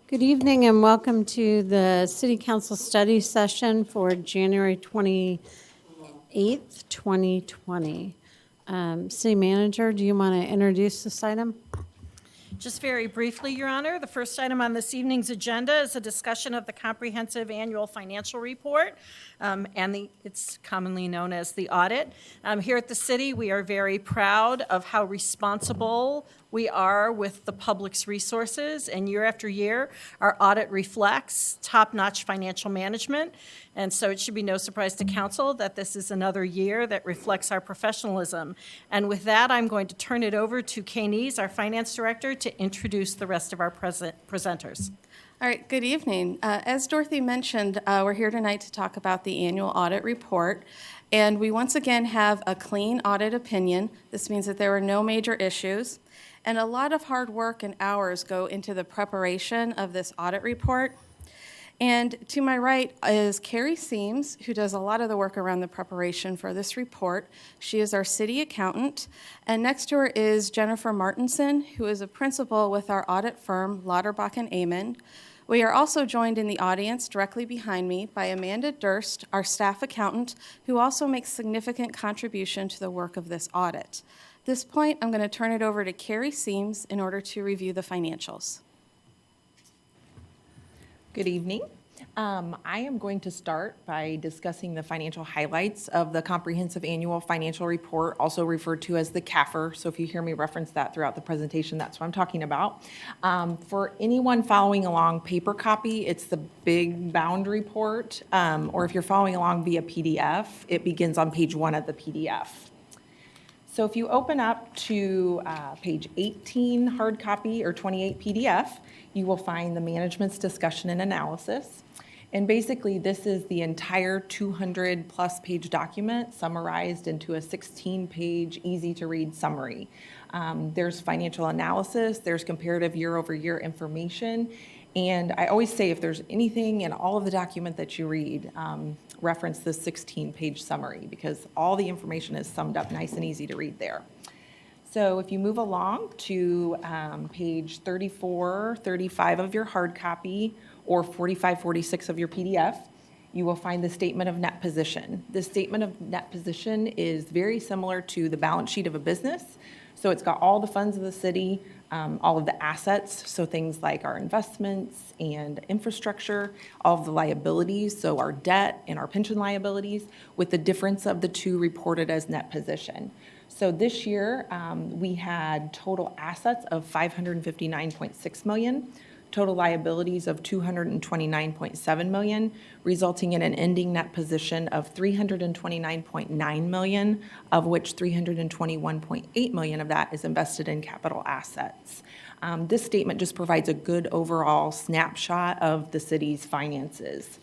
Good evening and welcome to the City Council study session for January 28th, 2020. City Manager, do you want to introduce this item? Just very briefly, Your Honor, the first item on this evening's agenda is a discussion of the comprehensive annual financial report, it's commonly known as the audit. Here at the city, we are very proud of how responsible we are with the public's resources, and year after year, our audit reflects top-notch financial management, and so it should be no surprise to council that this is another year that reflects our professionalism. And with that, I'm going to turn it over to Kay Nees, our finance director, to introduce the rest of our presenters. All right, good evening. As Dorothy mentioned, we're here tonight to talk about the annual audit report, and we once again have a clean audit opinion. This means that there were no major issues, and a lot of hard work and hours go into the preparation of this audit report. And to my right is Carrie Seams, who does a lot of the work around the preparation for this report. She is our city accountant. And next to her is Jennifer Martinson, who is a principal with our audit firm, Lauterbach and Amen. We are also joined in the audience directly behind me by Amanda Durst, our staff accountant, who also makes significant contribution to the work of this audit. At this point, I'm going to turn it over to Carrie Seams in order to review the financials. Good evening. I am going to start by discussing the financial highlights of the Comprehensive Annual Financial Report, also referred to as the CAFR. So if you hear me reference that throughout the presentation, that's what I'm talking about. For anyone following along paper copy, it's the big bound report, or if you're following along via PDF, it begins on page 1 of the PDF. So if you open up to page 18 hard copy or 28 PDF, you will find the management's discussion and analysis. And basically, this is the entire 200-plus page document summarized into a 16-page, easy-to-read summary. There's financial analysis, there's comparative year-over-year information, and I always say if there's anything in all of the document that you read, reference this 16-page summary because all the information is summed up nice and easy to read there. So if you move along to page 34, 35 of your hard copy or 45, 46 of your PDF, you will find the statement of net position. The statement of net position is very similar to the balance sheet of a business. So it's got all the funds of the city, all of the assets, so things like our investments and infrastructure, all of the liabilities, so our debt and our pension liabilities, with the difference of the two reported as net position. So this year, we had total assets of $559.6 million, total liabilities of $229.7 million, resulting in an ending net position of $329.9 million, of which $321.8 million of that is invested in capital assets. This statement just provides a good overall snapshot of the city's finances.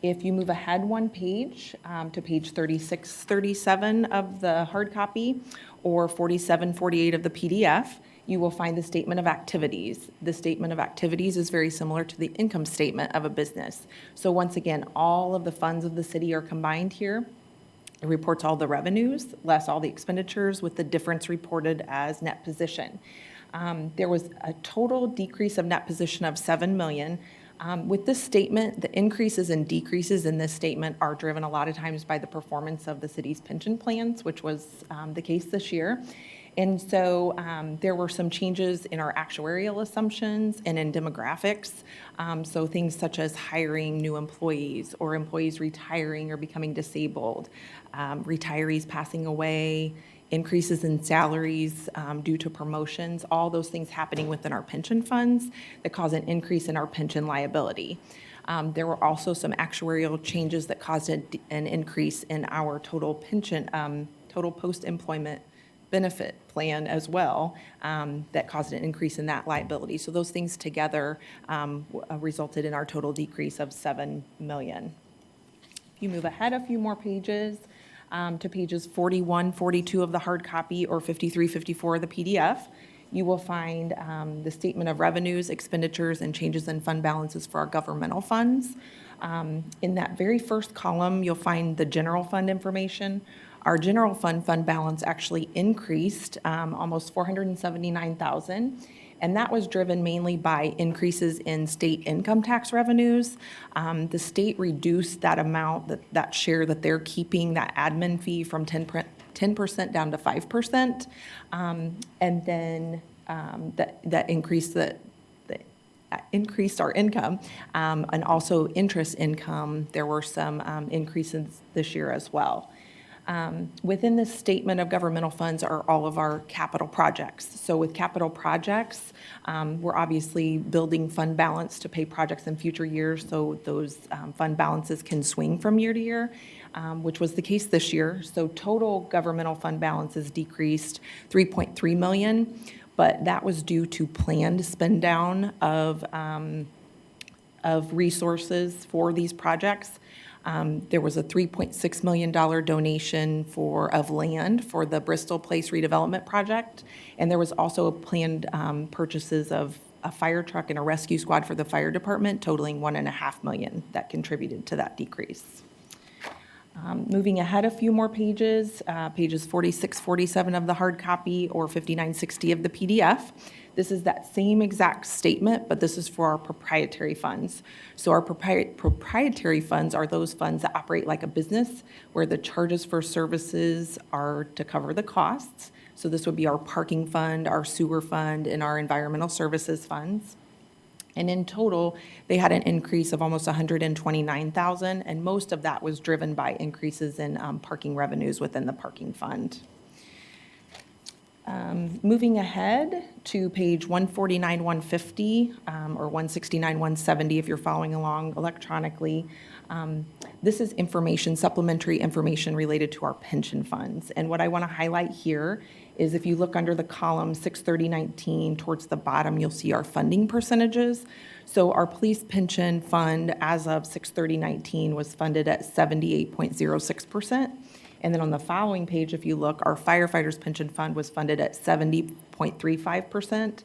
If you move ahead one page to page 36, 37 of the hard copy or 47, 48 of the PDF, you will find the statement of activities. The statement of activities is very similar to the income statement of a business. So once again, all of the funds of the city are combined here. It reports all the revenues, less all the expenditures, with the difference reported as net position. There was a total decrease of net position of $7 million. With this statement, the increases and decreases in this statement are driven a lot of times by the performance of the city's pension plans, which was the case this year. And so there were some changes in our actuarial assumptions and in demographics. So things such as hiring new employees or employees retiring or becoming disabled, retirees passing away, increases in salaries due to promotions, all those things happening within our pension funds that cause an increase in our pension liability. There were also some actuarial changes that caused an increase in our total pension, total post-employment benefit plan as well, that caused an increase in that liability. So those things together resulted in our total decrease of $7 million. If you move ahead a few more pages, to pages 41, 42 of the hard copy or 53, 54 of the PDF, you will find the statement of revenues, expenditures, and changes in fund balances for our governmental funds. In that very first column, you'll find the general fund information. Our general fund balance actually increased almost $479,000, and that was driven mainly by increases in state income tax revenues. The state reduced that amount, that share that they're keeping, that admin fee from 10% down to 5%, and then that increased our income, and also interest income. There were some increases this year as well. Within this statement of governmental funds are all of our capital projects. So with capital projects, we're obviously building fund balance to pay projects in future years, so those fund balances can swing from year to year, which was the case this year. So total governmental fund balances decreased $3.3 million, but that was due to planned spend down of resources for these projects. There was a $3.6 million donation of land for the Bristol Place redevelopment project, and there was also planned purchases of a fire truck and a rescue squad for the fire department, totaling $1.5 million that contributed to that decrease. Moving ahead a few more pages, pages 46, 47 of the hard copy or 59, 60 of the PDF. This is that same exact statement, but this is for our proprietary funds. So our proprietary funds are those funds that operate like a business, where the charges for services are to cover the costs. So this would be our parking fund, our sewer fund, and our environmental services funds. And in total, they had an increase of almost $129,000, and most of that was driven by increases in parking revenues within the parking fund. Moving ahead to page 149, 150, or 169, 170 if you're following along electronically. This is supplementary information related to our pension funds. And what I want to highlight here is if you look under the column 63019 towards the bottom, you'll see our funding percentages. So our police pension fund as of 63019 was funded at 78.06%. And then on the following page, if you look, our firefighters pension fund was funded at 70.35%.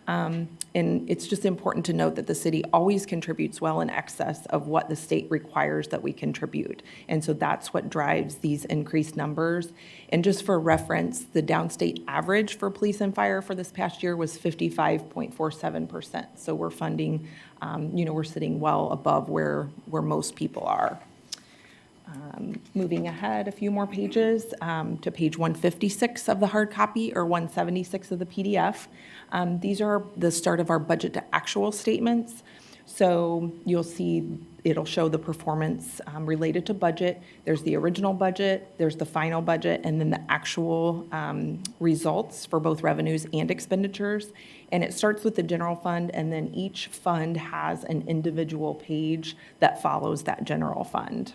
And it's just important to note that the city always contributes well in excess of what the state requires that we contribute. And so that's what drives these increased numbers. And just for reference, the downstate average for police and fire for this past year was 55.47%. So we're funding, we're sitting well above where most people are. Moving ahead a few more pages to page 156 of the hard copy or 176 of the PDF. These are the start of our budget to actual statements. So you'll see it'll show the performance related to budget. There's the original budget, there's the final budget, and then the actual results for both revenues and expenditures. And it starts with the general fund, and then each fund has an individual page that follows that general fund.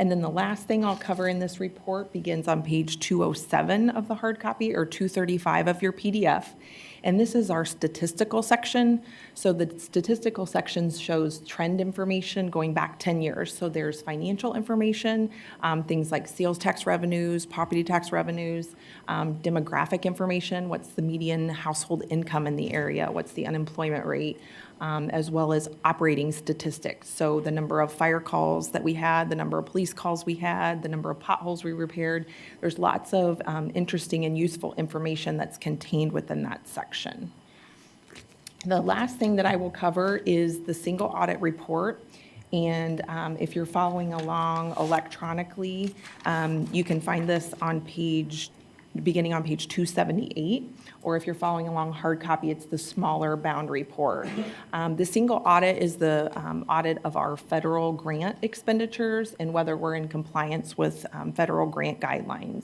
And then the last thing I'll cover in this report begins on page 207 of the hard copy or 235 of your PDF. And this is our statistical section. So the statistical section shows trend information going back 10 years. So there's financial information, things like sales tax revenues, property tax revenues, demographic information, what's the median household income in the area, what's the unemployment rate, as well as operating statistics. So the number of fire calls that we had, the number of police calls we had, the number of potholes we repaired. There's lots of interesting and useful information that's contained within that section. The last thing that I will cover is the single audit report. And if you're following along electronically, you can find this on beginning on page 278, or if you're following along hard copy, it's the smaller bound report. The single audit is the audit of our federal grant expenditures and whether we're in compliance with federal grant guidelines.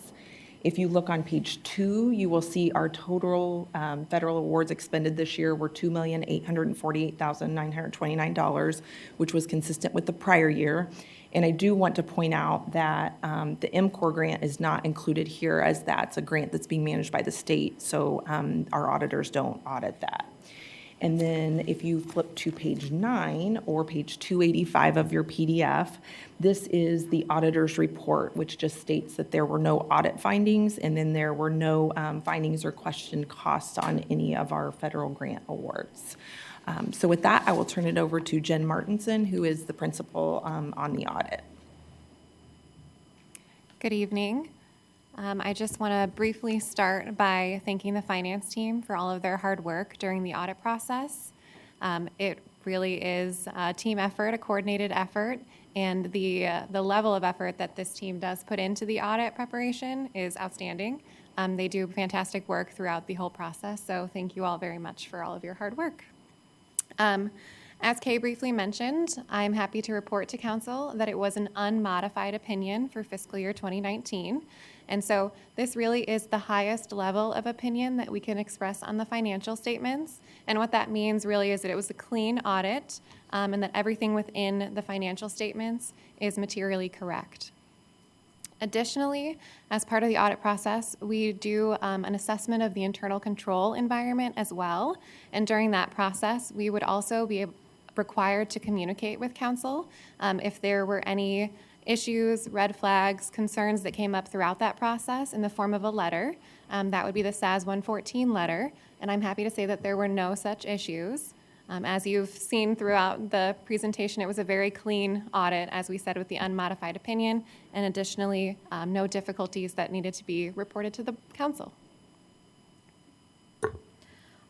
If you look on page 2, you will see our total federal awards expended this year were $2,848,929, which was consistent with the prior year. And I do want to point out that the MCOR grant is not included here, as that's a grant that's being managed by the state, so our auditors don't audit that. And then if you flip to page 9 or page 285 of your PDF, this is the auditor's report, which just states that there were no audit findings, and then there were no findings or questioned costs on any of our federal grant awards. So with that, I will turn it over to Jen Martinson, who is the principal on the audit. Good evening. I just want to briefly start by thanking the finance team for all of their hard work during the audit process. It really is a team effort, a coordinated effort, and the level of effort that this team does put into the audit preparation is outstanding. They do fantastic work throughout the whole process, so thank you all very much for all of your hard work. As Kay briefly mentioned, I'm happy to report to Council that it was an unmodified opinion for fiscal year 2019. And so this really is the highest level of opinion that we can express on the financial statements. And what that means really is that it was a clean audit and that everything within the financial statements is materially correct. Additionally, as part of the audit process, we do an assessment of the internal control environment as well. And during that process, we would also be required to communicate with Council if there were any issues, red flags, concerns that came up throughout that process in the form of a letter. That would be the SAS 114 letter. And I'm happy to say that there were no such issues. As you've seen throughout the presentation, it was a very clean audit, as we said, with the unmodified opinion, and additionally, no difficulties that needed to be reported to the Council.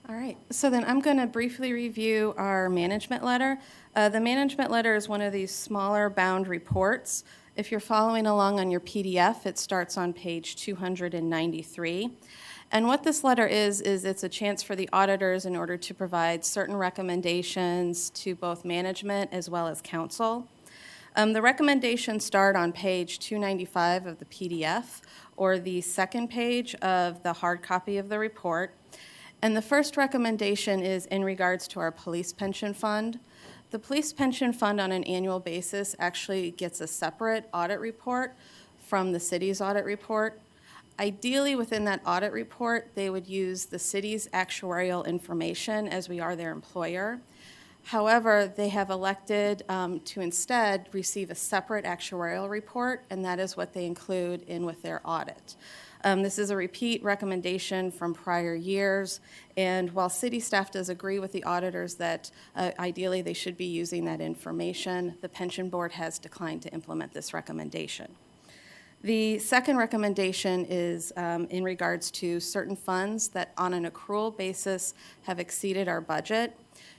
All right, so then I'm going to briefly review our management letter. The management letter is one of these smaller bound reports. If you're following along on your PDF, it starts on page 293. And what this letter is it's a chance for the auditors in order to provide certain recommendations to both management as well as council. The recommendations start on page 295 of the PDF, or the second page of the hard copy of the report. And the first recommendation is in regards to our police pension fund. The police pension fund on an annual basis actually gets a separate audit report from the city's audit report. Ideally, within that audit report, they would use the city's actuarial information as we are their employer. However, they have elected to instead receive a separate actuarial report, and that is what they include in with their audit. This is a repeat recommendation from prior years, and while city staff does agree with the auditors that ideally they should be using that information, the pension board has declined to implement this recommendation. The second recommendation is in regards to certain funds that on an accrual basis have exceeded our budget.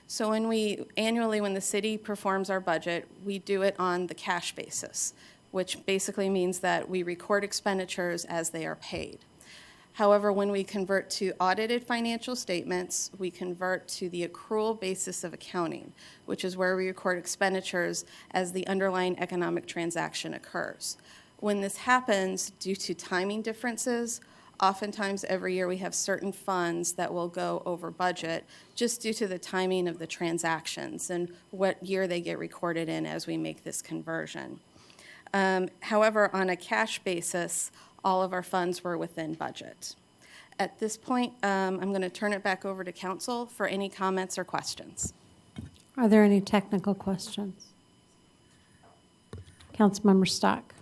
So when the city performs our budget, we do it on the cash basis, which basically means that we record expenditures as they are paid. However, when we convert to audited financial statements, we convert to the accrual basis of accounting, which is where we record expenditures as the underlying economic transaction occurs. When this happens due to timing differences, oftentimes every year we have certain funds that will go over budget just due to the timing of the transactions and what year they get recorded in as we make this conversion. However, on a cash basis, all of our funds were within budget. At this point, I'm going to turn it back over to Council for any comments or questions. Are there any technical questions? Councilmember Stock.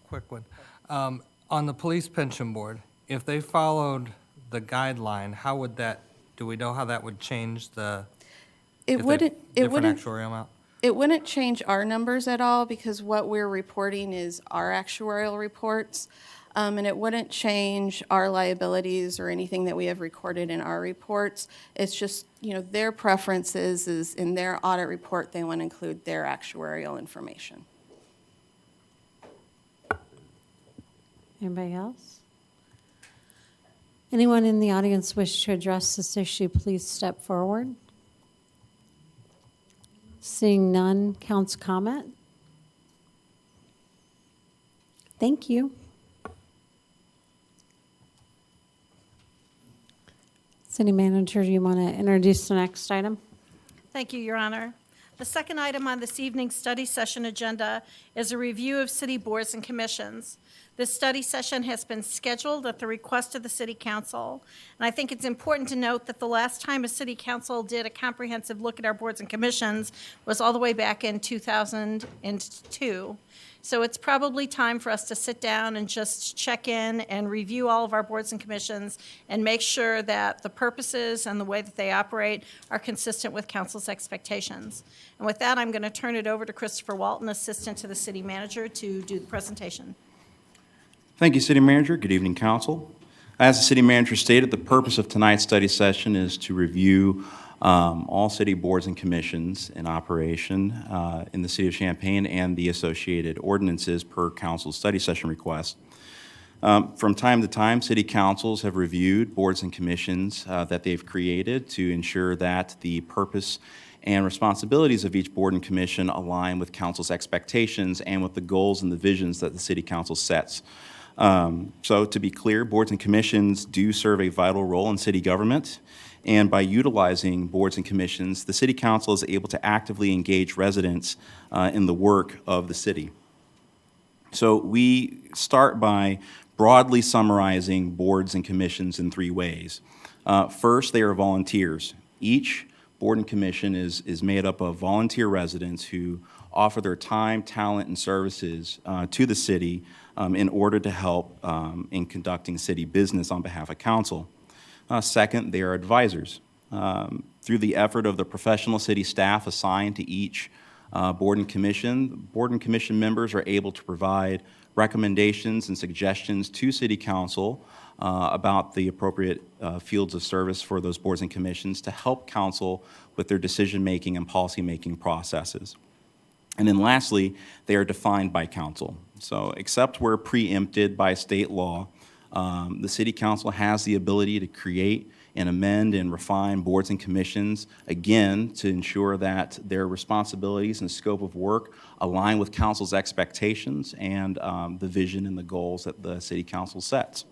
Quick one. On the police pension board, if they followed the guideline, how would that, do we know how that would change the different actuarial amount? It wouldn't change our numbers at all because what we're reporting is our actuarial reports, and it wouldn't change our liabilities or anything that we have recorded in our reports. It's just, their preferences is in their audit report, they want to include their actuarial information. Anybody else? Anyone in the audience wish to address this issue, please step forward. Seeing none, council comment. Thank you. City Manager, do you want to introduce the next item? Thank you, Your Honor. The second item on this evening's study session agenda is a review of city boards and commissions. This study session has been scheduled at the request of the City Council, and I think it's important to note that the last time a City Council did a comprehensive look at our boards and commissions was all the way back in 2002. So it's probably time for us to sit down and just check in and review all of our boards and commissions and make sure that the purposes and the way that they operate are consistent with council's expectations. And with that, I'm going to turn it over to Christopher Walton, Assistant to the City Manager, to do the presentation. Thank you, City Manager. Good evening, Council. As the City Manager stated, the purpose of tonight's study session is to review all city boards and commissions in operation in the City of Champaign and the associated ordinances per Council's study session request. From time to time, city councils have reviewed boards and commissions that they've created to ensure that the purpose and responsibilities of each board and commission align with council's expectations and with the goals and the visions that the city council sets. So to be clear, boards and commissions do serve a vital role in city government, and by utilizing boards and commissions, the city council is able to actively engage residents in the work of the city. So we start by broadly summarizing boards and commissions in three ways. First, they are volunteers. Each board and commission is made up of volunteer residents who offer their time, talent, and services to the city in order to help in conducting city business on behalf of council. Second, they are advisors. Through the effort of the professional city staff assigned to each board and commission members are able to provide recommendations and suggestions to city council about the appropriate fields of service for those boards and commissions to help council with their decision-making and policy-making processes. And then lastly, they are defined by council. So except where preempted by state law, the city council has the ability to create and amend and refine boards and commissions, again, to ensure that their responsibilities and scope of work align with council's expectations and the vision and the goals that the city council sets.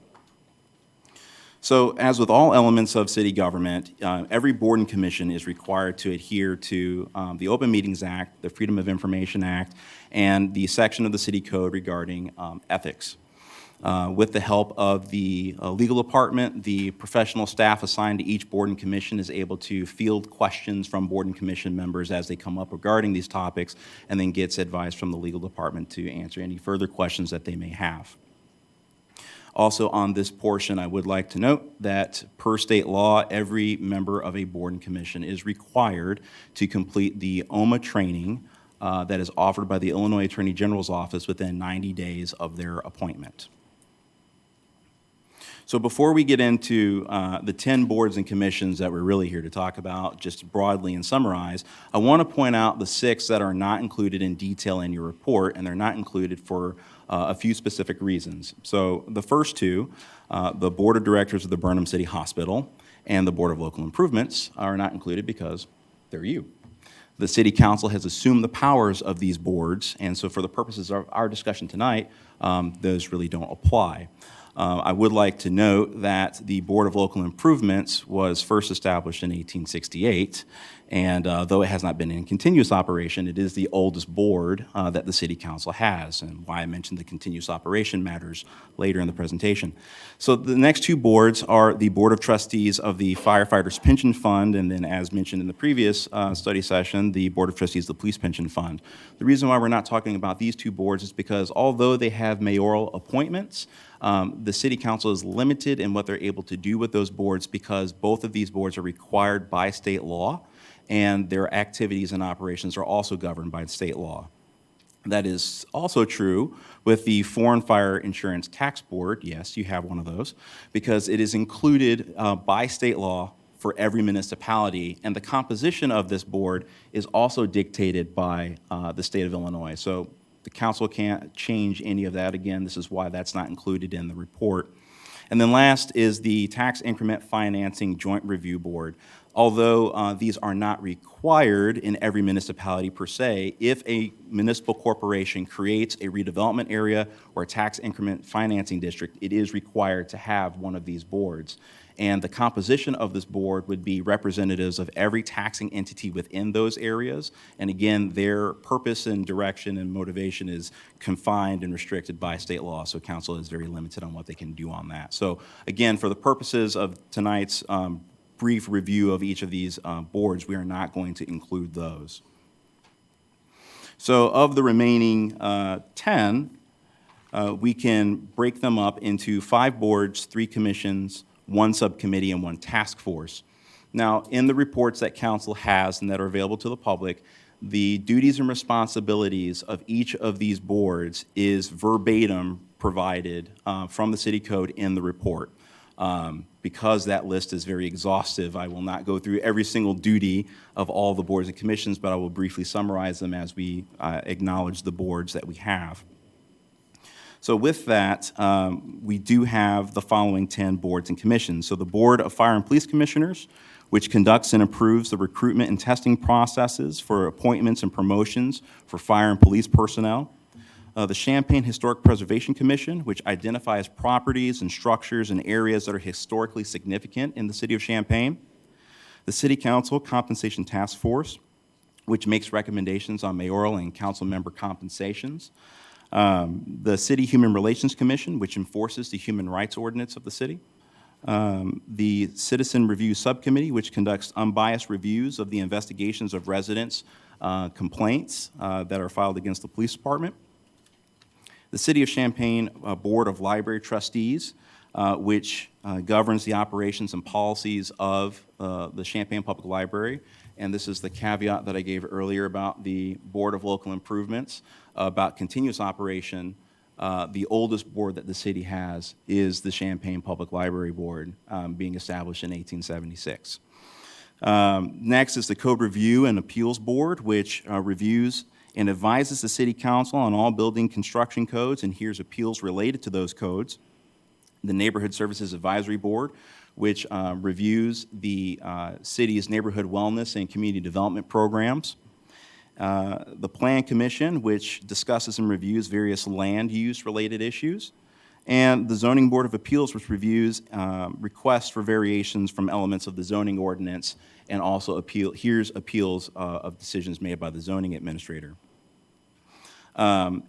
So as with all elements of city government, every board and commission is required to adhere to the Open Meetings Act, the Freedom of Information Act, and the section of the city code regarding ethics. With the help of the legal department, the professional staff assigned to each board and commission is able to field questions from board and commission members as they come up regarding these topics, and then gets advice from the legal department to answer any further questions that they may have. Also on this portion, I would like to note that per state law, every member of a board and commission is required to complete the OMA training that is offered by the Illinois Attorney General's office within 90 days of their appointment. So before we get into the 10 boards and commissions that we're really here to talk about, just broadly and summarize, I want to point out the 6 that are not included in detail in your report, and they're not included for a few specific reasons. So the first 2, the Board of Directors of the Burnham City Hospital and the Board of Local Improvements, are not included because they're you. The City Council has assumed the powers of these boards, and so for the purposes of our discussion tonight, those really don't apply. I would like to note that the Board of Local Improvements was first established in 1868, and though it has not been in continuous operation, it is the oldest board that the City Council has, and why I mentioned the continuous operation matters later in the presentation. So the next 2 boards are the Board of Trustees of the Firefighters Pension Fund, and then as mentioned in the previous study session, the Board of Trustees of the Police Pension Fund. The reason why we're not talking about these 2 boards is because although they have mayoral appointments, the City Council is limited in what they're able to do with those boards because both of these boards are required by state law, and their activities and operations are also governed by state law. That is also true with the Foreign Fire Insurance Tax Board. Yes, you have one of those, because it is included by state law for every municipality, and the composition of this board is also dictated by the state of Illinois. So the council can't change any of that. Again, this is why that's not included in the report. And then last is the Tax Increment Financing Joint Review Board. Although these are not required in every municipality per se, if a municipal corporation creates a redevelopment area or a tax increment financing district, it is required to have one of these boards. And the composition of this board would be representatives of every taxing entity within those areas. And again, their purpose and direction and motivation is confined and restricted by state law, so council is very limited on what they can do on that. So again, for the purposes of tonight's brief review of each of these boards, we are not going to include those. So of the remaining 10, we can break them up into 5 boards, 3 commissions, 1 subcommittee, and 1 task force. Now, in the reports that council has and that are available to the public, the duties and responsibilities of each of these boards is verbatim provided from the city code in the report. Because that list is very exhaustive, I will not go through every single duty of all the boards and commissions, but I will briefly summarize them as we acknowledge the boards that we have. So with that, we do have the following 10 boards and commissions. So the Board of Fire and Police Commissioners, which conducts and approves the recruitment and testing processes for appointments and promotions for fire and police personnel. The Champaign Historic Preservation Commission, which identifies properties and structures and areas that are historically significant in the city of Champaign. The City Council Compensation Task Force, which makes recommendations on mayoral and council member compensations. The City Human Relations Commission, which enforces the human rights ordinance of the city. The Citizen Review Subcommittee, which conducts unbiased reviews of the investigations of residents' complaints that are filed against the police department. The City of Champaign Board of Library Trustees, which governs the operations and policies of the Champaign Public Library. And this is the caveat that I gave earlier about the Board of Local Improvements, about continuous operation. The oldest board that the city has is the Champaign Public Library Board, being established in 1876. Next is the Code Review and Appeals Board, which reviews and advises the City Council on all building construction codes and hears appeals related to those codes. The Neighborhood Services Advisory Board, which reviews the city's neighborhood wellness and community development programs. The Plan Commission, which discusses and reviews various land use related issues. And the Zoning Board of Appeals, which reviews requests for variations from elements of the zoning ordinance and also hears appeals of decisions made by the zoning administrator.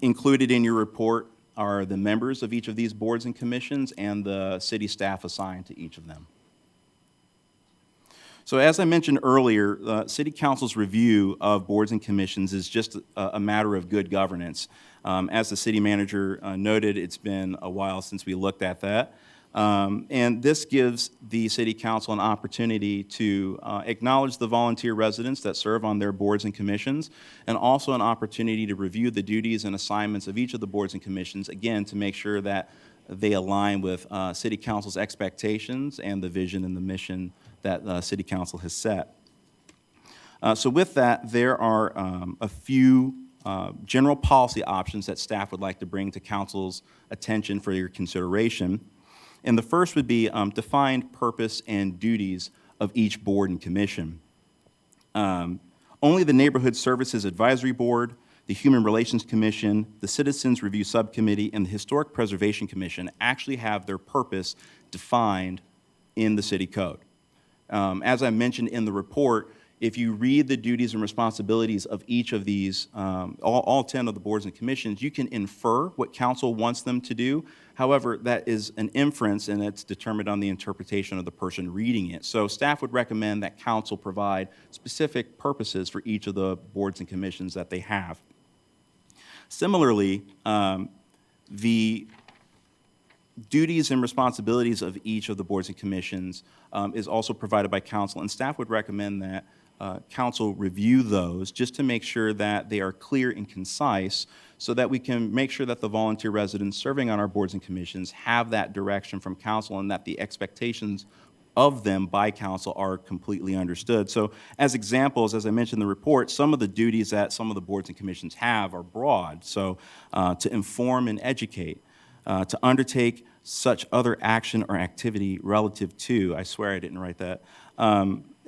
Included in your report are the members of each of these boards and commissions and the city staff assigned to each of them. So as I mentioned earlier, City Council's review of boards and commissions is just a matter of good governance. As the city manager noted, it's been a while since we looked at that. And this gives the City Council an opportunity to acknowledge the volunteer residents that serve on their boards and commissions, and also an opportunity to review the duties and assignments of each of the boards and commissions, again, to make sure that they align with City Council's expectations and the vision and the mission that City Council has set. So with that, there are a few general policy options that staff would like to bring to Council's attention for your consideration. And the first would be defined purpose and duties of each board and commission. Only the Neighborhood Services Advisory Board, the Human Relations Commission, the Citizens Review Subcommittee, and the Historic Preservation Commission actually have their purpose defined in the city code. As I mentioned in the report, if you read the duties and responsibilities of each of these, all 10 of the boards and commissions, you can infer what council wants them to do. However, that is an inference, and it's determined on the interpretation of the person reading it. So staff would recommend that council provide specific purposes for each of the boards and commissions that they have. Similarly, the duties and responsibilities of each of the boards and commissions is also provided by council, and staff would recommend that council review those just to make sure that they are clear and concise so that we can make sure that the volunteer residents serving on our boards and commissions have that direction from council and that the expectations of them by council are completely understood. So as examples, as I mentioned in the report, some of the duties that some of the boards and commissions have are broad. So to inform and educate, to undertake such other action or activity relative to, I swear I didn't write that,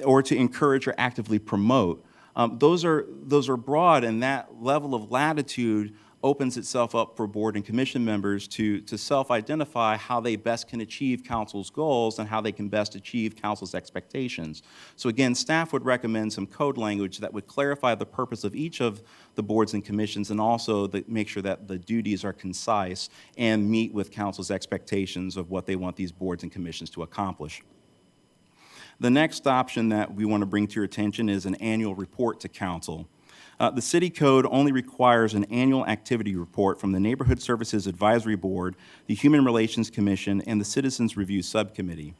or to encourage or actively promote. Those are broad, and that level of latitude opens itself up for board and commission members to self-identify how they best can achieve council's goals and how they can best achieve council's expectations. So again, staff would recommend some code language that would clarify the purpose of each of the boards and commissions, and also make sure that the duties are concise and meet with council's expectations of what they want these boards and commissions to accomplish. The next option that we want to bring to your attention is an annual report to council. The city code only requires an annual activity report from the Neighborhood Services Advisory Board, the Human Relations Commission, and the Citizens Review Subcommittee.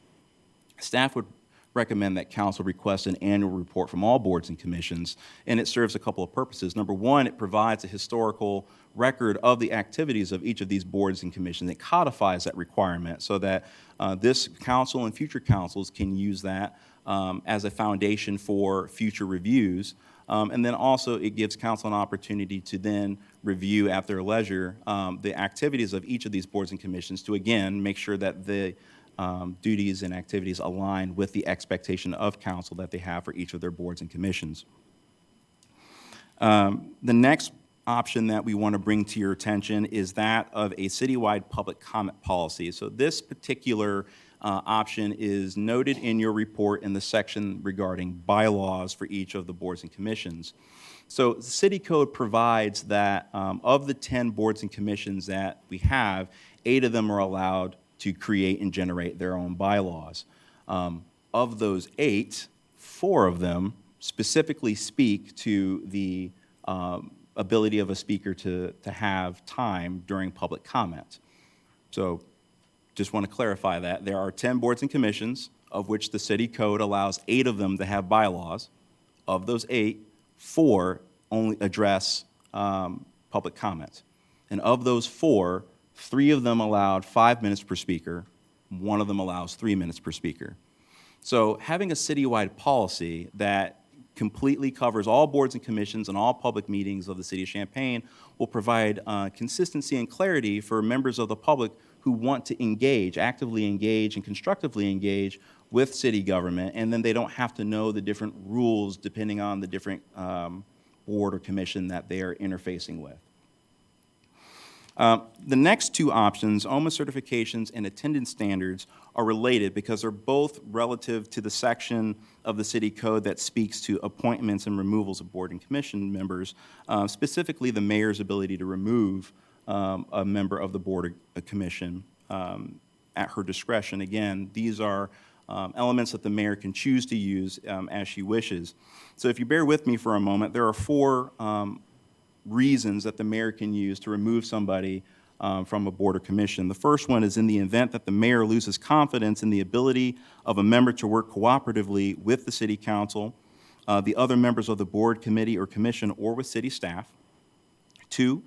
Staff would recommend that council request an annual report from all boards and commissions, and it serves a couple of purposes. Number one, it provides a historical record of the activities of each of these boards and commissions. It codifies that requirement so that this council and future councils can use that as a foundation for future reviews. And then also it gives council an opportunity to then review at their leisure the activities of each of these boards and commissions to, again, make sure that the duties and activities align with the expectation of council that they have for each of their boards and commissions. The next option that we want to bring to your attention is that of a citywide public comment policy. So this particular option is noted in your report in the section regarding bylaws for each of the boards and commissions. So the city code provides that of the 10 boards and commissions that we have, 8 of them are allowed to create and generate their own bylaws. Of those 8, 4 of them specifically speak to the ability of a speaker to have time during public comment. So just want to clarify that. There are 10 boards and commissions, of which the city code allows 8 of them to have bylaws. Of those 8, 4 only address public comment. And of those 4, 3 of them allowed 5 minutes per speaker. 1 of them allows 3 minutes per speaker. So having a citywide policy that completely covers all boards and commissions and all public meetings of the city of Champaign will provide consistency and clarity for members of the public who want to engage, actively engage and constructively engage with city government, and then they don't have to know the different rules depending on the different board or commission that they are interfacing with. The next 2 options, OMA certifications and attendance standards, are related because they're both relative to the section of the city code that speaks to appointments and removals of board and commission members, specifically the mayor's ability to remove a member of the board or commission at her discretion. Again, these are elements that the mayor can choose to use as she wishes. So if you bear with me for a moment, there are 4 reasons that the mayor can use to remove somebody from a board or commission. The first one is in the event that the mayor loses confidence in the ability of a member to work cooperatively with the city council, the other members of the board, committee, or commission, or with city staff. 2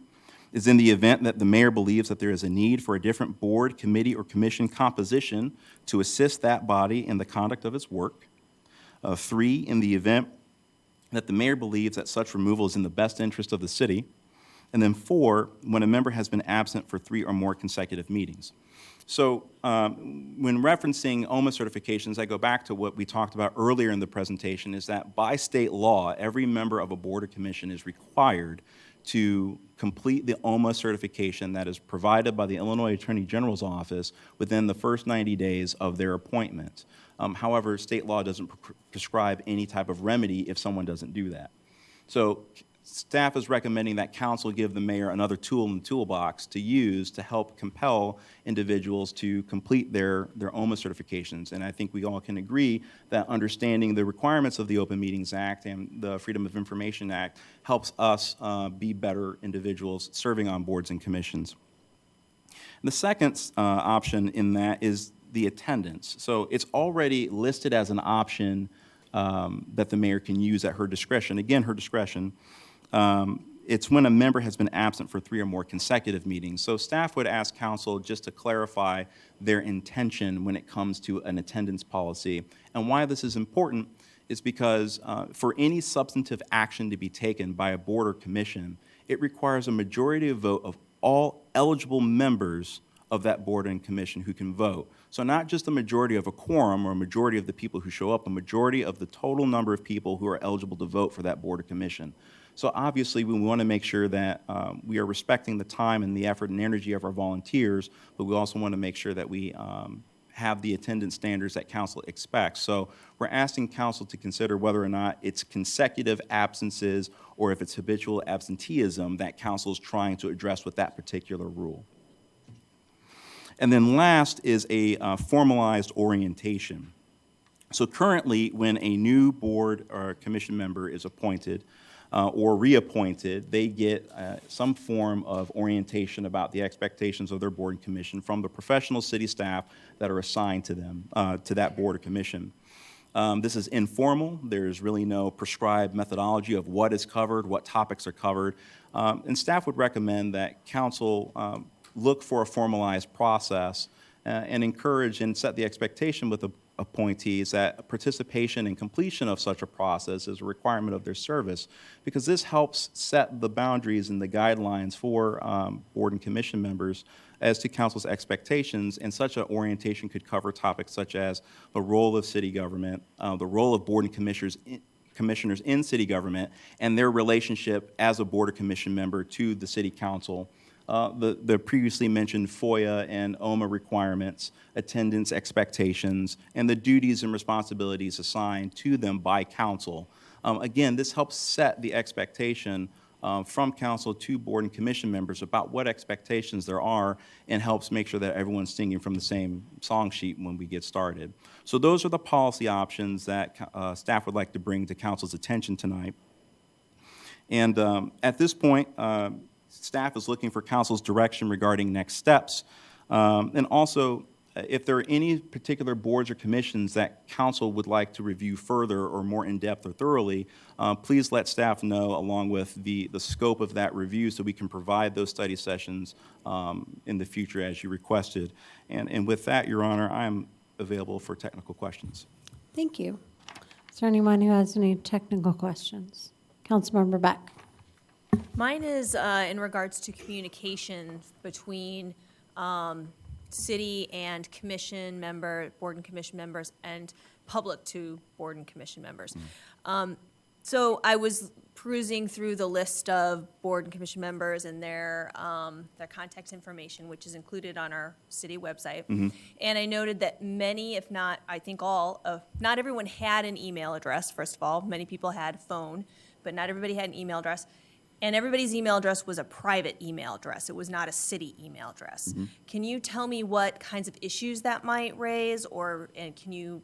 is in the event that the mayor believes that there is a need for a different board, committee, or commission composition to assist that body in the conduct of its work. 3, in the event that the mayor believes that such removal is in the best interest of the city. And then 4, when a member has been absent for 3 or more consecutive meetings. So when referencing OMA certifications, I go back to what we talked about earlier in the presentation, is that by state law, every member of a board or commission is required to complete the OMA certification that is provided by the Illinois Attorney General's office within the first 90 days of their appointment. However, state law doesn't prescribe any type of remedy if someone doesn't do that. So staff is recommending that council give the mayor another tool in the toolbox to use to help compel individuals to complete their OMA certifications. And I think we all can agree that understanding the requirements of the Open Meetings Act and the Freedom of Information Act helps us be better individuals serving on boards and commissions. The second option in that is the attendance. So it's already listed as an option that the mayor can use at her discretion. Again, her discretion. It's when a member has been absent for 3 or more consecutive meetings. So staff would ask council just to clarify their intention when it comes to an attendance policy. And why this is important is because for any substantive action to be taken by a board or commission, it requires a majority of vote of all eligible members of that board and commission who can vote. So not just a majority of a quorum or a majority of the people who show up, a majority of the total number of people who are eligible to vote for that board or commission. So obviously we want to make sure that we are respecting the time and the effort and energy of our volunteers, but we also want to make sure that we have the attendance standards that council expects. So we're asking council to consider whether or not it's consecutive absences or if it's habitual absenteeism that council is trying to address with that particular rule. And then last is a formalized orientation. So currently, when a new board or commission member is appointed or reappointed, they get some form of orientation about the expectations of their board and commission from the professional city staff that are assigned to them, to that board or commission. This is informal. There's really no prescribed methodology of what is covered, what topics are covered. And staff would recommend that council look for a formalized process and encourage and set the expectation with the appointees that participation and completion of such a process is a requirement of their service, because this helps set the boundaries and the guidelines for board and commission members as to council's expectations, and such an orientation could cover topics such as the role of city government, the role of board and commissioners in city government, and their relationship as a board or commission member to the city council. The previously mentioned FOIA and OMA requirements, attendance expectations, and the duties and responsibilities assigned to them by council. Again, this helps set the expectation from council to board and commission members about what expectations there are, and helps make sure that everyone's singing from the same song sheet when we get started. So those are the policy options that staff would like to bring to council's attention tonight. And at this point, staff is looking for council's direction regarding next steps. And also, if there are any particular boards or commissions that council would like to review further or more in-depth or thoroughly, please let staff know, along with the scope of that review, so we can provide those study sessions in the future as you requested. And with that, Your Honor, I am available for technical questions. Thank you. Is there anyone who has any technical questions? Councilmember Beck. Mine is in regards to communication between city and commission member, board and commission members, and public to board and commission members. So I was perusing through the list of board and commission members and their contact information, which is included on our city website. And I noted that many, if not, I think all, not everyone had an email address, first of all. Many people had a phone, but not everybody had an email address. And everybody's email address was a private email address. It was not a city email address. Can you tell me what kinds of issues that might raise, and can you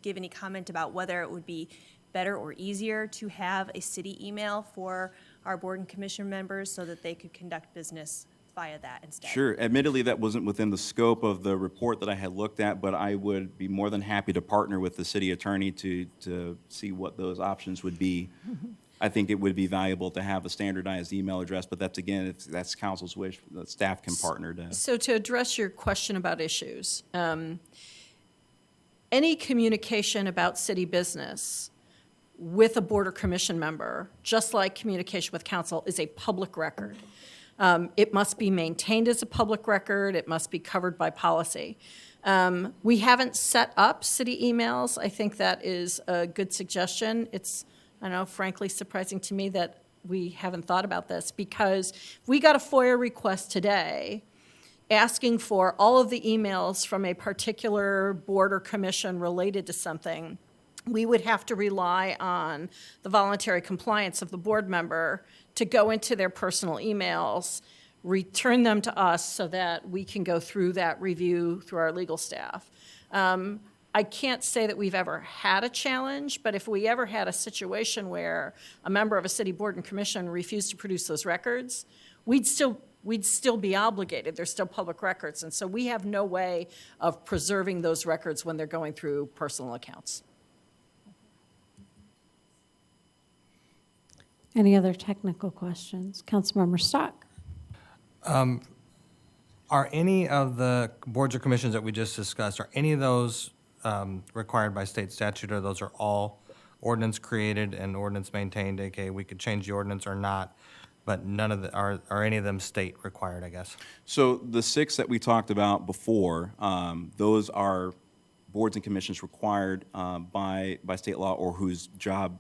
give any comment about whether it would be better or easier to have a city email for our board and commission members so that they could conduct business via that instead? Sure. Admittedly, that wasn't within the scope of the report that I had looked at, but I would be more than happy to partner with the city attorney to see what those options would be. I think it would be valuable to have a standardized email address, but that's, again, if that's council's wish, the staff can partner to. So to address your question about issues, any communication about city business with a board or commission member, just like communication with council, is a public record. It must be maintained as a public record. It must be covered by policy. We haven't set up city emails. I think that is a good suggestion. It's, I don't know, frankly surprising to me that we haven't thought about this, because if we got a FOIA request today asking for all of the emails from a particular board or commission related to something, we would have to rely on the voluntary compliance of the board member to go into their personal emails, return them to us so that we can go through that review through our legal staff. I can't say that we've ever had a challenge, but if we ever had a situation where a member of a city board and commission refused to produce those records, we'd still be obligated. They're still public records, and so we have no way of preserving those records when they're going through personal accounts. Any other technical questions? Councilmember Stock. Are any of the boards or commissions that we just discussed, are any of those required by state statute, or those are all ordinance created and ordinance maintained, aka we could change the ordinance or not, but none of the, are any of them state required, I guess? So the 6 that we talked about before, those are boards and commissions required by state law, or whose job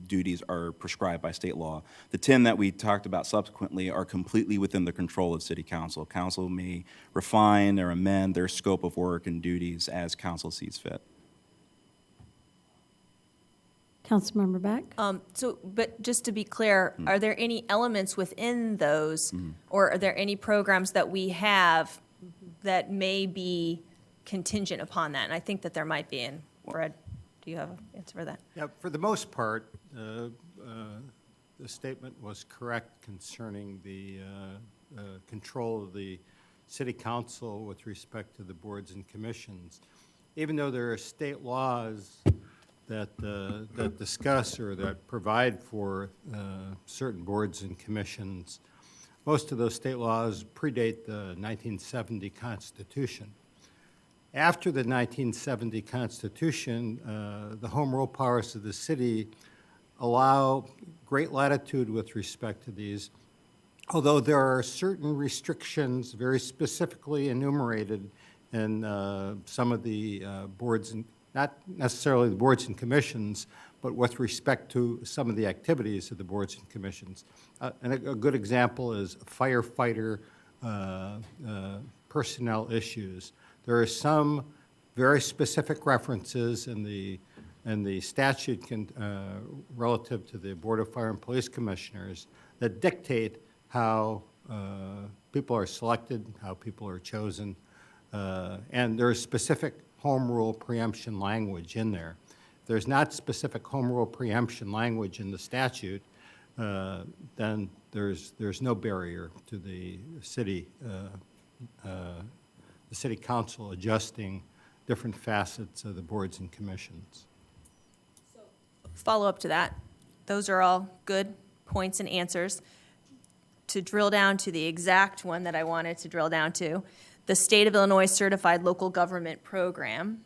duties are prescribed by state law. The 10 that we talked about subsequently are completely within the control of City Council. Council may refine or amend their scope of work and duties as council sees fit. Councilmember Beck. But just to be clear, are there any elements within those, or are there any programs that we have that may be contingent upon that? And I think that there might be. And Brad, do you have an answer for that? Yeah, for the most part, the statement was correct concerning the control of the city council with respect to the boards and commissions. Even though there are state laws that discuss or that provide for certain boards and commissions. Most of those state laws predate the 1970 Constitution. After the 1970 Constitution, the home rule powers of the city allow great latitude with respect to these, although there are certain restrictions very specifically enumerated in some of the boards, and not necessarily the boards and commissions, but with respect to some of the activities of the boards and commissions. And a good example is firefighter personnel issues. There are some very specific references in the statute relative to the Board of Fire and Police Commissioners that dictate how people are selected, how people are chosen, and there's specific home rule preemption language in there. If there's not specific home rule preemption language in the statute, then there's no barrier to the city council adjusting different facets of the boards and commissions. Follow up to that. Those are all good points and answers. To drill down to the exact one that I wanted to drill down to, the State of Illinois Certified Local Government Program,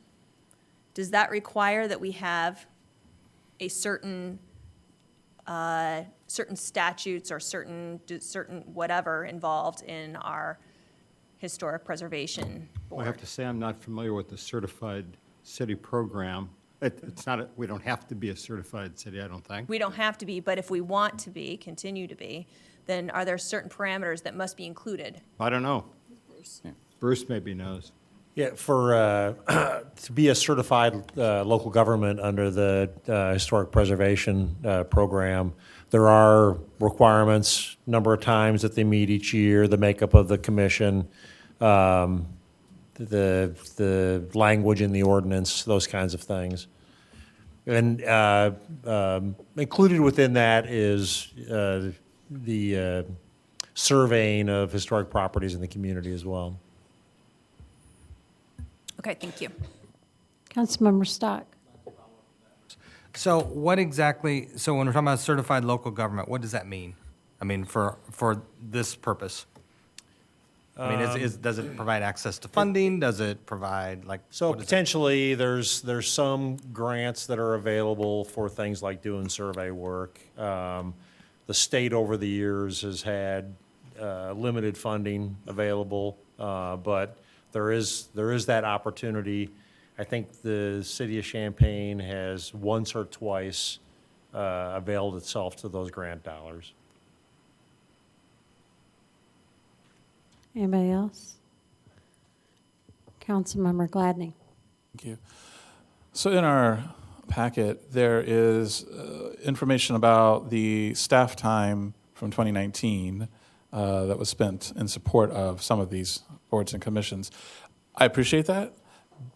does that require that we have a certain statutes or certain whatever involved in our historic preservation board? I have to say I'm not familiar with the certified city program. It's not, we don't have to be a certified city, I don't think. We don't have to be, but if we want to be, continue to be, then are there certain parameters that must be included? I don't know. Bruce maybe knows. Yeah, for, to be a certified local government under the Historic Preservation Program, there are requirements, number of times that they meet each year, the makeup of the commission, the language in the ordinance, those kinds of things. And included within that is the surveying of historic properties in the community as well. Okay, thank you. Councilmember Stock. So what exactly, so when we're talking about certified local government, what does that mean? I mean, for this purpose? I mean, does it provide access to funding? Does it provide, like? So what is it? potentially, there's some grants that are available for things like doing survey work. The state over the years has had limited funding available, but there is that opportunity. I think the city of Champaign has once or twice availed itself to those grant dollars. Anybody else? Councilmember Gladney. Thank you. So in our packet, there is information about the staff time from 2019 that was spent in support of some of these boards and commissions. I appreciate that,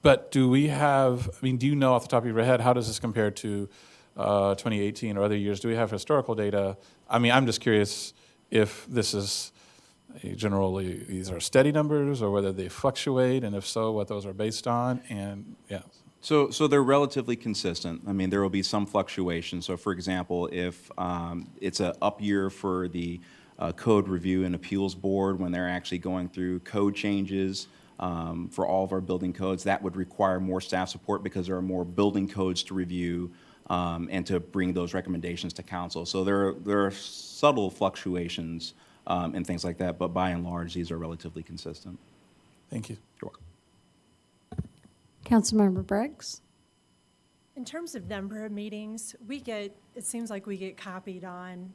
but do we have, I mean, do you know off the top of your head, how does this compare to 2018 or other years? Do we have historical data? I mean, I'm just curious if this is generally, these are steady numbers or whether they fluctuate, and if so, what those are based on, and yeah. So they're relatively consistent. I mean, there will be some fluctuation. So for example, if it's an up year for the Code Review and Appeals Board, when they're actually going through code changes for all of our building codes, that would require more staff support because there are more building codes to review and to bring those recommendations to council. So there are subtle fluctuations and things like that, but by and large, these are relatively consistent. Thank you. You're welcome. Councilmember Briggs. In terms of number of meetings, it seems like we get copied on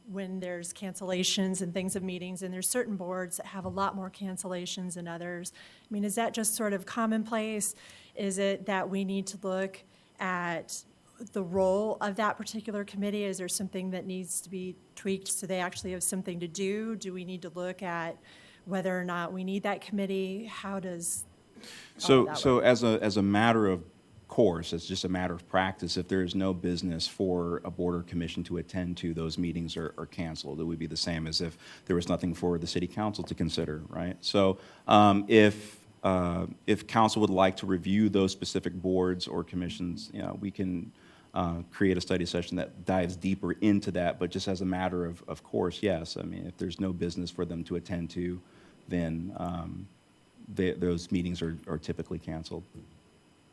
when there's cancellations and things of meetings, and there's certain boards that have a lot more cancellations than others. I mean, is that just sort of commonplace? Is it that we need to look at the role of that particular committee? Is there something that needs to be tweaked so they actually have something to do? Do we need to look at whether or not we need that committee? How does So as a matter of course, it's just a matter of practice. If there is no business for a board or commission to attend to, those meetings are canceled. It would be the same as if there was nothing for the city council to consider, right? So if if council would like to review those specific boards or commissions, we can create a study session that dives deeper into that, but just as a matter of course, yes. I mean, if there's no business for them to attend to, then those meetings are typically canceled.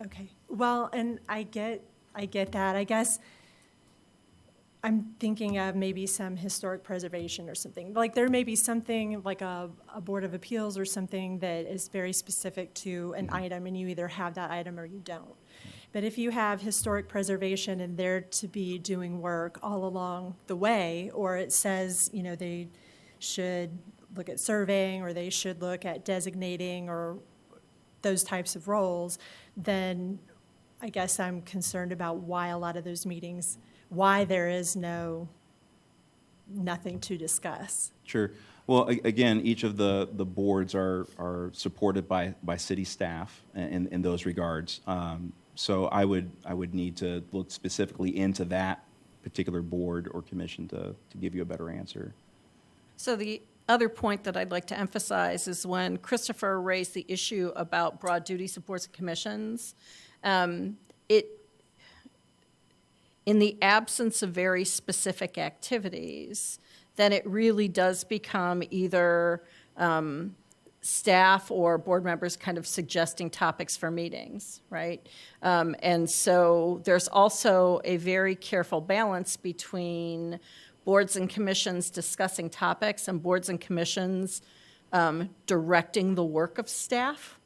Okay, well, and I get that. I guess I'm thinking of maybe some historic preservation or something. Like there may be something like a Board of Appeals or something that is very specific to an item, and you either have that item or you don't. But if you have historic preservation and they're to be doing work all along the way, or it says, they should look at surveying or they should look at designating or those types of roles, then I guess I'm concerned about why a lot of those meetings, why there is nothing to discuss. Sure. Well, again, each of the boards are supported by city staff in those regards. So I would need to look specifically into that particular board or commission to give you a better answer. So the other point that I'd like to emphasize is when Christopher raised the issue about broad duty supports and commissions, in the absence of very specific activities, then it really does become either staff or board members kind of suggesting topics for meetings, right? And so there's also a very careful balance between boards and commissions discussing topics and boards and commissions directing the work of staff.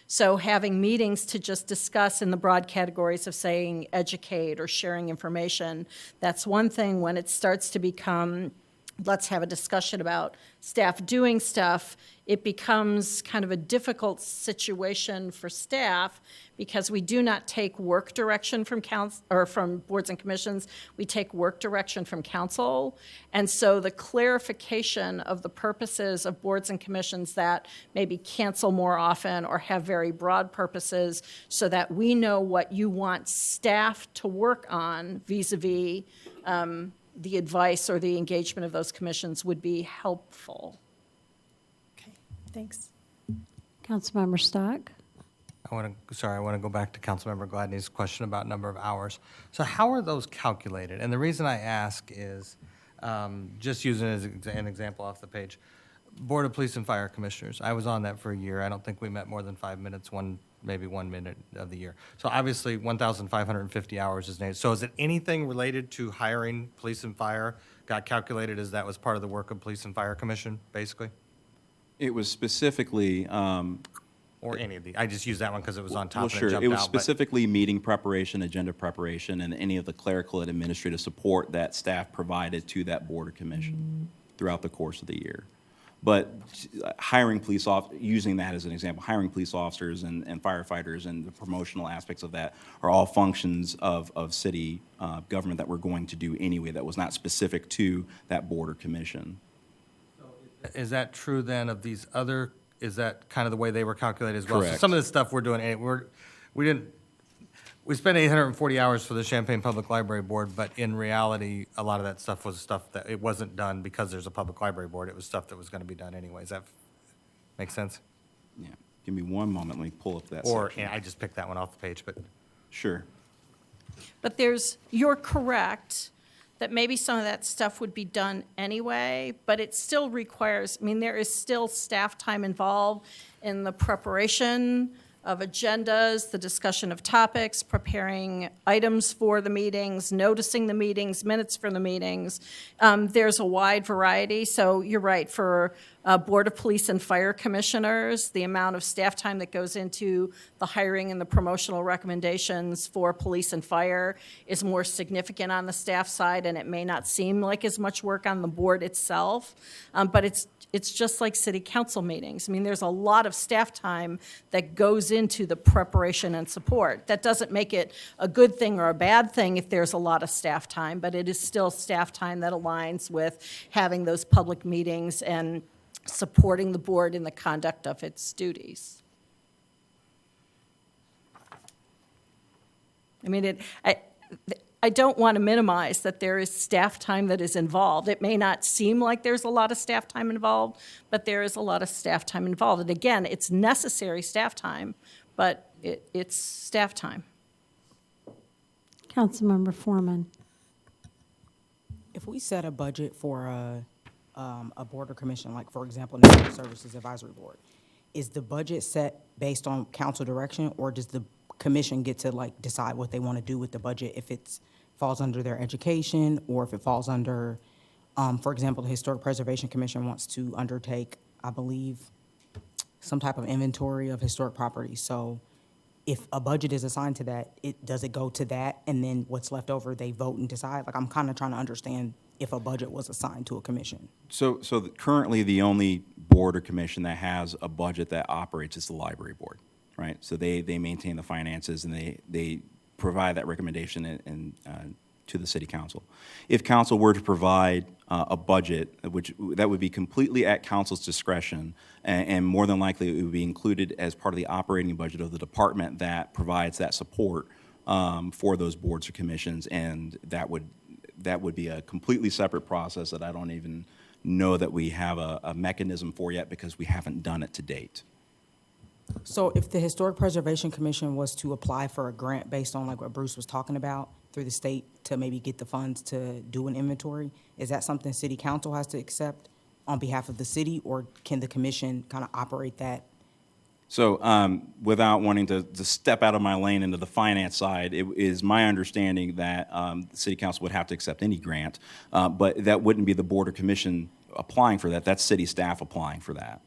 So having meetings to just discuss in the broad categories of saying educate or sharing information, that's one thing. When it starts to become, let's have a discussion about staff doing stuff, it becomes kind of a difficult situation for staff because we do not take work direction from council or from boards and commissions. We take work direction from council. And so the clarification of the purposes of boards and commissions that maybe cancel more often or have very broad purposes so that we know what you want staff to work on vis-a-vis the advice or the engagement of those commissions would be helpful. Okay, thanks. Councilmember Stock? I want to go back to Councilmember Gladney's question about number of hours. So how are those calculated? And the reason I ask is, just using it as an example off the page, Board of Police and Fire Commissioners. I was on that for a year. I don't think we met more than 5 minutes, maybe 1 minute of the year. So obviously 1,550 hours is needed. So is it anything related to hiring police and fire got calculated as that was part of the work of Police and Fire Commission, basically? It was specifically Or any of the, I just used that one because it was on top well, and sure. it jumped It was out, but- specifically meeting preparation, agenda preparation, and any of the clerical and administrative support that staff provided to that board or commission throughout the course of the year. But hiring police officers, using that as an example, hiring police officers and firefighters and the promotional aspects of that are all functions of city government that we're going to do anyway that was not specific to that board or commission. Is that true then of these other, is that kind of the way they were calculated as well? So Correct. some of the stuff we're doing, we spent 840 hours for the Champaign Public Library Board, but in reality, a lot of that stuff was stuff that it wasn't done because there's a public library board. It was stuff that was going to be done anyways. That make sense? Yeah. Give me one moment. Let me pull up that Or, section. I just picked that one off the page, but Sure. But you're correct that maybe some of that stuff would be done anyway, but it still requires, there is still staff time involved in the preparation of agendas, the discussion of topics, preparing items for the meetings, noticing the meetings, minutes for the meetings. There's a wide variety, so you're right, for Board of Police and Fire Commissioners, the amount of staff time that goes into the hiring and the promotional recommendations for police and fire is more significant on the staff side, and it may not seem like as much work on the board itself, but it's just like city council meetings. There's a lot of staff time that goes into the preparation and support. That doesn't make it a good thing or a bad thing if there's a lot of staff time, but it is still staff time that aligns with having those public meetings and supporting the board in the conduct of its duties. I don't want to minimize that there is staff time that is involved. It may not seem like there's a lot of staff time involved, but there is a lot of staff time involved. And again, it's necessary staff time, but it's staff time. Councilmember Foreman. If we set a budget for a board or commission, like for example, National Services Advisory Board, is the budget set based on council direction, or does the commission get to like decide what they want to do with the budget if it falls under their education, or if it falls under, for example, the Historic Preservation Commission wants to undertake, I believe, some type of inventory of historic properties. So if a budget is assigned to that, does it go to that, and then what's left over, they vote and decide? Like, I'm kind of trying to understand if a budget was assigned to a commission. So currently, the only board or commission that has a budget that operates is the library board, right? So they maintain the finances, and they provide that recommendation to the city council. If council were to provide a budget, that would be completely at council's discretion, and more than likely it would be included as part of the operating budget of the department that provides that support for those boards or commissions, and that would be a completely separate process that I don't even know that we have a mechanism for yet, because we haven't done it to date. So if the Historic Preservation Commission was to apply for a grant based on like what Bruce was talking about through the state to maybe get the funds to do an inventory, is that something city council has to accept on behalf of the city, or can the commission kind of operate that? So without wanting to step out of my lane into the finance side, it is my understanding that the city council would have to accept any grant, but that wouldn't be the board or commission applying for that. That's city staff applying for that.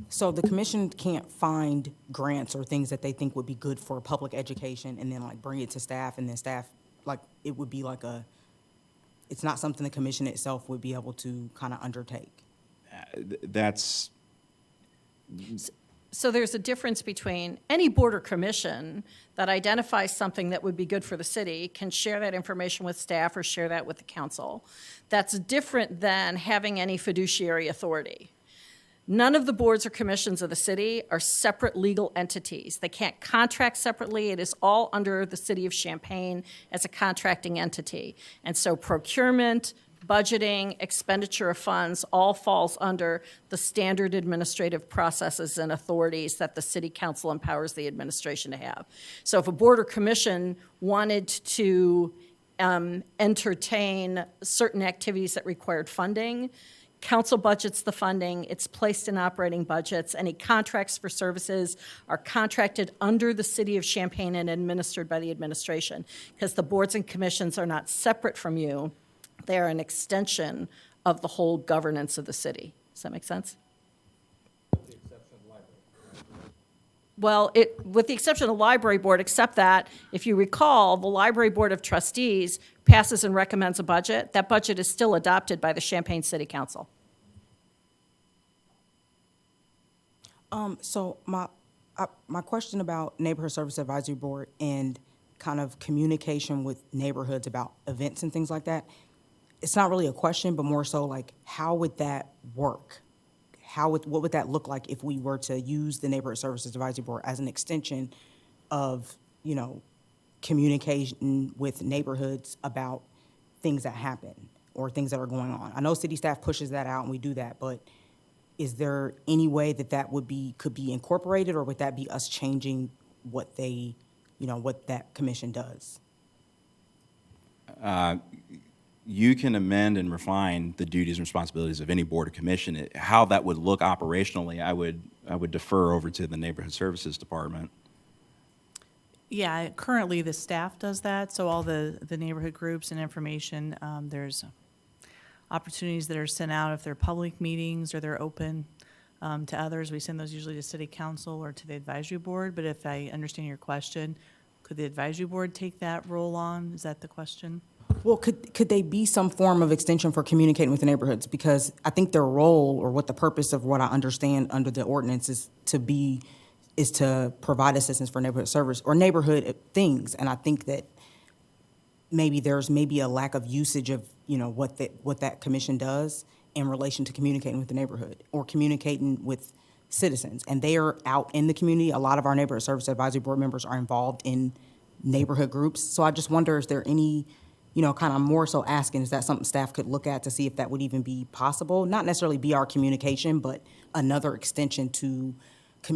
So the commission can't find grants or things that they think would be good for public education and then like bring it to staff, and then staff, like, it would be like it's not something the commission itself would be able to kind of undertake. That's... So there's a difference between any board or commission that identifies something that would be good for the city can share that information with staff or share that with the council. That's different than having any fiduciary authority. None of the boards or commissions of the city are separate legal entities. They can't contract separately. It is all under the city of Champaign as a contracting entity. And so procurement, budgeting, expenditure of funds all falls under the standard administrative processes and authorities that the city council empowers the administration to have. So if a board or commission wanted to entertain certain activities that required funding, council budgets the funding, it's placed in operating budgets. Any contracts for services are contracted under the city of Champaign and administered by the administration, because the boards and commissions are not separate from you. They are an extension of the whole governance of the city. Does that make sense? With the exception of the library. Well, with the exception of the library board, except that, if you recall, the library board of trustees passes and recommends a budget. That budget is still adopted by the Champaign City Council. So my question about Neighborhood Service Advisory Board and kind of communication with neighborhoods about events and things like that, it's not really a question, but more so like, how would that work? What would that look like if we were to use the Neighborhood Services Advisory Board as an extension of, communication with neighborhoods about things that happen or things that are going on? I know city staff pushes that out and we do that, but is there any way that could be incorporated, or would that be us changing what what that commission does? You can amend and refine the duties and responsibilities of any board or commission. How that would look operationally, I would defer over to the Neighborhood Services Department. Yeah, currently the staff does that, so all the neighborhood groups and information, there's opportunities that are sent out if they're public meetings or they're open to others. We send those usually to city council or to the advisory board, but if I understand your question, could the advisory board take that role on? Is that the question? Well, could they be some form of extension for communicating with the neighborhoods? Because I think their role, or what the purpose of what I understand under the ordinance is to provide assistance for neighborhood service or neighborhood things. And I think that there's a lack of usage of what that commission does in relation to communicating with the neighborhood or communicating with citizens. And they are out in the community. A lot of our Neighborhood Service Advisory Board members are involved in neighborhood groups. So I just wonder, is there any, you know, kind of more so asking, is that something staff could look at to see if that would even be possible? Not necessarily be our communication, but another extension to,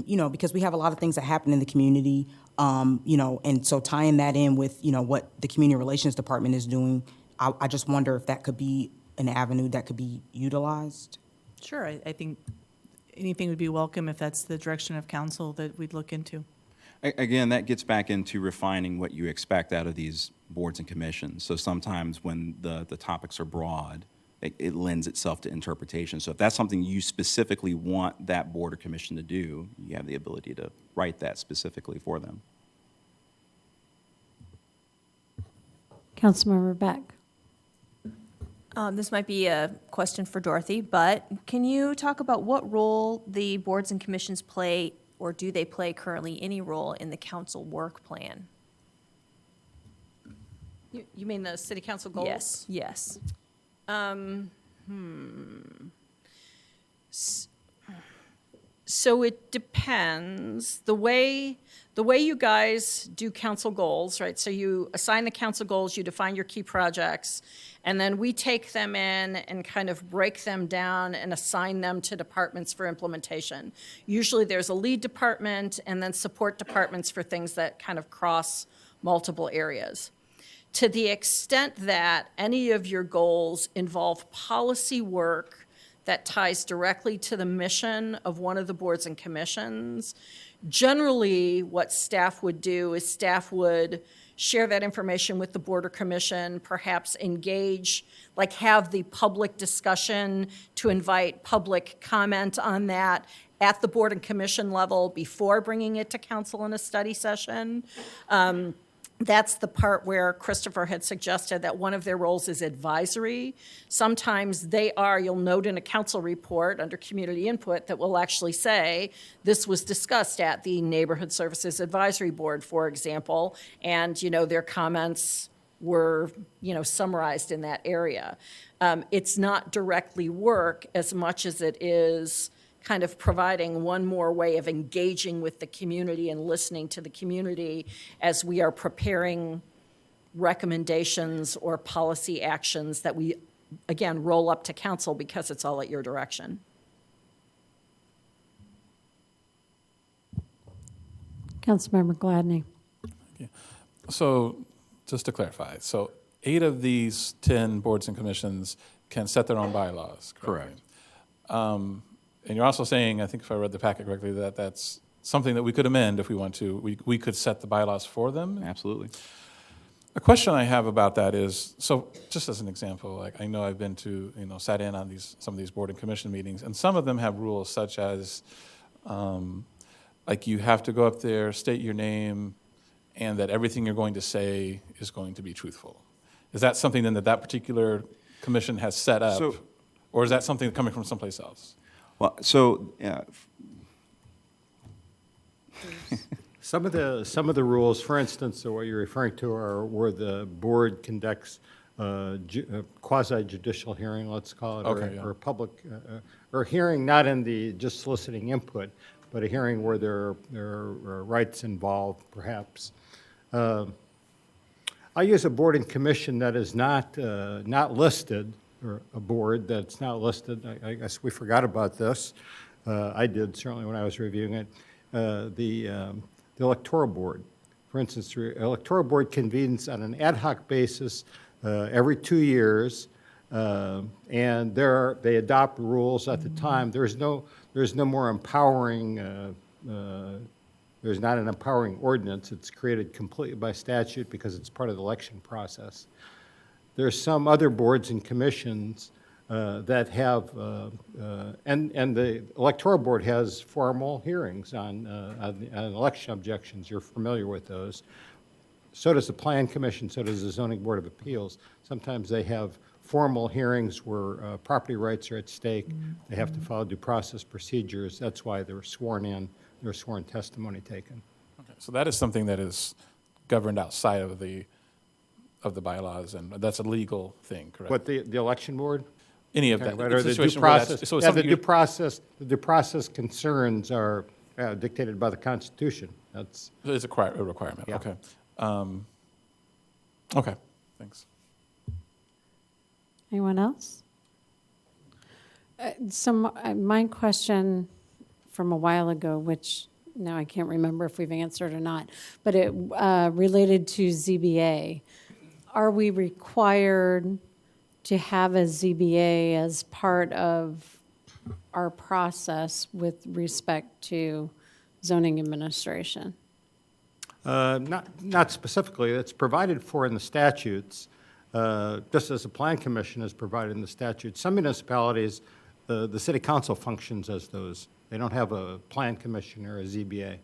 you know, because we have a lot of things that happen in the community, you know, and so tying that in with, you know, what the community relations department is doing, I just wonder if that could be an avenue that could be utilized. Sure, I think anything would be welcome if that's the direction of council that we'd look into. Again, that gets back into refining what you expect out of these boards and commissions. So sometimes when the topics are broad, it lends itself to interpretation. So if that's something you specifically want that board or commission to do, you have the ability to write that specifically for them. Councilmember Beck. This might be a question for Dorothy, but can you talk about what role the boards and commissions play, or do they play currently any role in the council work plan? You mean the city council goals? Yes, yes. So it depends. The way you guys do council goals, right? So you assign the council goals, you define your key projects, and then we take them in and kind of break them down and assign them to departments for implementation. Usually there's a lead department and then support departments for things that kind of cross multiple areas. To the extent that any of your goals involve policy work that ties directly to the mission of one of the boards and commissions, generally what staff would do is staff would share that information with the board or commission, perhaps engage, like have the public discussion to invite public comment on that at the board and commission level before bringing it to council in a study session. That's the part where Christopher had suggested that one of their roles is advisory. Sometimes they are, you'll note in a council report under community input that will actually say, this was discussed at the Neighborhood Services Advisory Board, for example, and, you know, their comments were, you know, summarized in that area. It's not directly work as much as it is kind of providing one more way of engaging with the community and listening to the community as we are preparing recommendations or policy actions that we, again, roll up to council because it's all at your direction. Councilmember Gladney. So just to clarify, so 8 of these 10 boards and commissions can set their own bylaws, correct? And you're also saying, I think if I read the packet correctly, that that's something that we could amend if we want to. We could set the bylaws for them? Absolutely. A question I have about that is, so just as an example, like I know I've been to, you know, sat in on some of these board and commission meetings, and some of them have rules such as, like you have to go up there, state your name, and that everything you're going to say is going to be truthful. Is that something then that particular commission has set up, or is that something coming from someplace else? Well, so some of the rules, for instance, what you're referring to are where the board conducts quasi-judicial hearing, let's call it, or a public, or hearing not in the just soliciting input, but a hearing where there are rights involved, perhaps. I use a board and commission that is not listed, or a board that's not listed. I guess we forgot about this. I did, certainly, when I was reviewing it. The electoral board. For instance, the electoral board convenes on an ad hoc basis every 2 years, and they adopt rules at the time. There's no more empowering. There's not an empowering ordinance. It's created completely by statute because it's part of the election process. There's some other boards and commissions that have, and the electoral board has formal hearings on election objections. You're familiar with those. So does the Plan Commission, so does the Zoning Board of Appeals. Sometimes they have formal hearings where property rights are at stake. They have to follow due process procedures. That's why they're sworn in, there's sworn testimony taken. Okay, so that is something that is governed outside of the bylaws, and that's a legal thing, correct? What, the election board? Any of that. Or the due process. The due process concerns are dictated by the Constitution. That's. It's a requirement, Yeah. okay. Okay, thanks. Anyone else? My question from a while ago, which now I can't remember if we've answered or not, but it related to ZBA. Are we required to have a ZBA as part of our process with respect to zoning administration? Not specifically. It's provided for in the statutes, just as the Plan Commission is provided in the statutes. Some municipalities, the city council functions as those. They don't have a Plan Commission or a ZBA.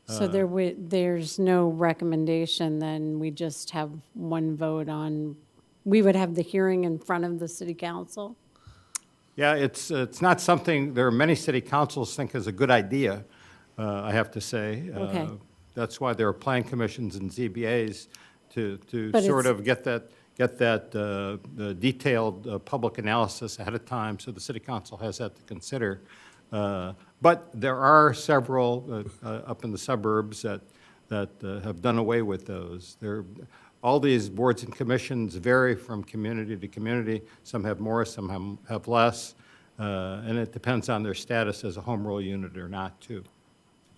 So there's no recommendation, then we just have one vote on, we would have the hearing in front of the city council? Yeah, it's not something, there are many city councils think is a good idea, I have to say. Okay. That's why there are Plan Commissions and ZBAs to But sort it's- of get that the detailed public analysis ahead of time, so the city council has that to consider. But there are several up in the suburbs that have done away with those. All these boards and commissions vary from community to community. Some have more, some have less, and it depends on their status as a home rule unit or not, too.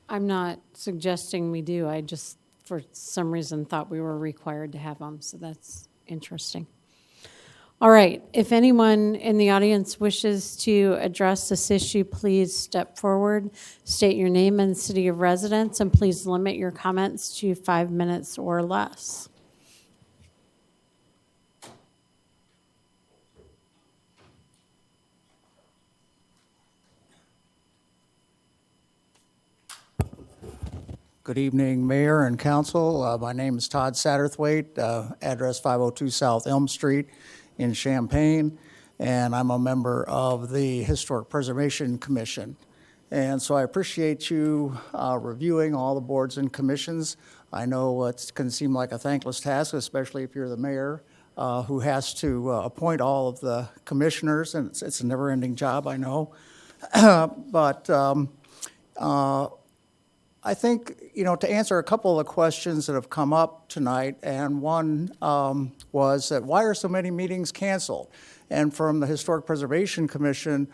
I'm not suggesting we do, I just, for some reason, thought we were required to have them, so that's interesting. All right, if anyone in the audience wishes to address this issue, please step forward, state your name and city of residence, and please limit your comments to 5 minutes or less. Good evening, Mayor and Council. My name is Todd Satterthwaite, address 502 South Elm Street in Champaign, and I'm a member of the Historic Preservation Commission. And so I appreciate you reviewing all the boards and commissions. I know it can seem like a thankless task, especially if you're the mayor who has to appoint all of the commissioners, and it's a never-ending job, I know. But I think, to answer a couple of the questions that have come up tonight, and one was that why are so many meetings canceled? And from the Historic Preservation Commission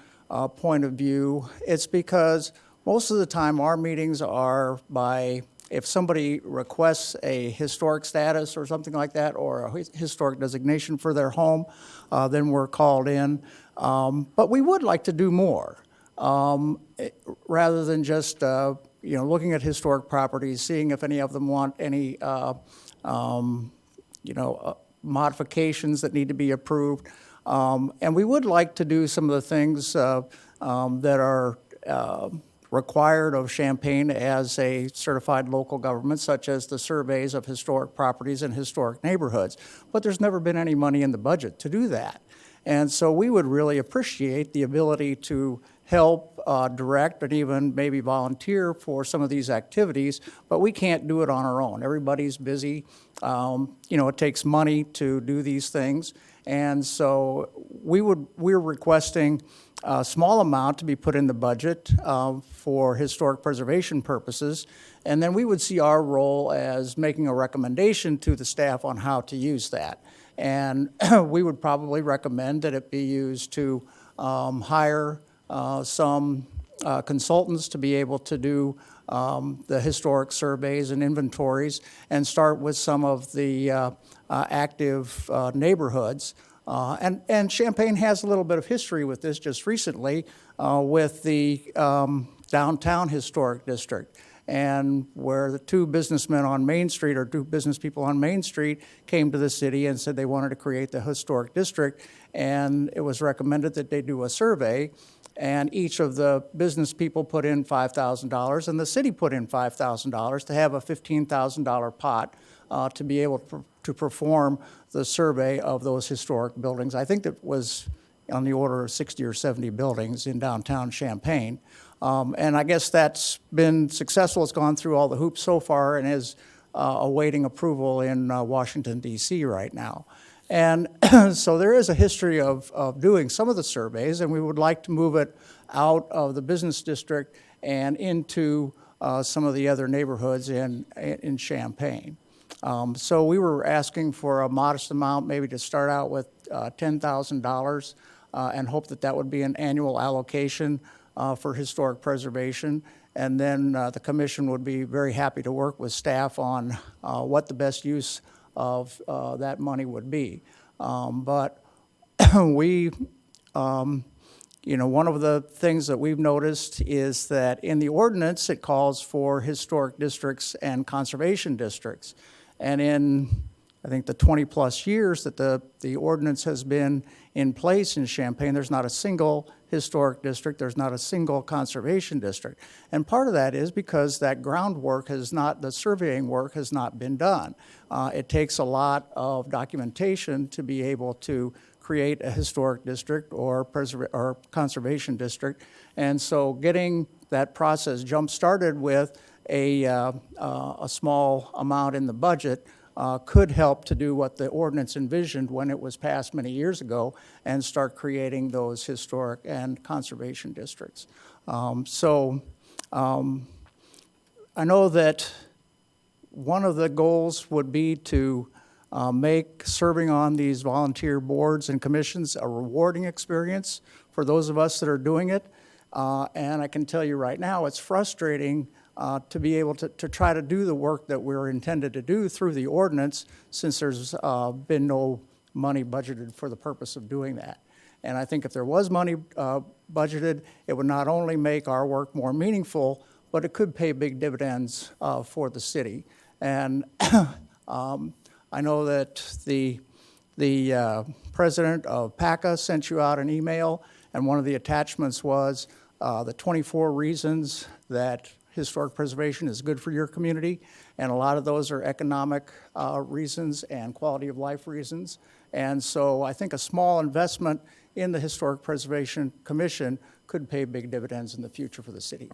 point of view, it's because most of the time our meetings are if somebody requests a historic status or something like that, or a historic designation for their home, then we're called in. But we would like to do more, rather than just looking at historic properties, seeing if any of them want any, modifications that need to be approved. And we would like to do some of the things that are required of Champaign as a certified local government, such as the surveys of historic properties and historic neighborhoods. But there's never been any money in the budget to do that. And so we would really appreciate the ability to help direct and even maybe volunteer for some of these activities, but we can't do it on our own. Everybody's busy. It takes money to do these things. And so we're requesting a small amount to be put in the budget for historic preservation purposes. And then we would see our role as making a recommendation to the staff on how to use that. And we would probably recommend that it be used to hire some consultants to be able to do the historic surveys and inventories, and start with some of the active neighborhoods. And Champaign has a little bit of history with this just recently with the downtown historic district, and where the two business people on Main Street came to the city and said they wanted to create the historic district, and it was recommended that they do a survey. And each of the business people put in $5,000, and the city put in $5,000 to have a $15,000 pot to be able to perform the survey of those historic buildings. I think that was on the order of 60 or 70 buildings in downtown Champaign. And I guess that's been successful. It's gone through all the hoops so far and is awaiting approval in Washington, D.C. right now. And so there is a history of doing some of the surveys, and we would like to move it out of the business district and into some of the other neighborhoods in Champaign. So we were asking for a modest amount, maybe to start out with $10,000, and hope that that would be an annual allocation for historic preservation. And then the commission would be very happy to work with staff on what the best use of that money would be. But we, one of the things that we've noticed is that in the ordinance, it calls for historic districts and conservation districts. And in, I think, the 20-plus years that the ordinance has been in place in Champaign, there's not a single historic district, there's not a single conservation district. And part of that is because that groundwork has not, the surveying work has not been done. It takes a lot of documentation to be able to create a historic district or conservation district. And so getting that process jump-started with a small amount in the budget could help to do what the ordinance envisioned when it was passed many years ago and start creating those historic and conservation districts. I know that one of the goals would be to make serving on these volunteer boards and commissions a rewarding experience for those of us that are doing it. And I can tell you right now, it's frustrating to be able to try to do the work that we're intended to do through the ordinance, since there's been no money budgeted for the purpose of doing that. And I think if there was money budgeted, it would not only make our work more meaningful, but it could pay big dividends for the city. And I know that the president of PACA sent you out an email, and one of the attachments was the 24 reasons that historic preservation is good for your community, and a lot of those are economic reasons and quality of life reasons. And so I think a small investment in the Historic Preservation Commission could pay big dividends in the future for the city.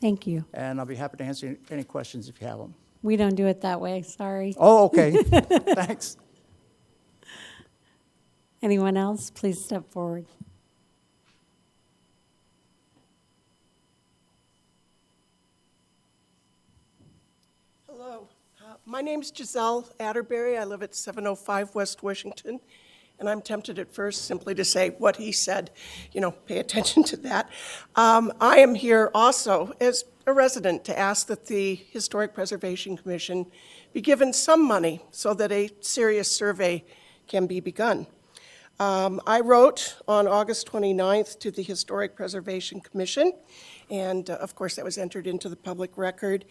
Thank you. And I'll be happy to answer any questions if you have them. We don't do it that way, sorry. Oh, okay. Thanks. Anyone else? Please step forward. Hello. My name's Giselle Atterbury. I live at 705 West Washington, and I'm tempted at first simply to say what he said, pay attention to that. I am here also as a resident to ask that the Historic Preservation Commission be given some money so that a serious survey can be begun. I wrote on August 29th to the Historic Preservation Commission, and of course that was entered into the public record.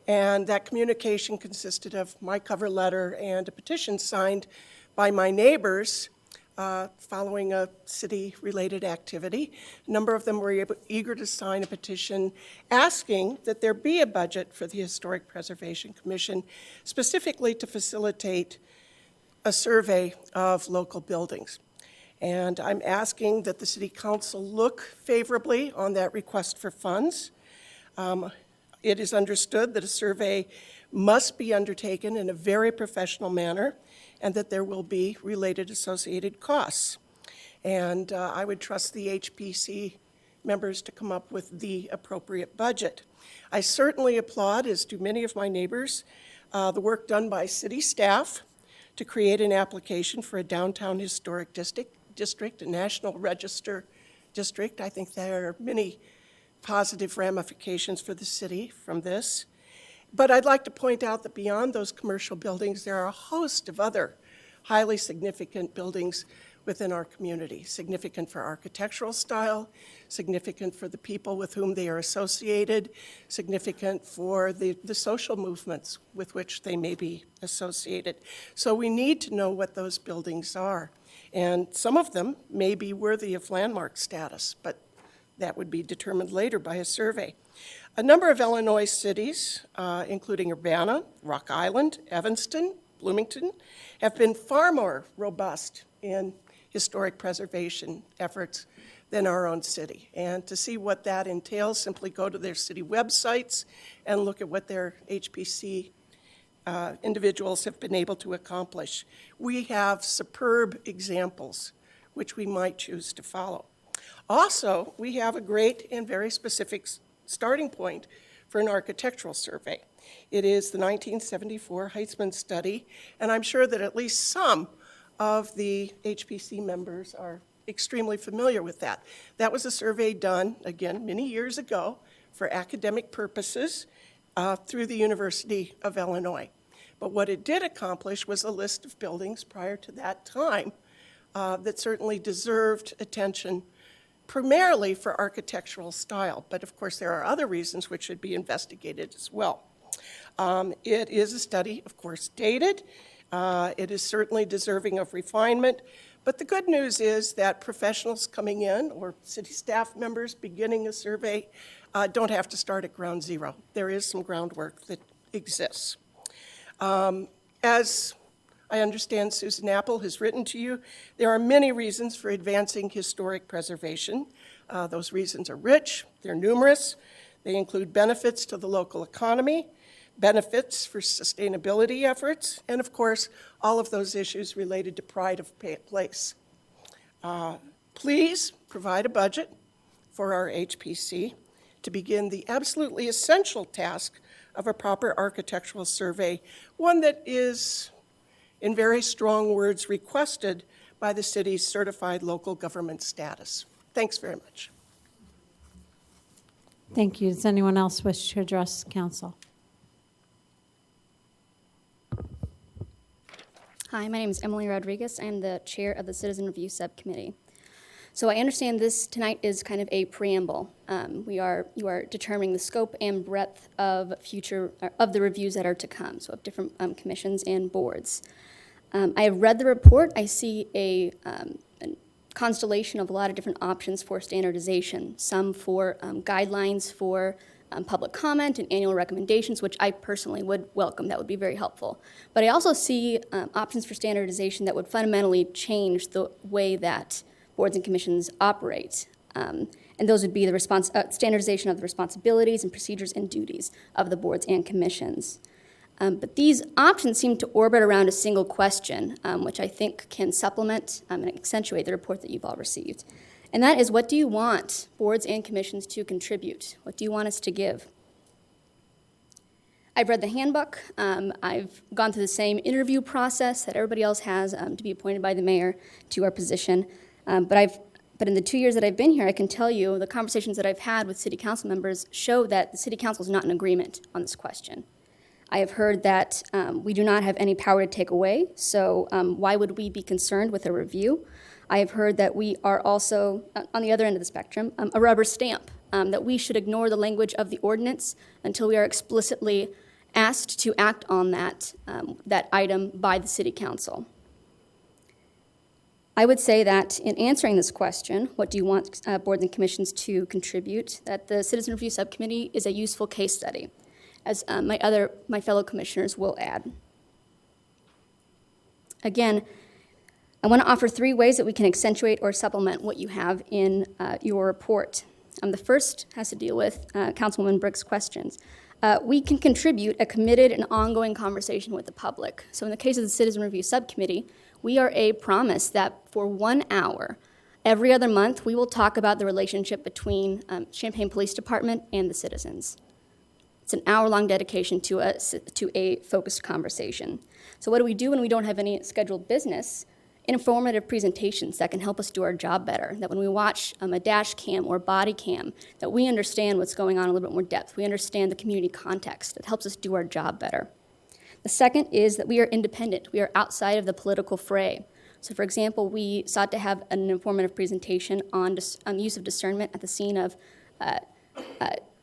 And that communication consisted of my cover letter and a petition signed by my neighbors following a city-related activity. A number of them were eager to sign a petition asking that there be a budget for the Historic Preservation Commission, specifically to facilitate a survey of local buildings. And I'm asking that the City Council look favorably on that request for funds. It is understood that a survey must be undertaken in a very professional manner and that there will be related associated costs. And I would trust the HPC members to come up with the appropriate budget. I certainly applaud, as do many of my neighbors, the work done by city staff to create an application for a downtown historic district, a National Register district. I think there are many positive ramifications for the city from this. But I'd like to point out that beyond those commercial buildings, there are a host of other highly significant buildings within our community, significant for architectural style, significant for the people with whom they are associated, significant for the social movements with which they may be associated. So we need to know what those buildings are. And some of them may be worthy of landmark status, but that would be determined later by a survey. A number of Illinois cities, including Urbana, Rock Island, Evanston, Bloomington, have been far more robust in historic preservation efforts than our own city. And to see what that entails, simply go to their city websites and look at what their HPC individuals have been able to accomplish. We have superb examples which we might choose to follow. Also, we have a great and very specific starting point for an architectural survey. It is the 1974 Heitzman study, and I'm sure that at least some of the HPC members are extremely familiar with that. That was a survey done, again, many years ago for academic purposes through the University of Illinois. But what it did accomplish was a list of buildings prior to that time that certainly deserved attention, primarily for architectural style. But of course, there are other reasons which should be investigated as well. It is a study, of course, dated. It is certainly deserving of refinement. But the good news is that professionals coming in or city staff members beginning a survey don't have to start at ground zero. There is some groundwork that exists. As I understand Susan Apple has written to you, there are many reasons for advancing historic preservation. Those reasons are rich, they're numerous. They include benefits to the local economy, benefits for sustainability efforts, and of course, all of those issues related to pride of place. Please provide a budget for our HPC to begin the absolutely essential task of a proper architectural survey, one that is, in very strong words, requested by the city's certified local government status. Thanks very much. Thank you. Does anyone else wish to address council? Hi, my name is Emily Rodriguez. I'm the chair of the Citizen Review Subcommittee. So I understand this tonight is kind of a preamble. You are determining the scope and breadth of the reviews that are to come, so of different commissions and boards. I have read the report. I see a constellation of a lot of different options for standardization, some for guidelines for public comment and annual recommendations, which I personally would welcome. That would be very helpful. But I also see options for standardization that would fundamentally change the way that boards and commissions operate. And those would be the standardization of the responsibilities and procedures and duties of the boards and commissions. But these options seem to orbit around a single question, which I think can supplement and accentuate the report that you've all received. And that is, what do you want boards and commissions to contribute? What do you want us to give? I've read the handbook. I've gone through the same interview process that everybody else has to be appointed by the mayor to our position. But in the 2 years that I've been here, I can tell you the conversations that I've had with city council members show that the city council is not in agreement on this question. I have heard that we do not have any power to take away, so why would we be concerned with a review? I have heard that we are also, on the other end of the spectrum, a rubber stamp, that we should ignore the language of the ordinance until we are explicitly asked to act on that item by the city council. I would say that in answering this question, what do you want boards and commissions to contribute, that the Citizen Review Subcommittee is a useful case study, as my fellow commissioners will add. Again, I want to offer 3 ways that we can accentuate or supplement what you have in your report. The first has to deal with Councilwoman Brick's questions. We can contribute a committed and ongoing conversation with the public. So in the case of the Citizen Review Subcommittee, we are a promise that for 1 hour, every other month, we will talk about the relationship between Champaign Police Department and the citizens. It's an hour-long dedication to a focused conversation. So what do we do when we don't have any scheduled business? Informative presentations that can help us do our job better, that when we watch a dash cam or body cam, that we understand what's going on in a little bit more depth. We understand the community context. That helps us do our job better. The second is that we are independent. We are outside of the political fray. So for example, we sought to have an informative presentation on the use of discernment at the scene of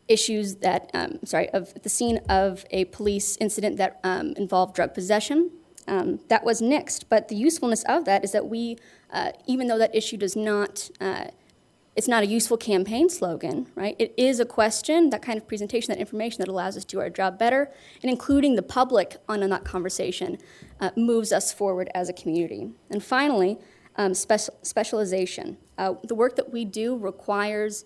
issues that, of the scene of a police incident that involved drug possession. That was nixed, but the usefulness of that is that we, even though that issue does not, it's not a useful campaign slogan, right? It is a question, that kind of presentation, that information that allows us to do our job better, and including the public on that conversation moves us forward as a community. And finally, specialization. The work that we do requires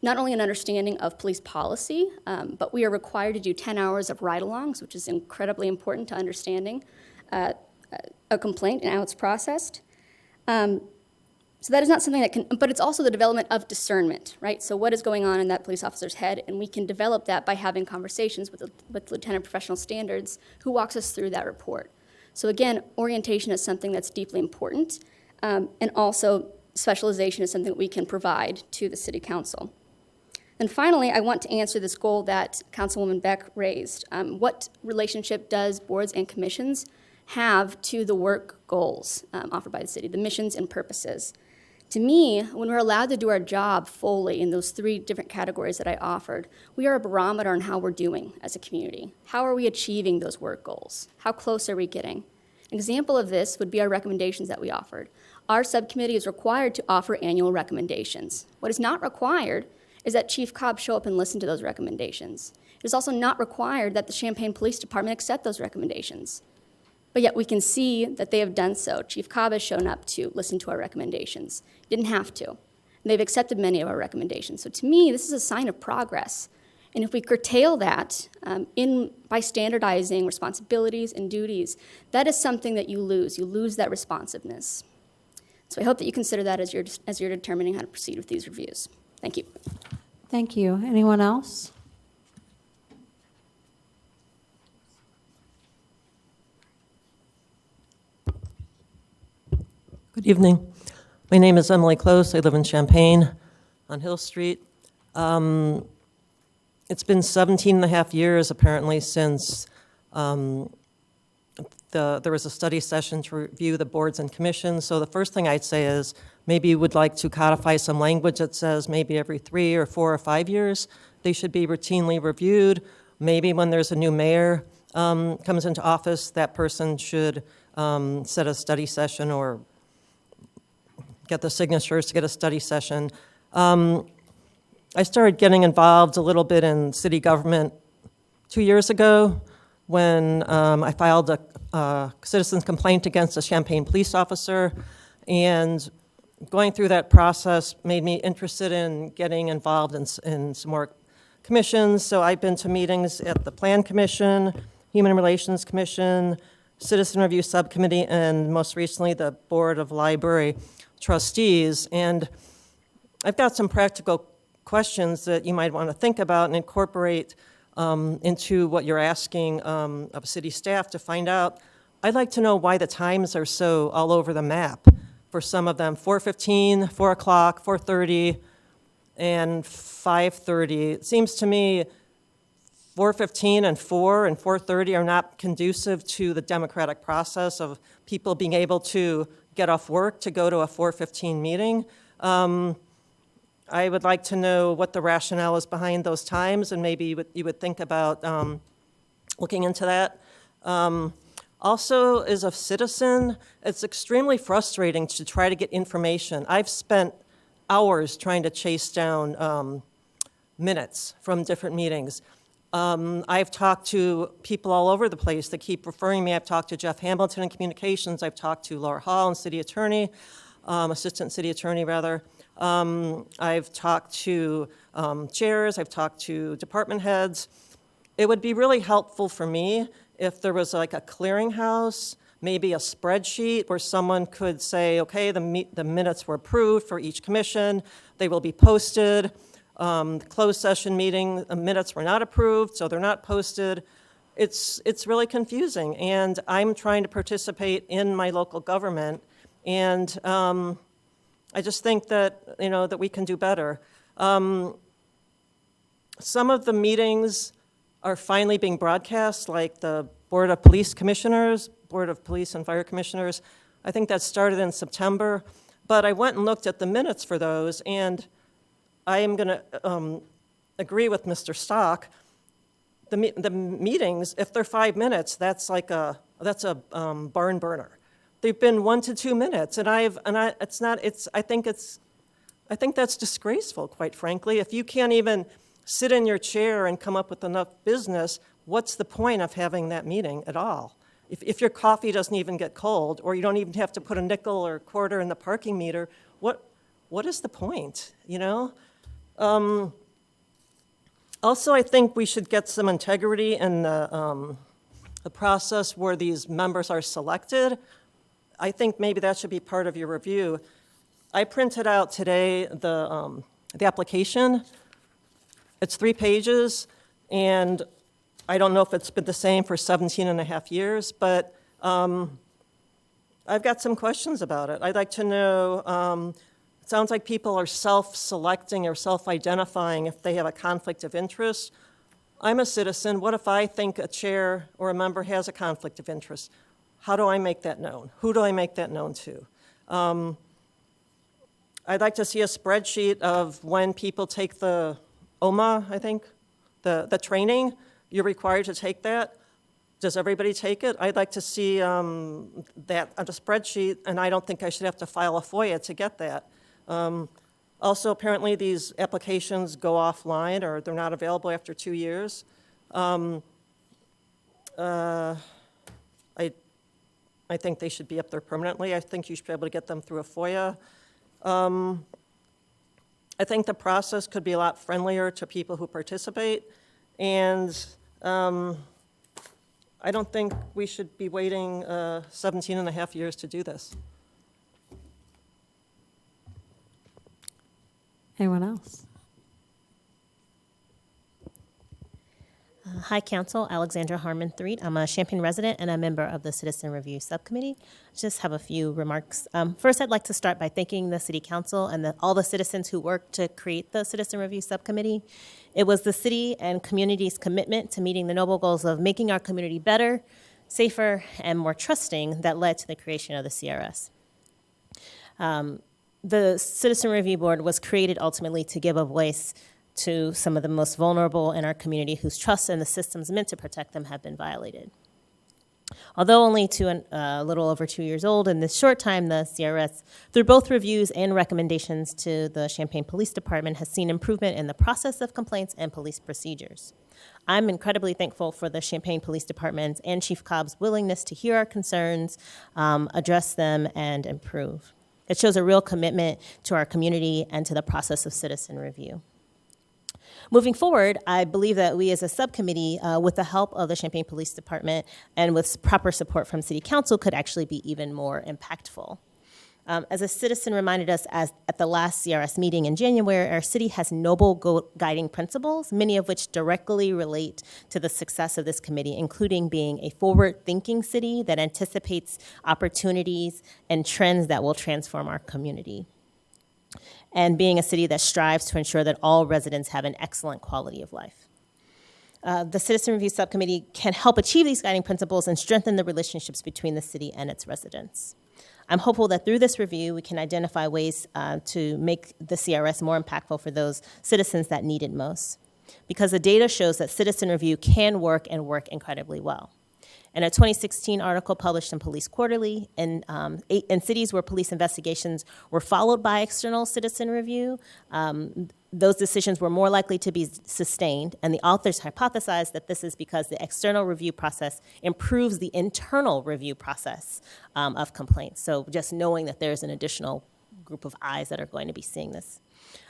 not only an understanding of police policy, but we are required to do 10 hours of ride-alongs, which is incredibly important to understanding a complaint and how it's processed. So that is not something that can, but it's also the development of discernment, right? So what is going on in that police officer's head, and we can develop that by having conversations with Lieutenant Professional Standards, who walks us through that report. So again, orientation is something that's deeply important, and also specialization is something that we can provide to the City Council. And finally, I want to answer this goal that Councilwoman Beck raised. What relationship does boards and commissions have to the work goals offered by the city, the missions and purposes? To me, when we're allowed to do our job fully in those 3 different categories that I offered, we are a barometer on how we're doing as a community. How are we achieving those work goals? How close are we getting? An example of this would be our recommendations that we offered. Our subcommittee is required to offer annual recommendations. What is not required is that Chief Cobb show up and listen to those recommendations. It is also not required that the Champaign Police Department accept those recommendations. But yet we can see that they have done so. Chief Cobb has shown up to listen to our recommendations. He didn't have to. And they've accepted many of our recommendations. So to me, this is a sign of progress. And if we curtail that by standardizing responsibilities and duties, that is something that you lose. You lose that responsiveness. So I hope that you consider that as you're determining how to proceed with these reviews. Thank you. Thank you. Anyone else? Good evening. My name is Emily Close. I live in Champaign on Hill Street. It's been 17 and a half years, apparently, since there was a study session to review the boards and commissions. So the first thing I'd say is maybe you would like to codify some language that says maybe every 3 or 4 or 5 years they should be routinely reviewed. Maybe when there's a new mayor comes into office, that person should set a study session or get the signatures to get a study session. I started getting involved a little bit in city government 2 years ago when I filed a citizen's complaint against a Champaign police officer, and going through that process made me interested in getting involved in some more commissions. So I've been to meetings at the Plan Commission, Human Relations Commission, Citizen Review Subcommittee, and most recently the Board of Library Trustees. And I've got some practical questions that you might want to think about and incorporate into what you're asking of city staff to find out. I'd like to know why the times are so all over the map. For some of them, 4:15, 4 o'clock, 4:30, and 5:30. It seems to me 4:15 and 4 and 4:30 are not conducive to the democratic process of people being able to get off work to go to a 4:15 meeting. I would like to know what the rationale is behind those times, and maybe you would think about looking into that. Also, as a citizen, it's extremely frustrating to try to get information. I've spent hours trying to chase down minutes from different meetings. I've talked to people all over the place that keep referring me. I've talked to Jeff Hamilton in communications. I've talked to Laura Hall, city attorney, assistant city attorney, rather. I've talked to chairs. I've talked to department heads. It would be really helpful for me if there was like a clearinghouse, maybe a spreadsheet where someone could say, okay, the minutes were approved for each commission. They will be posted. The closed session meeting minutes were not approved, so they're not posted. It's really confusing, and I'm trying to participate in my local government, and I just think that, that we can do better. Some of the meetings are finally being broadcast, like the Board of Police Commissioners, Board of Police and Fire Commissioners. I think that started in September, but I went and looked at the minutes for those, and I am going to agree with Mr. Stock. The meetings, if they're 5 minutes, that's a barn burner. They've been 1 to 2 minutes, and I think that's disgraceful, quite frankly. If you can't even sit in your chair and come up with enough business, what's the point of having that meeting at all? If your coffee doesn't even get cold, or you don't even have to put a nickel or a quarter in the parking meter, what is the point, Also, I think we should get some integrity in the process where these members are selected. I think maybe that should be part of your review. I printed out today the application. It's 3 pages, and I don't know if it's been the same for 17 and a half years, but I've got some questions about it. I'd like to know, it sounds like people are self-selecting or self-identifying if they have a conflict of interest. I'm a citizen. What if I think a chair or a member has a conflict of interest? How do I make that known? Who do I make that known to? I'd like to see a spreadsheet of when people take the OMA, I think, the training. You're required to take that. Does everybody take it? I'd like to see that on a spreadsheet, and I don't think I should have to file a FOIA to get that. Also, apparently, these applications go offline or they're not available after 2 years. I think they should be up there permanently. I think you should be able to get them through a FOIA. I think the process could be a lot friendlier to people who participate, and I don't think we should be waiting 17 and a half years to do this. Anyone else? Hi, Council. Alexandra Harmon-Threed. I'm a Champaign resident and a member of the Citizen Review Subcommittee. Just have a few remarks. First, I'd like to start by thanking the City Council and all the citizens who worked to create the Citizen Review Subcommittee. It was the city and community's commitment to meeting the noble goals of making our community better, safer, and more trusting that led to the creation of the CRS. The Citizen Review Board was created ultimately to give a voice to some of the most vulnerable in our community whose trust in the systems meant to protect them have been violated. Although only a little over 2 years old, in this short time, the CRS, through both reviews and recommendations to the Champaign Police Department, has seen improvement in the process of complaints and police procedures. I'm incredibly thankful for the Champaign Police Department and Chief Cobb's willingness to hear our concerns, address them, and improve. It shows a real commitment to our community and to the process of citizen review. Moving forward, I believe that we as a subcommittee, with the help of the Champaign Police Department and with proper support from City Council, could actually be even more impactful. As a citizen reminded us at the last CRS meeting in January, our city has noble guiding principles, many of which directly relate to the success of this committee, including being a forward-thinking city that anticipates opportunities and trends that will transform our community, and being a city that strives to ensure that all residents have an excellent quality of life. The Citizen Review Subcommittee can help achieve these guiding principles and strengthen the relationships between the city and its residents. I'm hopeful that through this review, we can identify ways to make the CRS more impactful for those citizens that need it most, because the data shows that citizen review can work and work incredibly well. In a 2016 article published in Police Quarterly, in cities where police investigations were followed by external citizen review, those decisions were more likely to be sustained, and the authors hypothesized that this is because the external review process improves the internal review process of complaints. So just knowing that there's an additional group of eyes that are going to be seeing this.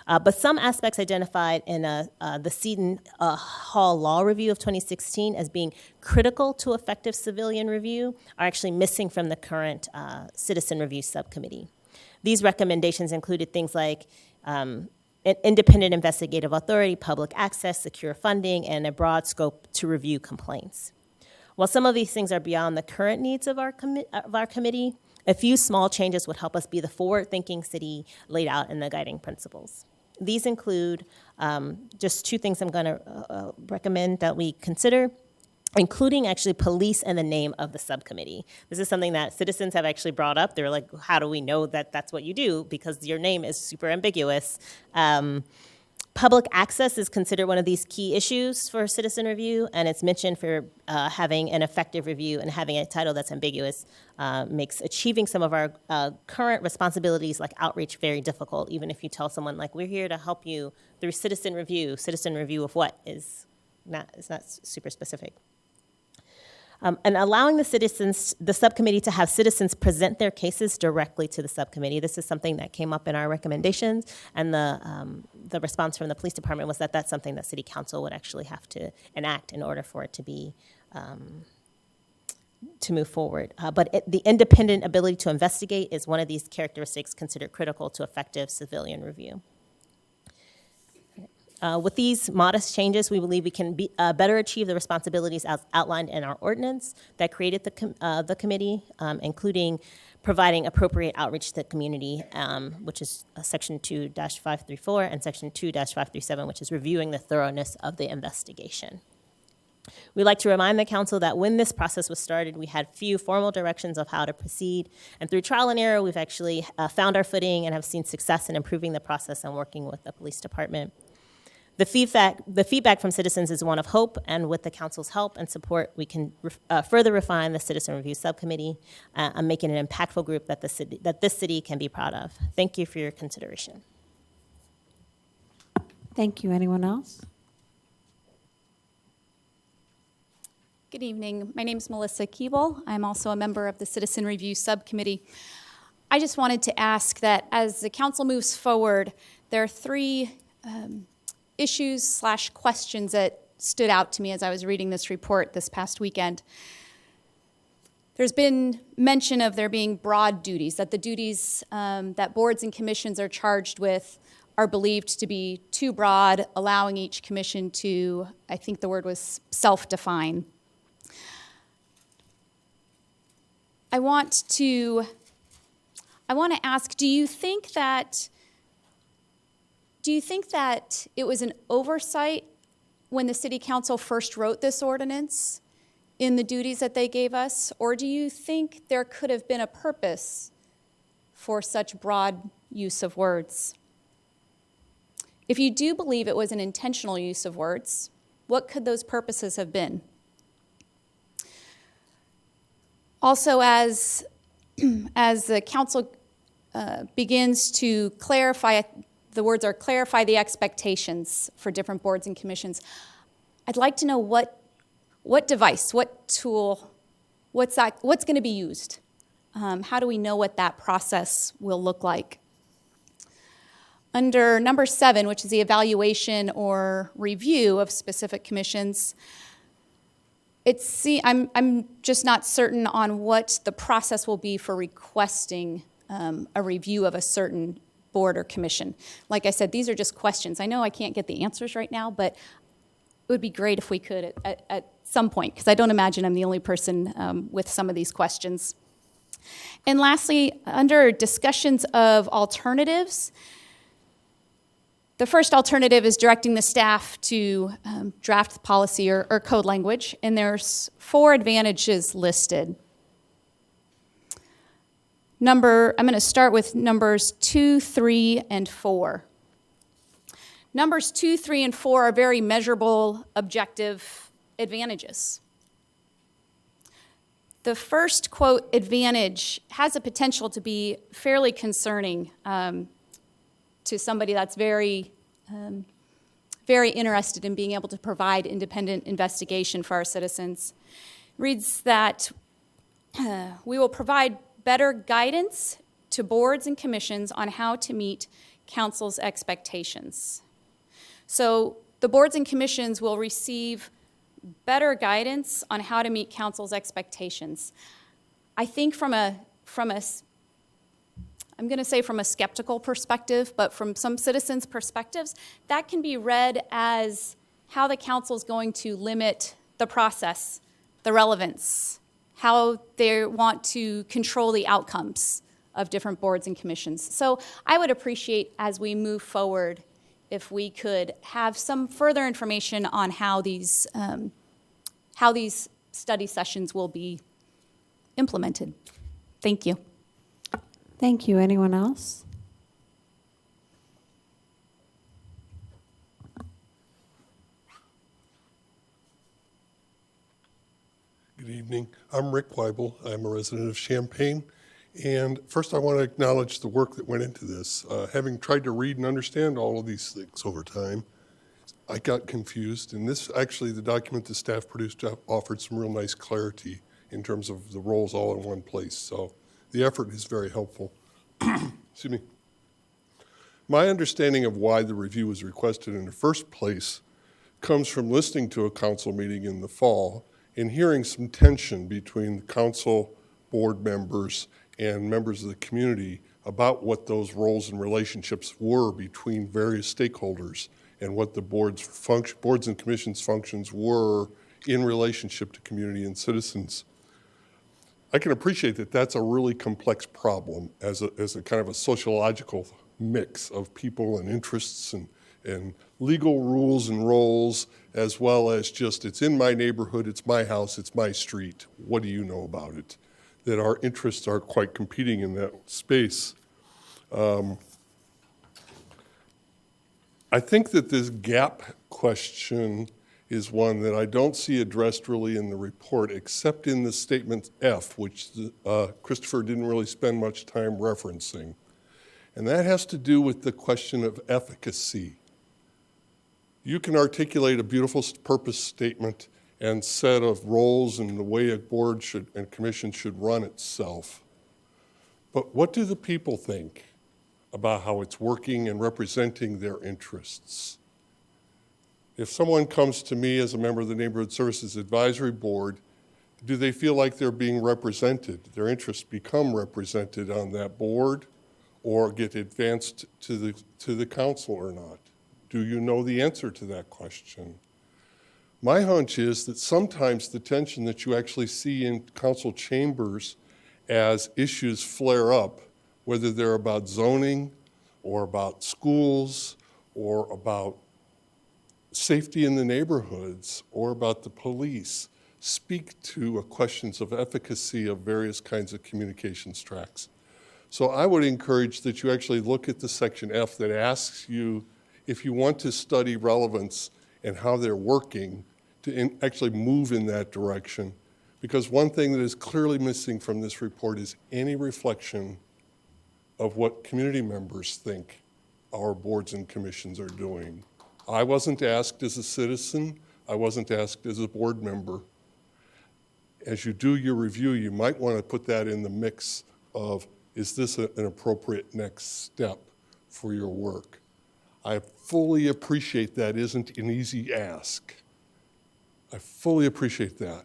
But some aspects identified in the Seton Hall Law Review of 2016 as being critical to effective civilian review are actually missing from the current Citizen Review Subcommittee. These recommendations included things like independent investigative authority, public access, secure funding, and a broad scope to review complaints. While some of these things are beyond the current needs of our committee, a few small changes would help us be the forward-thinking city laid out in the guiding principles. These include just 2 things I'm going to recommend that we consider, including actually police and the name of the subcommittee. This is something that citizens have actually brought up. They're like, how do we know that that's what you do? Because your name is super ambiguous. Public access is considered one of these key issues for citizen review, and it's mentioned for having an effective review, and having a title that's ambiguous makes achieving some of our current responsibilities like outreach very difficult, even if you tell someone like, we're here to help you through citizen review of what is not super specific. And allowing the subcommittee to have citizens present their cases directly to the subcommittee. This is something that came up in our recommendations, and the response from the police department was that that's something that City Council would actually have to enact in order for it to be to move forward. But the independent ability to investigate is one of these characteristics considered critical to effective civilian review. With these modest changes, we believe we can better achieve the responsibilities as outlined in our ordinance that created the committee, including providing appropriate outreach to the community, which is Section 2-534, and Section 2-537, which is reviewing the thoroughness of the investigation. We'd like to remind the council that when this process was started, we had few formal directions of how to proceed, and through trial and error, we've actually found our footing and have seen success in improving the process and working with the police department. The feedback from citizens is one of hope, and with the council's help and support, we can further refine the Citizen Review Subcommittee and make it an impactful group that this city can be proud of. Thank you for your consideration. Thank you. Anyone else? Good evening. My name is Melissa Keeble. I'm also a member of the Citizen Review Subcommittee. I just wanted to ask that as the council moves forward, there are three issues/questions that stood out to me as I was reading this report this past weekend. There's been mention of there being broad duties, that the duties that boards and commissions are charged with are believed to be too broad, allowing each commission to, I think the word was self-define. I want to ask, do you think that it was an oversight when the city council first wrote this ordinance in the duties that they gave us? Or do you think there could have been a purpose for such broad use of words? If you do believe it was an intentional use of words, what could those purposes have been? Also, as the council begins to clarify, the words are clarify the expectations for different boards and commissions, I'd like to know what device, what tool, what's going to be used? How do we know what that process will look like? Under number 7, which is the evaluation or review of specific commissions, I'm just not certain on what the process will be for requesting a review of a certain board or commission. Like I said, these are just questions. I know I can't get the answers right now, but it would be great if we could at some point, because I don't imagine I'm the only person with some of these questions. And lastly, under discussions of alternatives, the first alternative is directing the staff to draft the policy or code language, and there's 4 advantages listed. I'm going to start with numbers 2, 3, and 4. Numbers 2, 3, and 4 are very measurable, objective advantages. The first, quote, advantage has a potential to be fairly concerning to somebody that's very interested in being able to provide independent investigation for our citizens. It reads that we will provide better guidance to boards and commissions on how to meet council's expectations. So the boards and commissions will receive better guidance on how to meet council's expectations. I think from a skeptical perspective, but from some citizens' perspectives, that can be read as how the council is going to limit the process, the relevance, how they want to control the outcomes of different boards and commissions. So I would appreciate, as we move forward, if we could have some further information on how these study sessions will be implemented. Thank you. Thank you. Anyone else? Good evening. I'm Rick Weibel. I'm a resident of Champaign. And first I want to acknowledge the work that went into this. Having tried to read and understand all of these things over time, I got confused. And this, actually, the document the staff produced offered some real nice clarity in terms of the roles all in one place. So the effort is very helpful. Excuse me. My understanding of why the review was requested in the first place comes from listening to a council meeting in the fall in hearing some tension between the council, board members, and members of the community about what those roles and relationships were between various stakeholders and what the boards and commissions functions were in relationship to community and citizens. I can appreciate that that's a really complex problem as a kind of a sociological mix of people and interests and legal rules and roles, as well as just it's in my neighborhood, it's my house, it's my street. What do you know about it? That our interests are quite competing in that space. I think that this gap question is one that I don't see addressed really in the report, except in the statement F, which Christopher didn't really spend much time referencing. And that has to do with the question of efficacy. You can articulate a beautiful purpose statement and set of roles and the way a board and commission should run itself. But what do the people think about how it's working and representing their interests? If someone comes to me as a member of the Neighborhood Services Advisory Board, do they feel like they're being represented? Their interests become represented on that board or get advanced to the council or not? Do you know the answer to that question? My hunch is that sometimes the tension that you actually see in council chambers as issues flare up, whether they're about zoning or about schools or about safety in the neighborhoods or about the police, speak to questions of efficacy of various kinds of communications tracks. So I would encourage that you actually look at the section F that asks you if you want to study relevance and how they're working to actually move in that direction. Because one thing that is clearly missing from this report is any reflection of what community members think our boards and commissions are doing. I wasn't asked as a citizen. I wasn't asked as a board member. As you do your review, you might want to put that in the mix of, is this an appropriate next step for your work? I fully appreciate that isn't an easy ask. I fully appreciate that.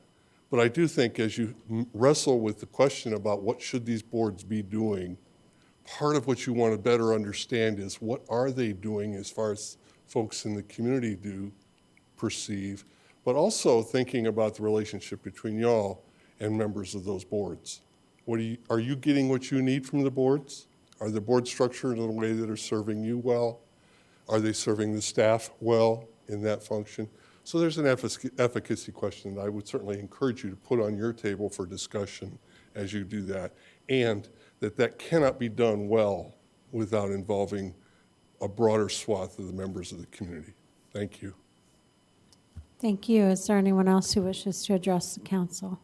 But I do think as you wrestle with the question about what should these boards be doing, part of what you want to better understand is what are they doing as far as folks in the community do perceive, but also thinking about the relationship between y'all and members of those boards. Are you getting what you need from the boards? Are the boards structured in a way that are serving you well? Are they serving the staff well in that function? So there's an efficacy question that I would certainly encourage you to put on your table for discussion as you do that, and that cannot be done well without involving a broader swath of the members of the community. Thank you. Thank you. Is there anyone else who wishes to address the council?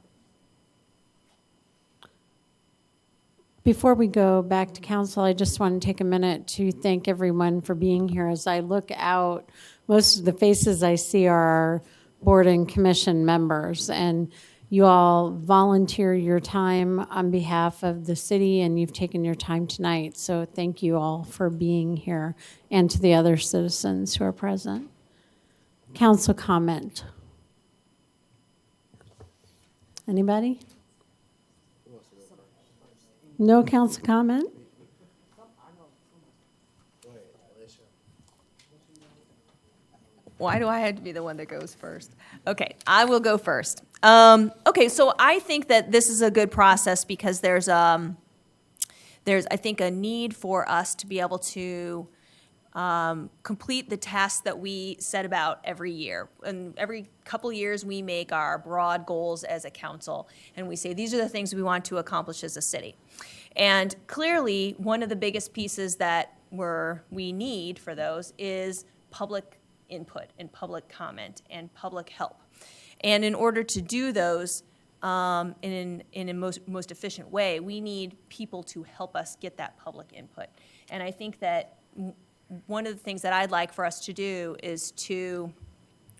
Before we go back to council, I just want to take a minute to thank everyone for being here. As I look out, most of the faces I see are our board and commission members, and you all volunteer your time on behalf of the city, and you've taken your time tonight. So thank you all for being here, and to the other citizens who are present. Council comment. Anybody? No council comment? Why do I have to be the one that goes first? Okay, I will go first. Okay, so I think that this is a good process because there's I think a need for us to be able to complete the tasks that we set about every year. And every couple years we make our broad goals as a council, and we say these are the things we want to accomplish as a city. And clearly, one of the biggest pieces that we need for those is public input and public comment and public help. And in order to do those in a most efficient way, we need people to help us get that public input. And I think that one of the things that I'd like for us to do is to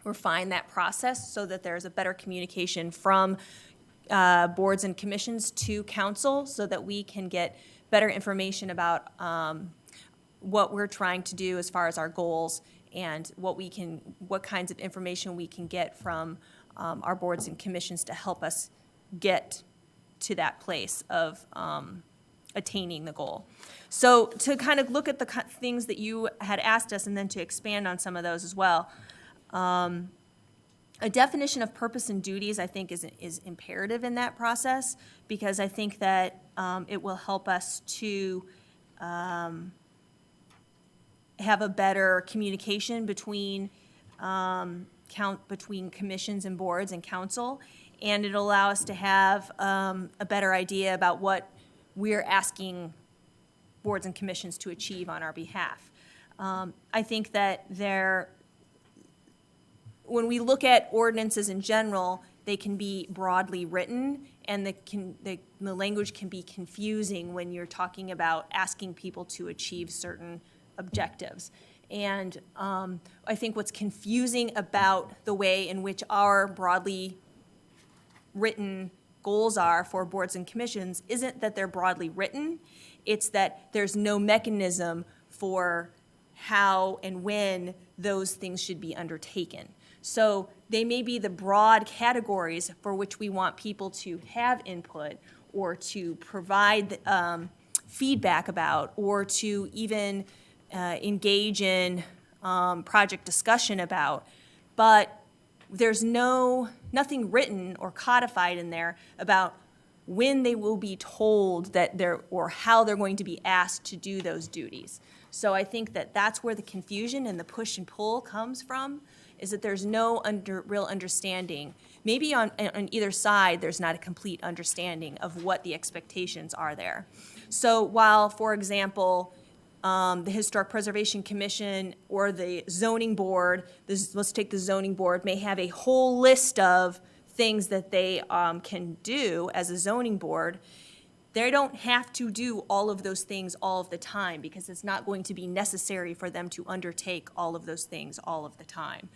refine that process so that there's a better communication from boards and commissions to council so that we can get better information about what we're trying to do as far as our goals and what kinds of information we can get from our boards and commissions to help us get to that place of attaining the goal. So to kind of look at the things that you had asked us and then to expand on some of those as well. A definition of purpose and duties, I think, is imperative in that process, because I think that it will help us to have a better communication between between commissions and boards and council, and it'll allow us to have a better idea about what we're asking boards and commissions to achieve on our behalf. I think that when we look at ordinances in general, they can be broadly written, and the language can be confusing when you're talking about asking people to achieve certain objectives. And I think what's confusing about the way in which our broadly written goals are for boards and commissions isn't that they're broadly written, it's that there's no mechanism for how and when those things should be undertaken. So they may be the broad categories for which we want people to have input or to provide feedback about, or to even engage in project discussion about, but there's nothing written or codified in there about when they will be told that or how they're going to be asked to do those duties. So I think that that's where the confusion and the push and pull comes from, is that there's no real understanding. Maybe on either side, there's not a complete understanding of what the expectations are there. So while, for example, the Historic Preservation Commission or the zoning board, let's take the zoning board, may have a whole list of things that they can do as a zoning board. They don't have to do all of those things all of the time, because it's not going to be necessary for them to undertake all of those things all of the time.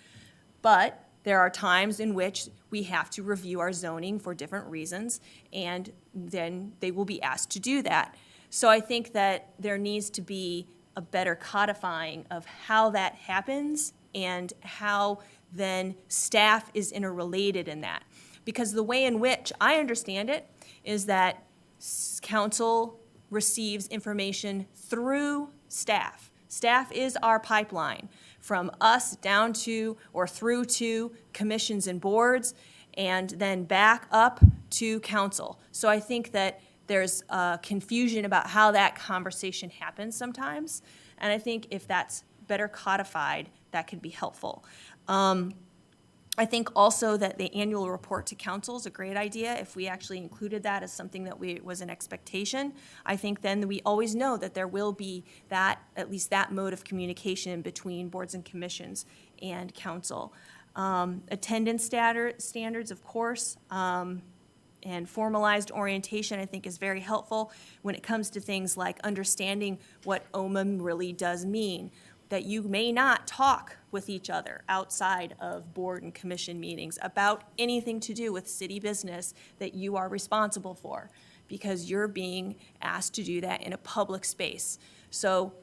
But there are times in which we have to review our zoning for different reasons, and then they will be asked to do that. So I think that there needs to be a better codifying of how that happens and how then staff is interrelated in that. Because the way in which I understand it is that council receives information through staff. Staff is our pipeline from us down to or through to commissions and boards, and then back up to council. So I think that there's confusion about how that conversation happens sometimes, and I think if that's better codified, that could be helpful. I think also that the annual report to council is a great idea. If we actually included that as something that was an expectation, I think then we always know that there will be that, at least that mode of communication between boards and commissions and council. Attendance standards, of course, and formalized orientation, I think, is very helpful when it comes to things like understanding what OMA really does mean, that you may not talk with each other outside of board and commission meetings about anything to do with city business that you are responsible for, because you're being asked to do that in a public space. So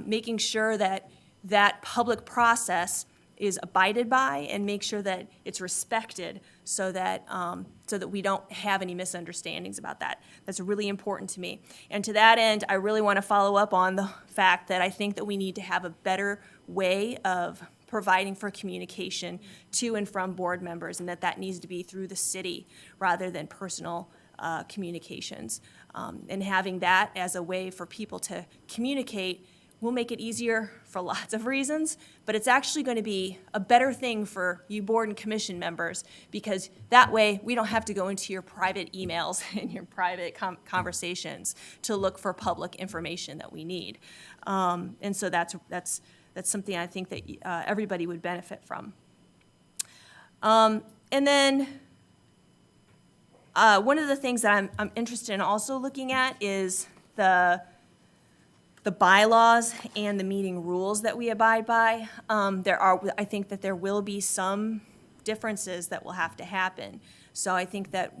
making sure that that public process is abided by and make sure that it's respected so that we don't have any misunderstandings about that. That's really important to me. And to that end, I really want to follow up on the fact that I think that we need to have a better way of providing for communication to and from board members, and that needs to be through the city rather than personal communications. And having that as a way for people to communicate will make it easier for lots of reasons, but it's actually going to be a better thing for you board and commission members, because that way we don't have to go into your private emails and your private conversations to look for public information that we need. And so that's something I think that everybody would benefit from. And then one of the things that I'm interested in also looking at is the bylaws and the meeting rules that we abide by. I think that there will be some differences that will have to happen. So I think that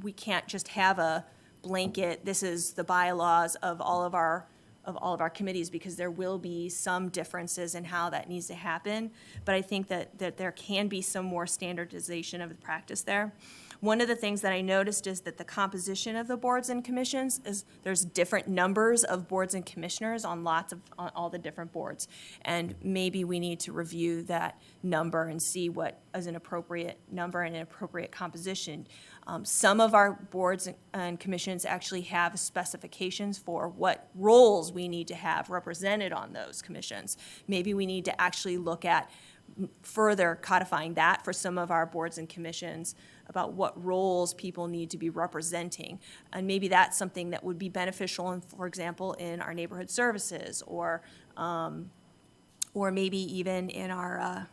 we can't just have a blanket, this is the bylaws of all of our all of our committees, because there will be some differences in how that needs to happen. But I think that there can be some more standardization of the practice there. One of the things that I noticed is that the composition of the boards and commissions is there's different numbers of boards and commissioners on all the different boards. And maybe we need to review that number and see what is an appropriate number and an appropriate composition. Some of our boards and commissions actually have specifications for what roles we need to have represented on those commissions. Maybe we need to actually look at further codifying that for some of our boards and commissions about what roles people need to be representing. And maybe that's something that would be beneficial, in, for example, in our neighborhood services, or maybe even in our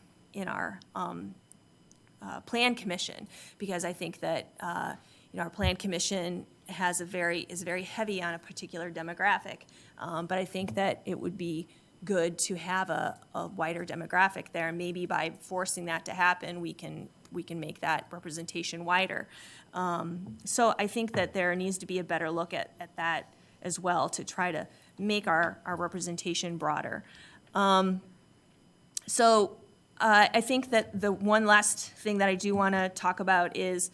plan commission, because I think that our plan commission is very heavy on a particular demographic. But I think that it would be good to have a wider demographic there. Maybe by forcing that to happen, we can make that representation wider. So I think that there needs to be a better look at that as well, to try to make our representation broader. So I think that the one last thing that I do want to talk about is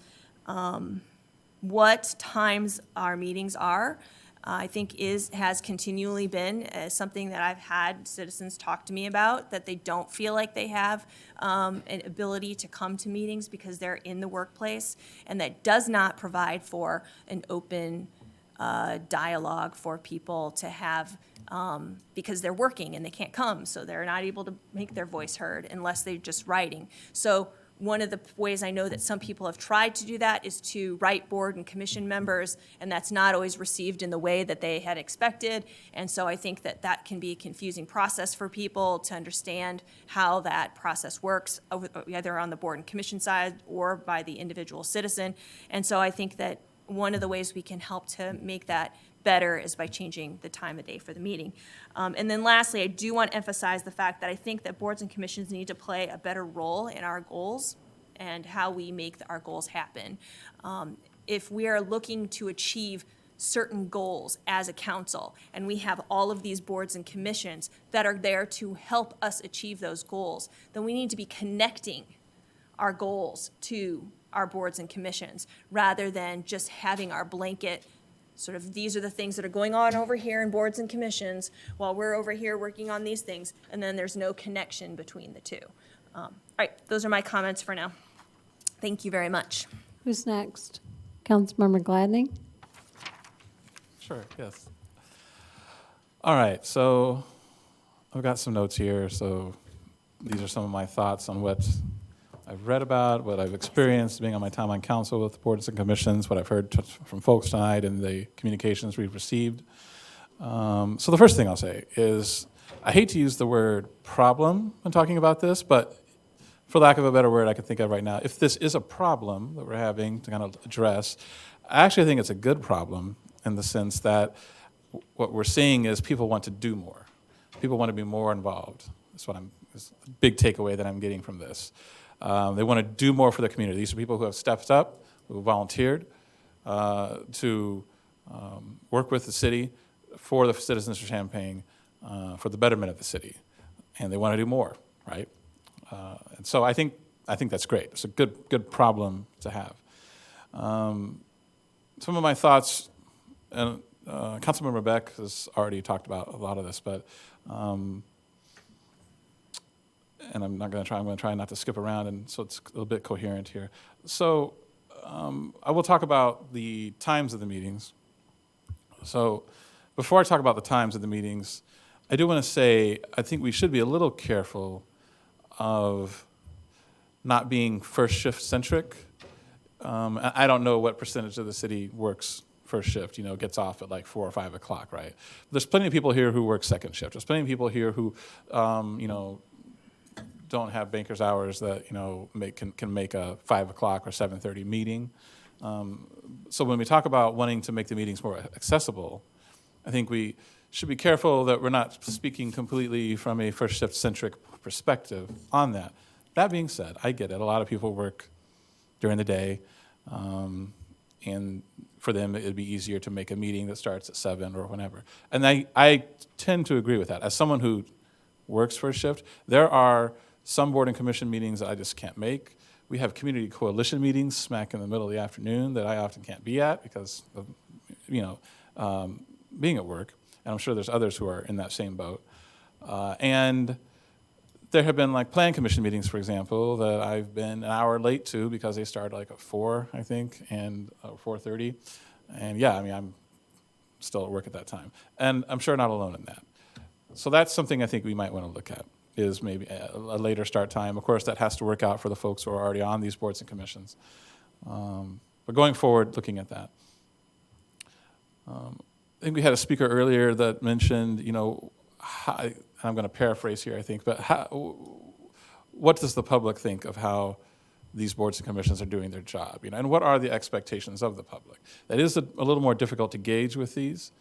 what times our meetings are. I think has continually been something that I've had citizens talk to me about, that they don't feel like they have an ability to come to meetings because they're in the workplace, and that does not provide for an open dialogue for people to have, because they're working and they can't come, so they're not able to make their voice heard unless they're just writing. So one of the ways I know that some people have tried to do that is to write board and commission members, and that's not always received in the way that they had expected. And so I think that that can be a confusing process for people to understand how that process works, either on the board and commission side or by the individual citizen. And so I think that one of the ways we can help to make that better is by changing the time of day for the meeting. And then lastly, I do want to emphasize the fact that I think that boards and commissions need to play a better role in our goals and how we make our goals happen. If we are looking to achieve certain goals as a council, and we have all of these boards and commissions that are there to help us achieve those goals, then we need to be connecting our goals to our boards and commissions, rather than just having our blanket sort of, these are the things that are going on over here in boards and commissions while we're over here working on these things, and then there's no connection between the two. All right, those are my comments for now. Thank you very much. Who's next? Councilmember Gladney? Sure, yes. All right, so I've got some notes here. So these are some of my thoughts on what I've read about, what I've experienced being on my time on council with boards and commissions, what I've heard from folks tonight, and the communications we've received. So the first thing I'll say is I hate to use the word problem when talking about this, but for lack of a better word I can think of right now, if this is a problem that we're having to kind of address, I actually think it's a good problem in the sense that what we're seeing is people want to do more. People want to be more involved. That's the big takeaway that I'm getting from this. They want to do more for the community. These are people who have stepped up, who have volunteered to work with the city for the citizens of Champaign, for the betterment of the city, and they want to do more, right? And so I think that's great. It's a good problem to have. Some of my thoughts, and Councilmember Beck has already talked about a lot of this, but. And I'm going to try not to skip around, and so it's a little bit coherent here. So I will talk about the times of the meetings. So before I talk about the times of the meetings, I do want to say I think we should be a little careful of not being first shift centric. I don't know what percentage of the city works first shift, gets off at like 4 or 5 o'clock, right? There's plenty of people here who work second shift. There's plenty of people here who, don't have banker's hours that can make a 5 o'clock or 7:30 meeting. So when we talk about wanting to make the meetings more accessible, I think we should be careful that we're not speaking completely from a first shift centric perspective on that. That being said, I get it. A lot of people work during the day, and for them, it'd be easier to make a meeting that starts at 7 or whenever. And I tend to agree with that. As someone who works for a shift, there are some board and commission meetings that I just can't make. We have community coalition meetings smack in the middle of the afternoon that I often can't be at because of, being at work. And I'm sure there's others who are in that same boat. And there have been like plan commission meetings, for example, that I've been an hour late to because they start like at 4, I think, and 4:30. And yeah, I mean, I'm still at work at that time. And I'm sure not alone in that. So that's something I think we might want to look at, is maybe a later start time. Of course, that has to work out for the folks who are already on these boards and commissions. But going forward, looking at that. I think we had a speaker earlier that mentioned, I'm going to paraphrase here, I think, but what does the public think of how these boards and commissions are doing their job? And what are the expectations of the public? That is a little more difficult to gauge with these,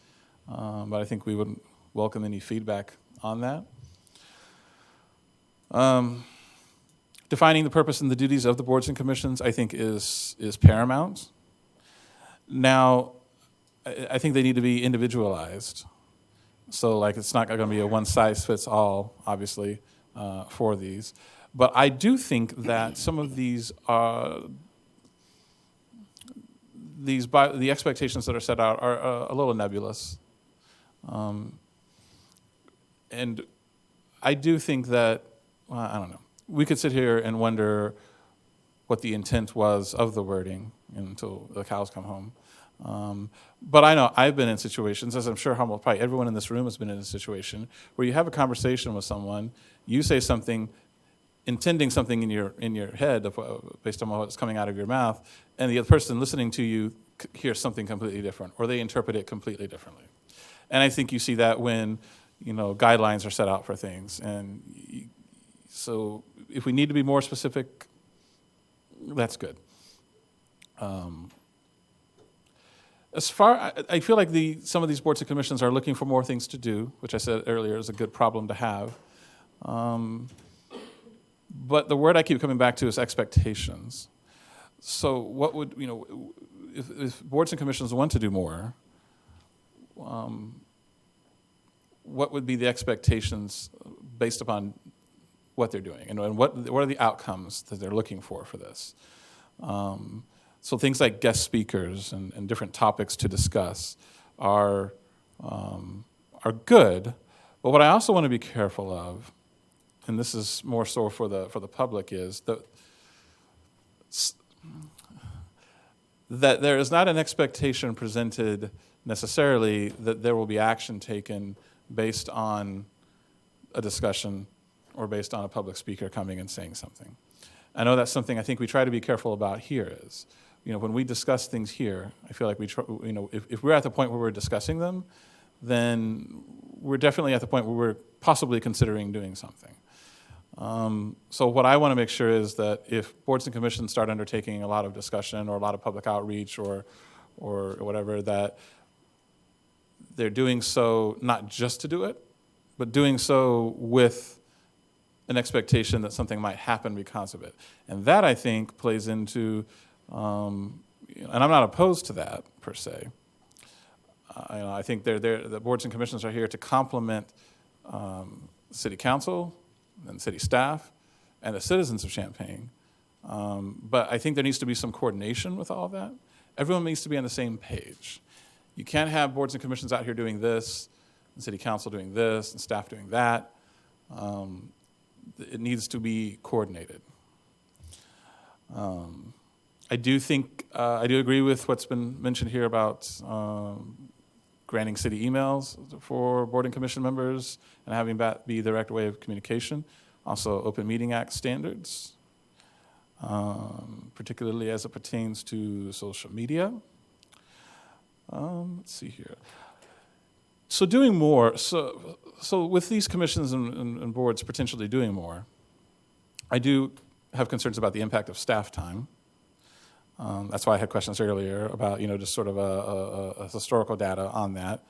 but I think we would welcome any feedback on that. Defining the purpose and the duties of the boards and commissions, I think, is paramount. Now, I think they need to be individualized. So, like, it's not going to be a one-size-fits-all, obviously, for these. But I do think that some of the expectations that are set out are a little nebulous. And I do think that, well, I don't know, we could sit here and wonder what the intent was of the wording until the cows come home. But I know I've been in situations, as I'm sure probably everyone in this room has been in a situation, where you have a conversation with someone, you say something, intending something in your head based on what's coming out of your mouth, and the other person listening to you hears something completely different, or they interpret it completely differently. And I think you see that when guidelines are set out for things. And so if we need to be more specific, that's good. I feel like some of these boards and commissions are looking for more things to do, which I said earlier is a good problem to have. But the word I keep coming back to is expectations. So what would, if boards and commissions want to do more, what would be the expectations based upon what they're doing? And what are the outcomes that they're looking for this? So things like guest speakers and different topics to discuss are good. But what I also want to be careful of, and this is more so for the public, is that there is not an expectation presented necessarily that there will be action taken based on a discussion or based on a public speaker coming and saying something. I know that's something I think we try to be careful about here is, when we discuss things here, I feel like if we're at the point where we're discussing them, then we're definitely at the point where we're possibly considering doing something. So what I want to make sure is that if boards and commissions start undertaking a lot of discussion or a lot of public outreach or whatever, that they're doing so not just to do it, but doing so with an expectation that something might happen because of it. And that, I think, plays into, and I'm not opposed to that per se. I think the boards and commissions are here to complement city council and city staff and the citizens of Champaign. But I think there needs to be some coordination with all of that. Everyone needs to be on the same page. You can't have boards and commissions out here doing this, and city council doing this, and staff doing that. It needs to be coordinated. I do agree with what's been mentioned here about granting city emails for board and commission members and having that be the direct way of communication. Also, Open Meeting Act standards, particularly as it pertains to social media. Let's see here. So doing more, so with these commissions and boards potentially doing more, I do have concerns about the impact of staff time. That's why I had questions earlier about, just sort of a historical data on that.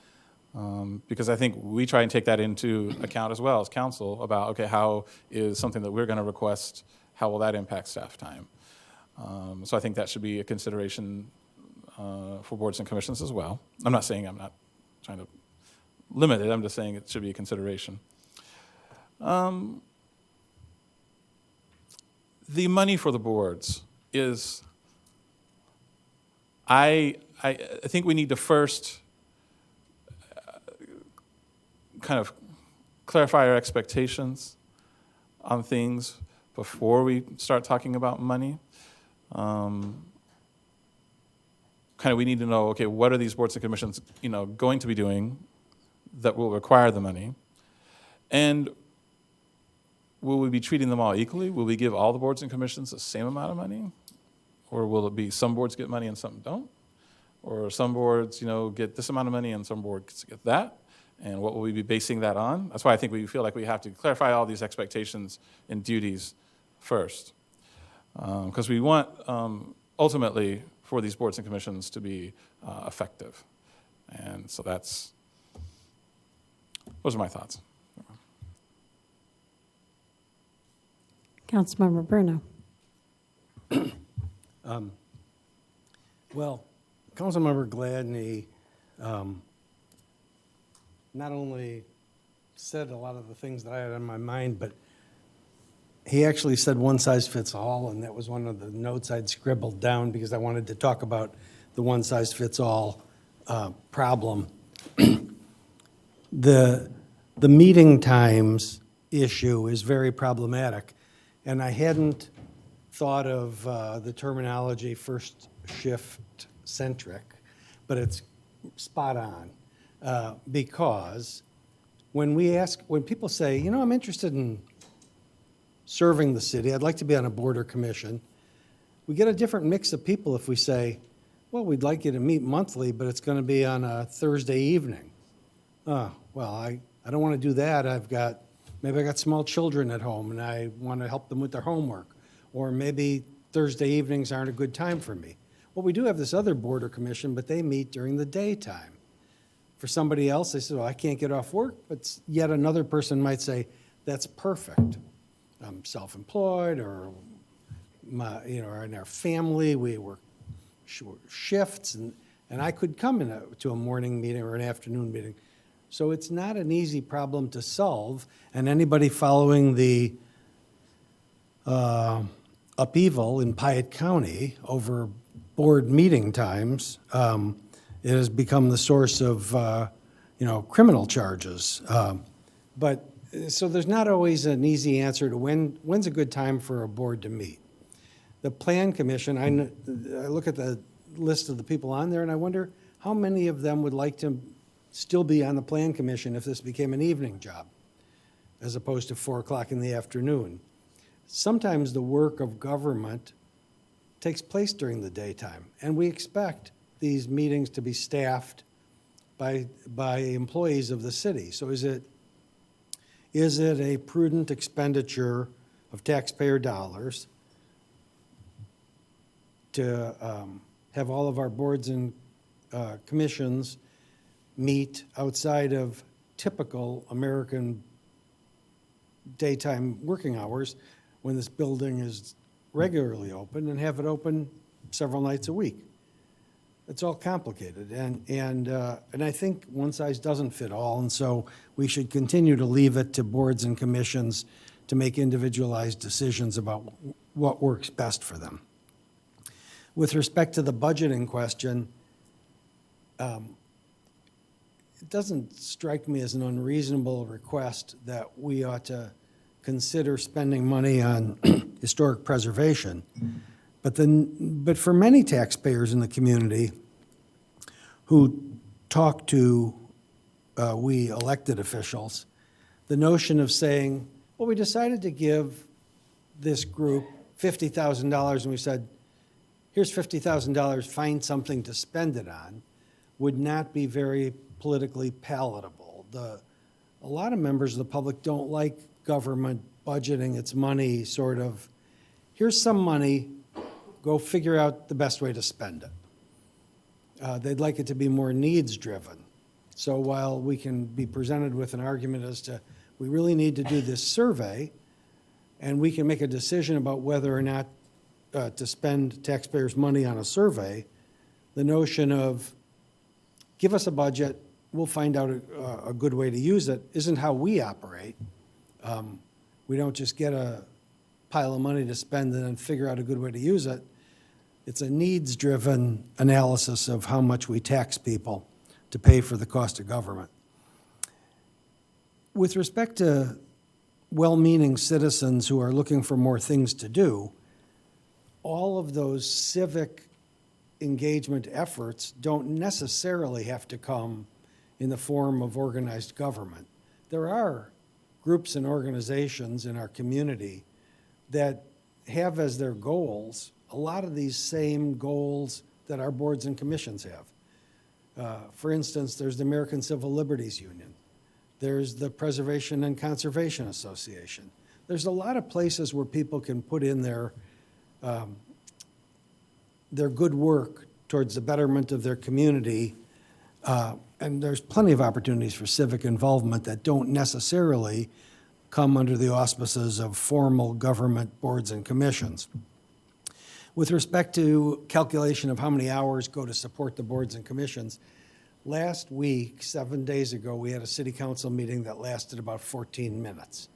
Because I think we try and take that into account as well as council about, okay, how is something that we're going to request, how will that impact staff time? So I think that should be a consideration for boards and commissions as well. I'm not saying, I'm not trying to limit it, I'm just saying it should be a consideration. The money for the boards is, I think we need to first kind of clarify our expectations on things before we start talking about money. Kind of we need to know, okay, what are these boards and commissions, going to be doing that will require the money? And will we be treating them all equally? Will we give all the boards and commissions the same amount of money? Or will it be some boards get money and some don't? Or some boards, get this amount of money and some boards get that? And what will we be basing that on? That's why I think we feel like we have to clarify all these expectations and duties first. Because we want, ultimately, for these boards and commissions to be effective. And so those are my thoughts. Councilmember Bruno. Well, Councilmember Gladney not only said a lot of the things that I had on my mind, but he actually said one size fits all, and that was one of the notes I'd scribbled down because I wanted to talk about the one size fits all problem. The meeting times issue is very problematic, and I hadn't thought of the terminology first shift centric, but it's spot on because when people say, I'm interested in serving the city, I'd like to be on a board or commission, we get a different mix of people if we say, well, we'd like you to meet monthly, but it's going to be on a Thursday evening. Well, I don't want to do that. Maybe I got small children at home and I want to help them with their homework. Or maybe Thursday evenings aren't a good time for me. Well, we do have this other board or commission, but they meet during the daytime. For somebody else, they say, well, I can't get off work, but yet another person might say, that's perfect. I'm self-employed, or or in our family, we work shifts, and I could come to a morning meeting or an afternoon meeting. So it's not an easy problem to solve, and anybody following the upheaval in Piatt County over board meeting times, it has become the source of criminal charges. So there's not always an easy answer to when's a good time for a board to meet. The Plan Commission, I look at the list of the people on there and I wonder how many of them would like to still be on the Plan Commission if this became an evening job as opposed to 4 o'clock in the afternoon. Sometimes the work of government takes place during the daytime, and we expect these meetings to be staffed by employees of the city. So is it a prudent expenditure of taxpayer dollars to have all of our boards and commissions meet outside of typical American daytime working hours when this building is regularly open, and have it open several nights a week? It's all complicated, and I think one size doesn't fit all, and so we should continue to leave it to boards and commissions to make individualized decisions about what works best for them. With respect to the budgeting question, it doesn't strike me as an unreasonable request that we ought to consider spending money on historic preservation. But for many taxpayers in the community who talk to we elected officials, the notion of saying, well, we decided to give this group $50,000 and we said, here's $50,000, find something to spend it on, would not be very politically palatable. A lot of members of the public don't like government budgeting its money sort of, here's some money, go figure out the best way to spend it. They'd like it to be more needs-driven. So while we can be presented with an argument as to we really need to do this survey, and we can make a decision about whether or not to spend taxpayers' money on a survey, the notion of give us a budget, we'll find out a good way to use it, isn't how we operate. We don't just get a pile of money to spend and then figure out a good way to use it. It's a needs-driven analysis of how much we tax people to pay for the cost of government. With respect to well-meaning citizens who are looking for more things to do, all of those civic engagement efforts don't necessarily have to come in the form of organized government. There are groups and organizations in our community that have as their goals a lot of these same goals that our boards and commissions have. For instance, there's the American Civil Liberties Union. There's the Preservation and Conservation Association. There's a lot of places where people can put in their good work towards the betterment of their community, and there's plenty of opportunities for civic involvement that don't necessarily come under the auspices of formal government boards and commissions. With respect to calculation of how many hours go to support the boards and commissions, last week, 7 days ago, we had a city council meeting that lasted about 14 minutes.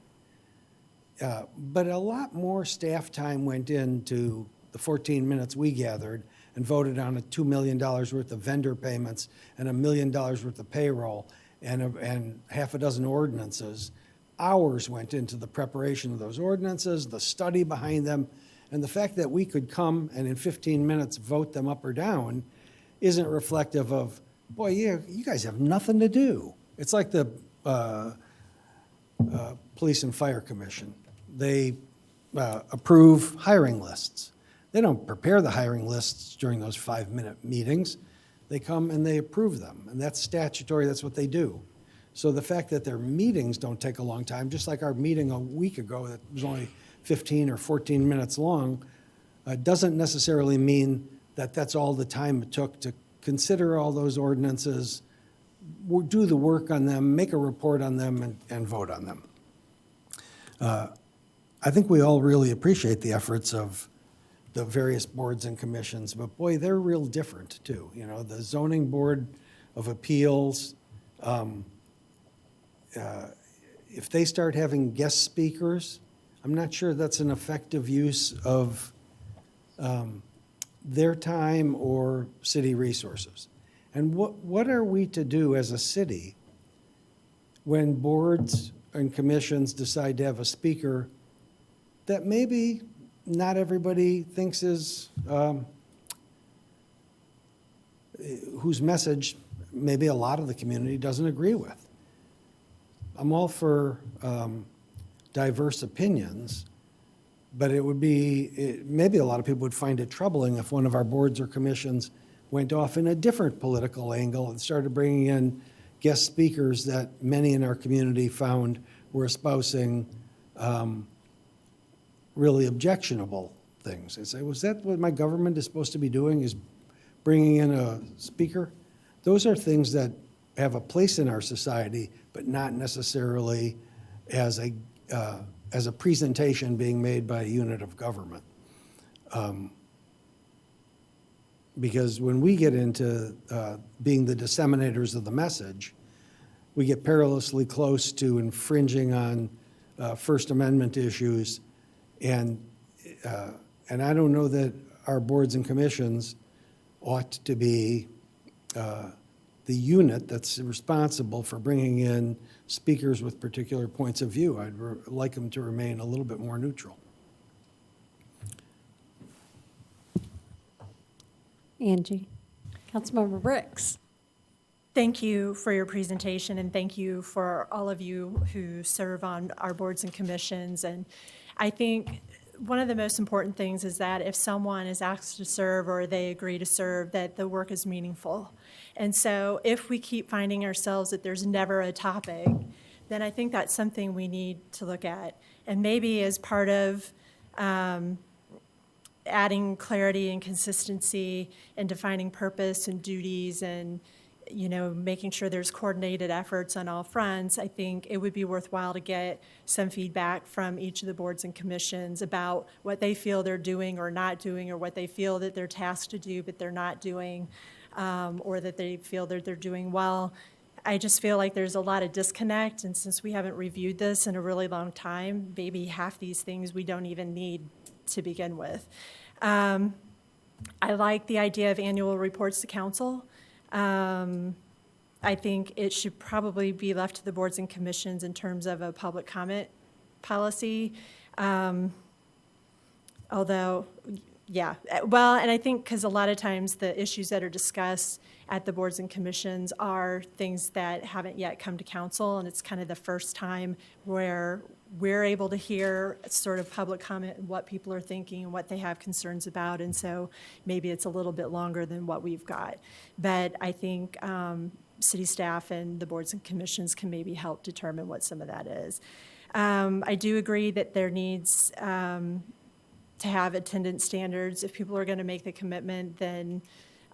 But a lot more staff time went into the 14 minutes we gathered and voted on a $2 million worth of vendor payments and $1 million worth of payroll and half a dozen ordinances. Hours went into the preparation of those ordinances, the study behind them, and the fact that we could come and in 15 minutes vote them up or down isn't reflective of, boy, yeah, you guys have nothing to do. It's like the Police and Fire Commission. They approve hiring lists. They don't prepare the hiring lists during those 5-minute meetings. They come and they approve them, and that's statutory, that's what they do. So the fact that their meetings don't take a long time, just like our meeting a week ago that was only 15 or 14 minutes long, doesn't necessarily mean that that's all the time it took to consider all those ordinances, do the work on them, make a report on them, and vote on them. I think we all really appreciate the efforts of the various boards and commissions, but boy, they're real different too. You know, the Zoning Board of Appeals, if they start having guest speakers, I'm not sure that's an effective use of their time or city resources. And what are we to do as a city when boards and commissions decide to have a speaker that maybe not everybody thinks is, whose message maybe a lot of the community doesn't agree with? I'm all for diverse opinions, but it would be, maybe a lot of people would find it troubling if one of our boards or commissions went off in a different political angle and started bringing in guest speakers that many in our community found were espousing really objectionable things. They say, was that what my government is supposed to be doing, is bringing in a speaker? Those are things that have a place in our society, but not necessarily as a presentation being made by a unit of government. Because when we get into being the disseminators of the message, we get perilously close to infringing on First Amendment issues, and I don't know that our boards and commissions ought to be the unit that's responsible for bringing in speakers with particular points of view. I'd like them to remain a little bit more neutral. Angie. Councilmember Brooks. Thank you for your presentation, and thank you for all of you who serve on our boards and commissions. And I think one of the most important things is that if someone is asked to serve or they agree to serve, that the work is meaningful. And so if we keep finding ourselves that there's never a topic, then I think that's something we need to look at. And maybe as part of adding clarity and consistency and defining purpose and duties and making sure there's coordinated efforts on all fronts, I think it would be worthwhile to get some feedback from each of the boards and commissions about what they feel they're doing or not doing, or what they feel that they're tasked to do but they're not doing, or that they feel that they're doing well. I just feel like there's a lot of disconnect, and since we haven't reviewed this in a really long time, maybe half these things we don't even need to begin with. I like the idea of annual reports to council. I think it should probably be left to the boards and commissions in terms of a public comment policy. Although, yeah, well, and I think because a lot of times the issues that are discussed at the boards and commissions are things that haven't yet come to council, and it's kind of the first time where we're able to hear sort of public comment and what people are thinking and what they have concerns about, and so maybe it's a little bit longer than what we've got. But I think city staff and the boards and commissions can maybe help determine what some of that is. I do agree that there needs to have attendance standards. If people are going to make the commitment, then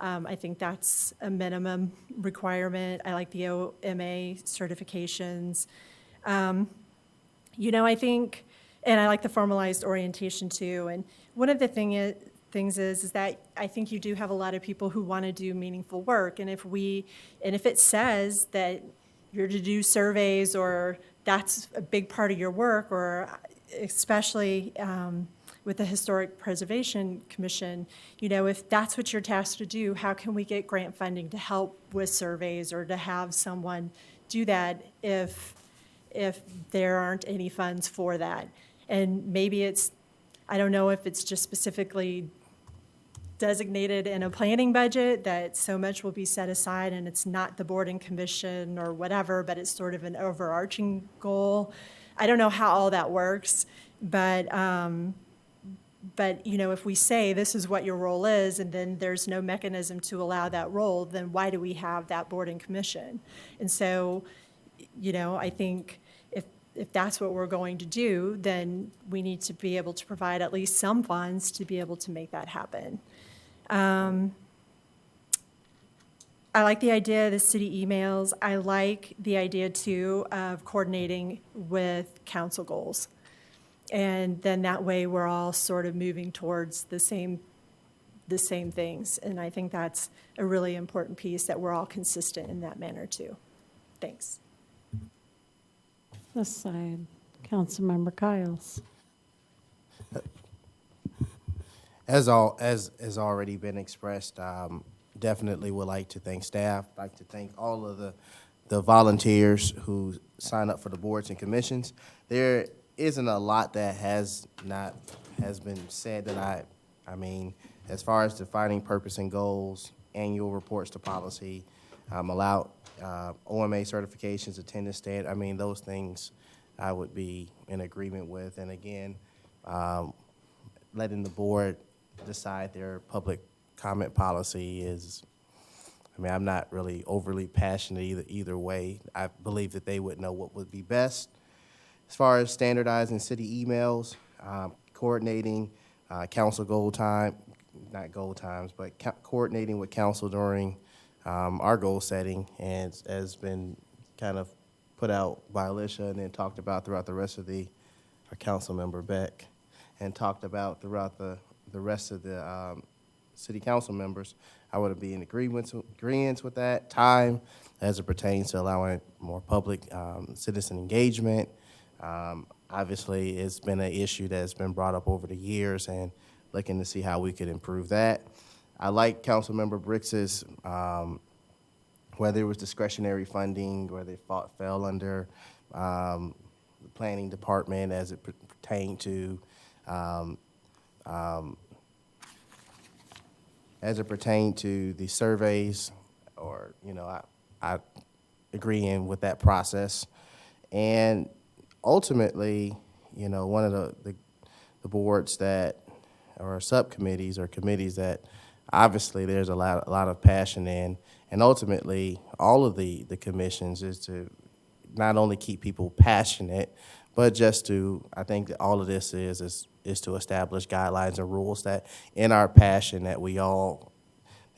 I think that's a minimum requirement. I like the OMA certifications. I think, and I like the formalized orientation too. And one of the things is that I think you do have a lot of people who want to do meaningful work. And if it says that you're to do surveys, or that's a big part of your work, or especially with the Historic Preservation Commission, if that's what you're tasked to do, how can we get grant funding to help with surveys, or to have someone do that if there aren't any funds for that? And maybe I don't know if it's just specifically designated in a planning budget that so much will be set aside and it's not the board and commission or whatever, but it's sort of an overarching goal. I don't know how all that works, but if we say this is what your role is, and then there's no mechanism to allow that role, then why do we have that board and commission? And so, I think if that's what we're going to do, then we need to be able to provide at least some funds to be able to make that happen. I like the idea of the city emails. I like the idea, too, of coordinating with council goals. And then that way we're all sort of moving towards the same things. And I think that's a really important piece, that we're all consistent in that manner, too. Thanks. This side, Councilmember Kiles. As already been expressed, definitely would like to thank staff, like to thank all of the volunteers who sign up for the boards and commissions. There isn't a lot that has been said that I mean, as far as defining purpose and goals, annual reports to policy, OMA certifications, attendance standard, those things I would be in agreement with. And again, letting the board decide their public comment policy is, I'm not really overly passionate either way. I believe that they would know what would be best. As far as standardizing city emails, coordinating council coordinating with council during our goal setting, and has been kind of put out by Alicia and then talked about throughout the rest of our council member Beck, and talked about throughout the rest of the city council members. I would be in agreement with that. Time, as it pertains to allowing more public citizen engagement. Obviously, it's been an issue that's been brought up over the years, and looking to see how we could improve that. I like Councilmember Bricks's, whether it was discretionary funding, whether it fell under the planning department as it pertained to the surveys, or I agreeing with that process. And ultimately, one of the boards that, or subcommittees or committees that obviously there's a lot of passion in, and ultimately all of the commissions, is to not only keep people passionate, but just to, I think that all of this is to establish guidelines and rules that in our passion that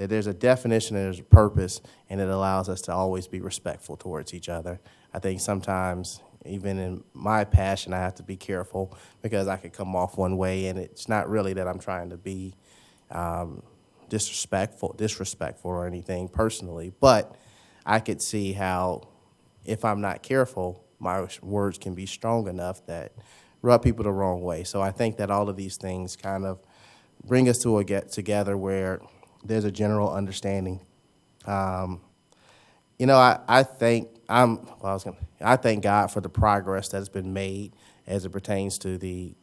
that there's a definition and there's a purpose, and it allows us to always be respectful towards each other. I think sometimes, even in my passion, I have to be careful because I could come off one way, and it's not really that I'm trying to be disrespectful or anything personally, but I could see how if I'm not careful, my words can be strong enough that rub people the wrong way. So I think that all of these things kind of bring us to a get together where there's a general understanding. You know, I thank God for the progress that's been made as it pertains to the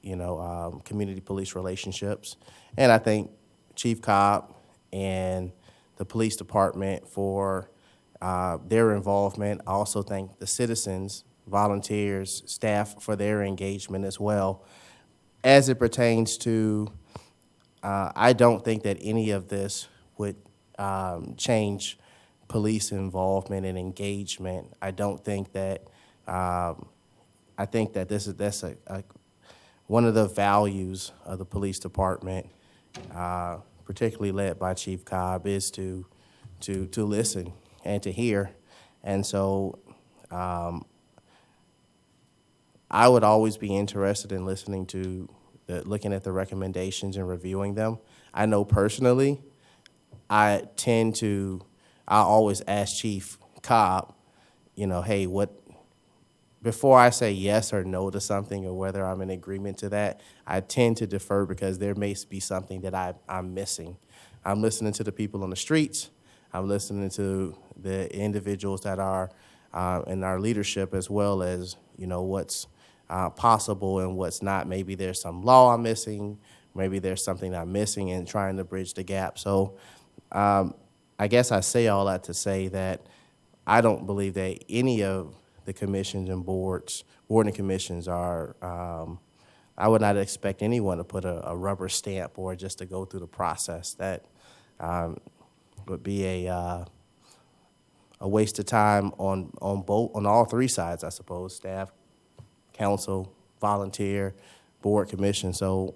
community police relationships, and I thank Chief Cobb and the police department for their involvement. I also thank the citizens, volunteers, staff for their engagement as well. As it pertains to, I don't think that any of this would change police involvement and engagement. I don't think that, I think that that's one of the values of the police department, particularly led by Chief Cobb, is to listen and to hear. And so I would always be interested in listening to, looking at the recommendations and reviewing them. I know personally, I always ask Chief Cobb, hey, before I say yes or no to something or whether I'm in agreement to that, I tend to defer because there may be something that I'm missing. I'm listening to the people on the streets. I'm listening to the individuals that are in our leadership, as well as, what's possible and what's not. Maybe there's some law I'm missing. Maybe there's something I'm missing, and trying to bridge the gap. So I guess I say all that to say that I don't believe that any of the commissions and board and commissions are, I would not expect anyone to put a rubber stamp or just to go through the process. That would be a waste of time on all three sides, I suppose: staff, council, volunteer, board, commission. So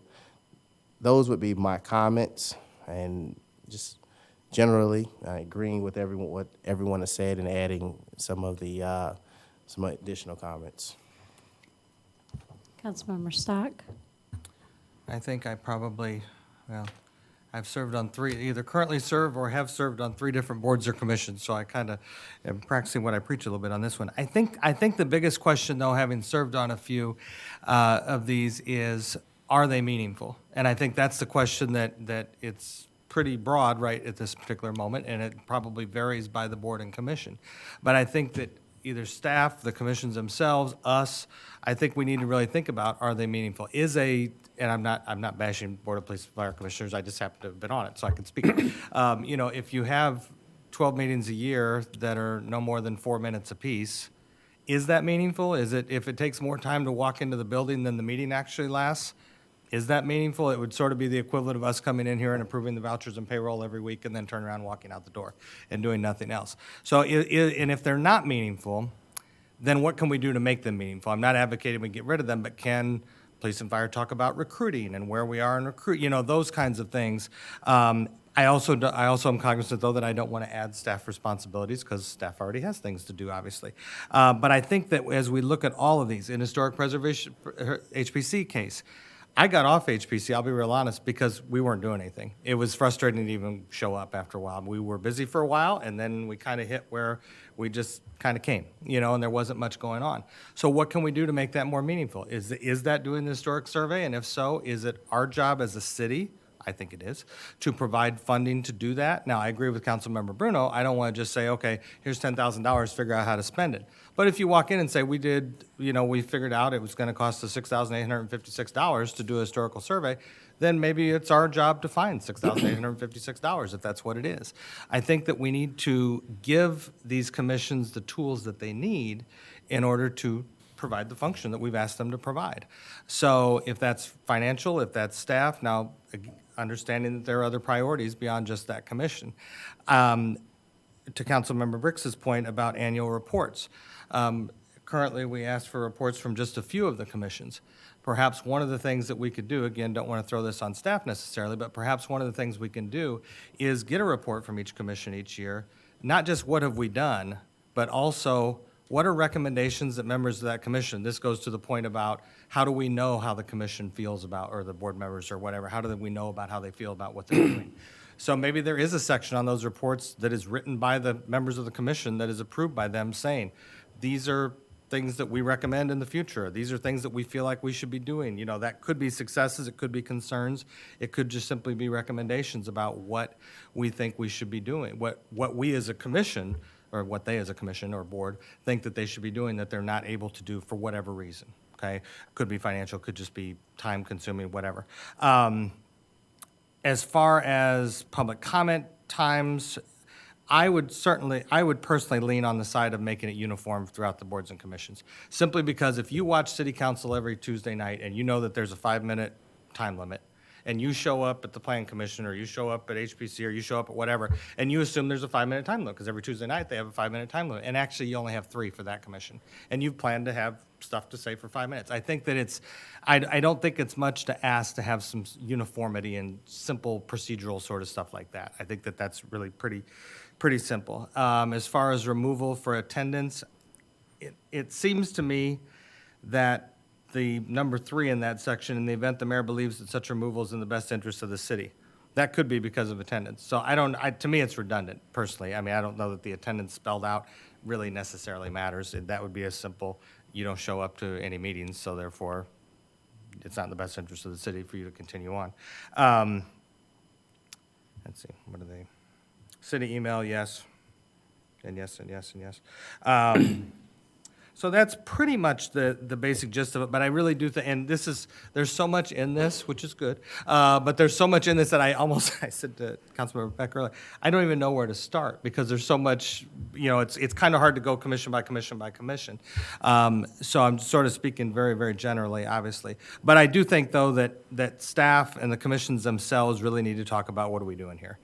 those would be my comments, and just generally agreeing with what everyone has said and adding some of the some additional comments. Councilmember Stock? I think I've served on either currently serve or have served on 3 different boards or commissions, so I kind of am practicing what I preach a little bit on this one. I think the biggest question, though, having served on a few of these, is, are they meaningful? And I think that's the question that it's pretty broad right at this particular moment, and it probably varies by the board and commission. But I think that either staff, the commissions themselves, us, I think we need to really think about, are they meaningful? And I'm not bashing Board of Police and Fire Commissioners, I just happen to have been on it, so I can speak. If you have 12 meetings a year that are no more than 4 minutes apiece, is that meaningful? If it takes more time to walk into the building than the meeting actually lasts, is that meaningful? It would sort of be the equivalent of us coming in here and approving the vouchers and payroll every week and then turning around and walking out the door and doing nothing else. So, and if they're not meaningful, then what can we do to make them meaningful? I'm not advocating we get rid of them, but can police and fire talk about recruiting and where we are in those kinds of things. I also am cognizant, though, that I don't want to add staff responsibilities because staff already has things to do, obviously. But I think that as we look at all of these, in historic preservation, HPC case, I got off HPC, I'll be real honest, because we weren't doing anything. It was frustrating to even show up after a while. We were busy for a while, and then we kind of hit where we just kind of came, and there wasn't much going on. So what can we do to make that more meaningful? Is that doing the historic survey? And if so, is it our job as a city, I think it is, to provide funding to do that? Now, I agree with Councilmember Bruno. I don't want to just say, okay, here's $10,000, figure out how to spend it. But if you walk in and say, we figured out it was going to cost us $6,856 to do a historical survey, then maybe it's our job to find $6,856 if that's what it is. I think that we need to give these commissions the tools that they need in order to provide the function that we've asked them to provide. So if that's financial, if that's staff, now understanding that there are other priorities beyond just that commission. To Councilmember Bricks's point about annual reports, Currently, we ask for reports from just a few of the commissions. Perhaps one of the things that we could do, again, don't want to throw this on staff necessarily, but perhaps one of the things we can do is get a report from each commission each year, not just what have we done, but also what are recommendations that members of that commission, this goes to the point about how do we know how the commission feels about, or the board members or whatever, how do we know about how they feel about what they're doing? So maybe there is a section on those reports that is written by the members of the commission that is approved by them saying, these are things that we recommend in the future. These are things that we feel like we should be doing. You know, that could be successes, it could be concerns, it could just simply be recommendations about what we think we should be doing, what we as a commission, or what they as a commission or board think that they should be doing that they're not able to do for whatever reason, okay? Could be financial, could just be time consuming, whatever. As far as public comment times, I would personally lean on the side of making it uniform throughout the boards and commissions. Simply because if you watch city council every Tuesday night and you know that there's a 5-minute time limit, and you show up at the plan commission, or you show up at HPC, or you show up at whatever, and you assume there's a 5-minute time limit, because every Tuesday night they have a 5-minute time limit, and actually you only have 3 for that commission, and you plan to have stuff to say for 5 minutes. I think that I don't think it's much to ask to have some uniformity and simple procedural sort of stuff like that. I think that that's really pretty simple. As far as removal for attendance, it seems to me that the number 3 in that section, in the event the mayor believes that such removal is in the best interest of the city. That could be because of attendance. So to me, it's redundant, personally. I mean, I don't know that the attendance spelled out really necessarily matters. That would be as simple, you don't show up to any meetings, so therefore, it's not in the best interest of the city for you to continue on. Let's see, what are they? City email, yes. And yes, and yes, and yes. So that's pretty much the basic gist of it, but I really do think, and there's so much in this, which is good, but there's so much in this that I said to Councilmember Beck earlier, I don't even know where to start, because there's so much, it's kind of hard to go commission by commission by commission. So I'm sort of speaking very, very generally, obviously. But I do think, though, that staff and the commissions themselves really need to talk about what are we doing here.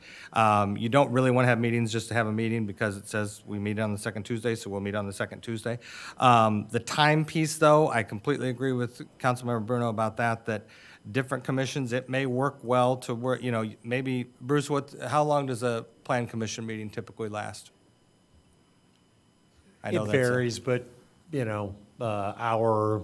You don't really want to have meetings just to have a meeting because it says we meet on the second Tuesday, so we'll meet on the second Tuesday. The time piece, though, I completely agree with Councilmember Bruno about that different commissions, it may work well to work, maybe, Bruce, how long does a plan commission meeting typically last? I know It varies, but, hour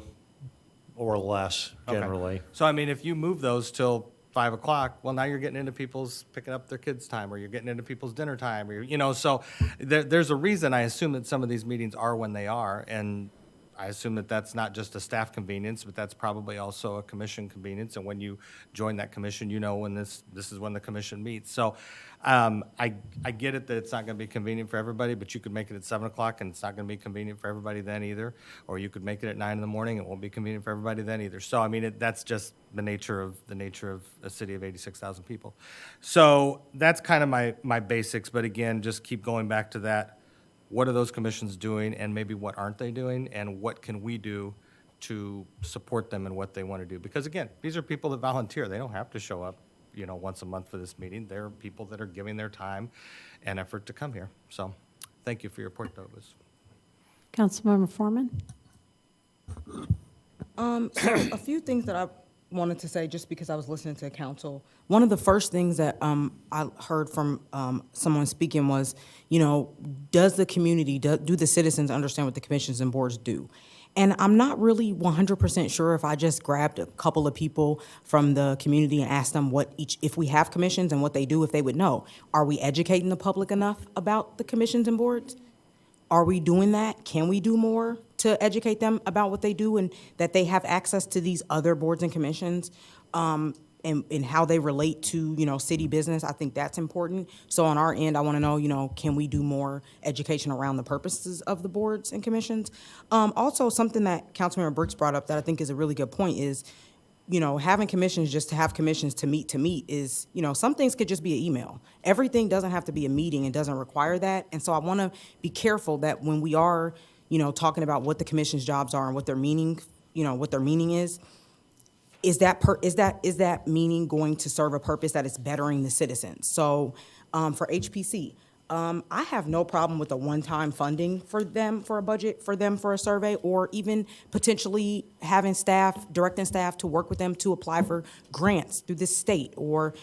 or less generally. Okay. So, I mean, if you move those till 5 o'clock, well, now you're getting into people's picking up their kids' time, or you're getting into people's dinner time, or, so there's a reason I assume that some of these meetings are when they are, and I assume that that's not just a staff convenience, but that's probably also a commission convenience, and when you join that commission, when this is when the commission meets. So I get it that it's not going to be convenient for everybody, but you could make it at 7 o'clock, and it's not going to be convenient for everybody then either, or you could make it at 9 in the morning, it won't be convenient for everybody then either. So, I mean, that's just the nature of a city of 86,000 people. So that's kind of my basics, but again, just keep going back to that. What are those commissions doing, and maybe what aren't they doing, and what can we do to support them in what they want to do? Because again, these are people that volunteer. They don't have to show up, once a month for this meeting. They're people that are giving their time and effort to come here. So thank you for your report, though, Liz. Councilmember Foreman? So a few things that I wanted to say, just because I was listening to council. One of the first things that I heard from someone speaking was, does the community, do the citizens understand what the commissions and boards do? And I'm not really 100% sure if I just grabbed a couple of people from the community and asked them if we have commissions and what they do, if they would know. Are we educating the public enough about the commissions and boards? Are we doing that? Can we do more to educate them about what they do and that they have access to these other boards and commissions and how they relate to, city business? I think that's important. So on our end, I want to know, can we do more education around the purposes of the boards and commissions? Also, something that Councilmember Brooks brought up that I think is a really good point is, having commissions just to have commissions to meet is, some things could just be an email. Everything doesn't have to be a meeting. It doesn't require that. And so I want to be careful that when we are, talking about what the commission's jobs are and what their meaning, what their meaning is that meaning going to serve a purpose that is bettering the citizens? So for HPC, I have no problem with a one-time funding for them, for a budget, for them for a survey, or even potentially having staff, directing staff to work with them to apply for grants through the state or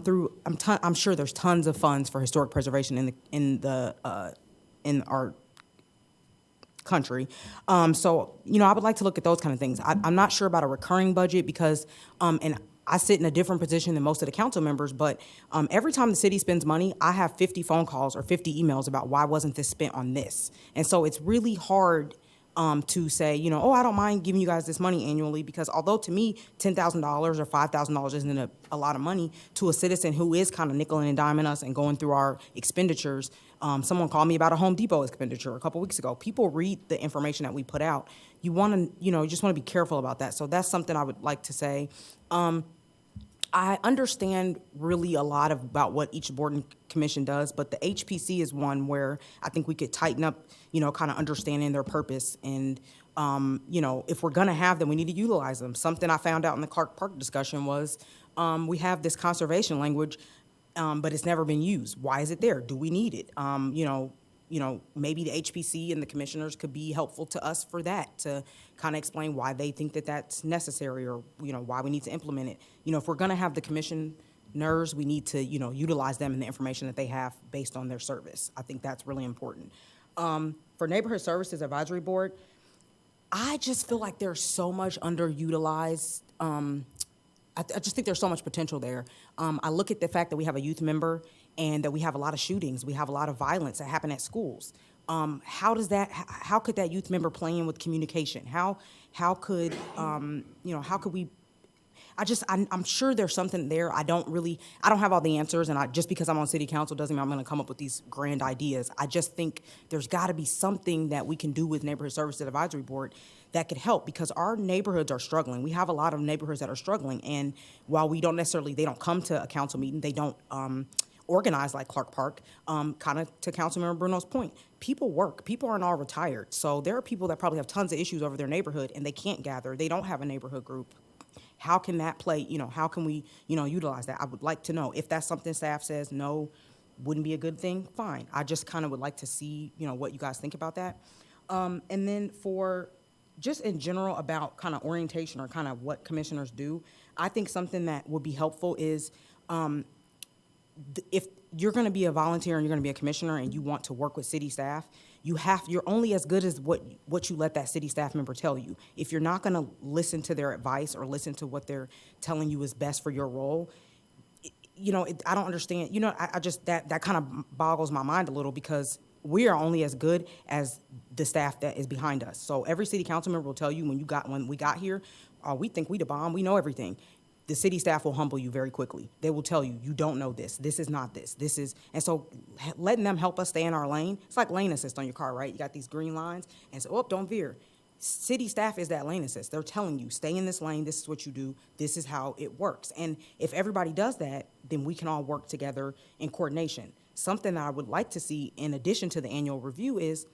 through, I'm sure there's tons of funds for historic preservation in our country. So, I would like to look at those kind of things. I'm not sure about a recurring budget because, and I sit in a different position than most of the council members, but every time the city spends money, I have 50 phone calls or 50 emails about why wasn't this spent on this. And so it's really hard to say, I don't mind giving you guys this money annually, because although to me, $10,000 or $5,000 isn't a lot of money, to a citizen who is kind of nickeling and diming us and going through our expenditures, someone called me about a Home Depot expenditure a couple weeks ago. People read the information that we put out. You want to, you just want to be careful about that. So that's something I would like to say. I understand really a lot about what each board and commission does, but the HPC is one where I think we could tighten up, kind of understanding their purpose. And, if we're going to have them, we need to utilize them. Something I found out in the Clark Park discussion was we have this conservation language, but it's never been used. Why is it there? Do we need it? Maybe the HPC and the commissioners could be helpful to us for that, to kind of explain why they think that that's necessary, or, why we need to implement it. If we're going to have the commissioners, we need to, utilize them and the information that they have based on their service. I think that's really important. For Neighborhood Services Advisory Board, I just feel like there's so much underutilized. I just think there's so much potential there. I look at the fact that we have a youth member and that we have a lot of shootings, we have a lot of violence that happen at schools. How could that youth member play in with communication? How could we? I'm sure there's something there. I don't have all the answers, and just because I'm on city council doesn't mean I'm going to come up with these grand ideas. I just think there's got to be something that we can do with Neighborhood Services Advisory Board that could help, because our neighborhoods are struggling. We have a lot of neighborhoods that are struggling, and while they don't come to a council meeting, they don't organize like Clark Park, kind of to Councilmember Bruno's point. People work. People aren't all retired. So there are people that probably have tons of issues over their neighborhood, and they can't gather. They don't have a neighborhood group. How can that play, how can we, utilize that? I would like to know. If that's something staff says, no, wouldn't be a good thing, fine. I just kind of would like to see, what you guys think about that. And then for just in general about kind of orientation or kind of what commissioners do, I think something that would be helpful is if you're going to be a volunteer and you're going to be a commissioner and you want to work with city staff, you're only as good as what you let that city staff member tell you. If you're not going to listen to their advice or listen to what they're telling you is best for your role, I don't understand. I just, that kind of boggles my mind a little, because we are only as good as the staff that is behind us. So every city council member will tell you when we got here, we think we the bomb, we know everything. The city staff will humble you very quickly. They will tell you, you don't know this. This is not this. This is, and so letting them help us stay in our lane. It's like lane assist on your car, right? You got these green lines, and so, don't veer. City staff is that lane assist. They're telling you, stay in this lane. This is what you do. This is how it works. And if everybody does that, then we can all work together in coordination. Something that I would like to see in addition to the annual review is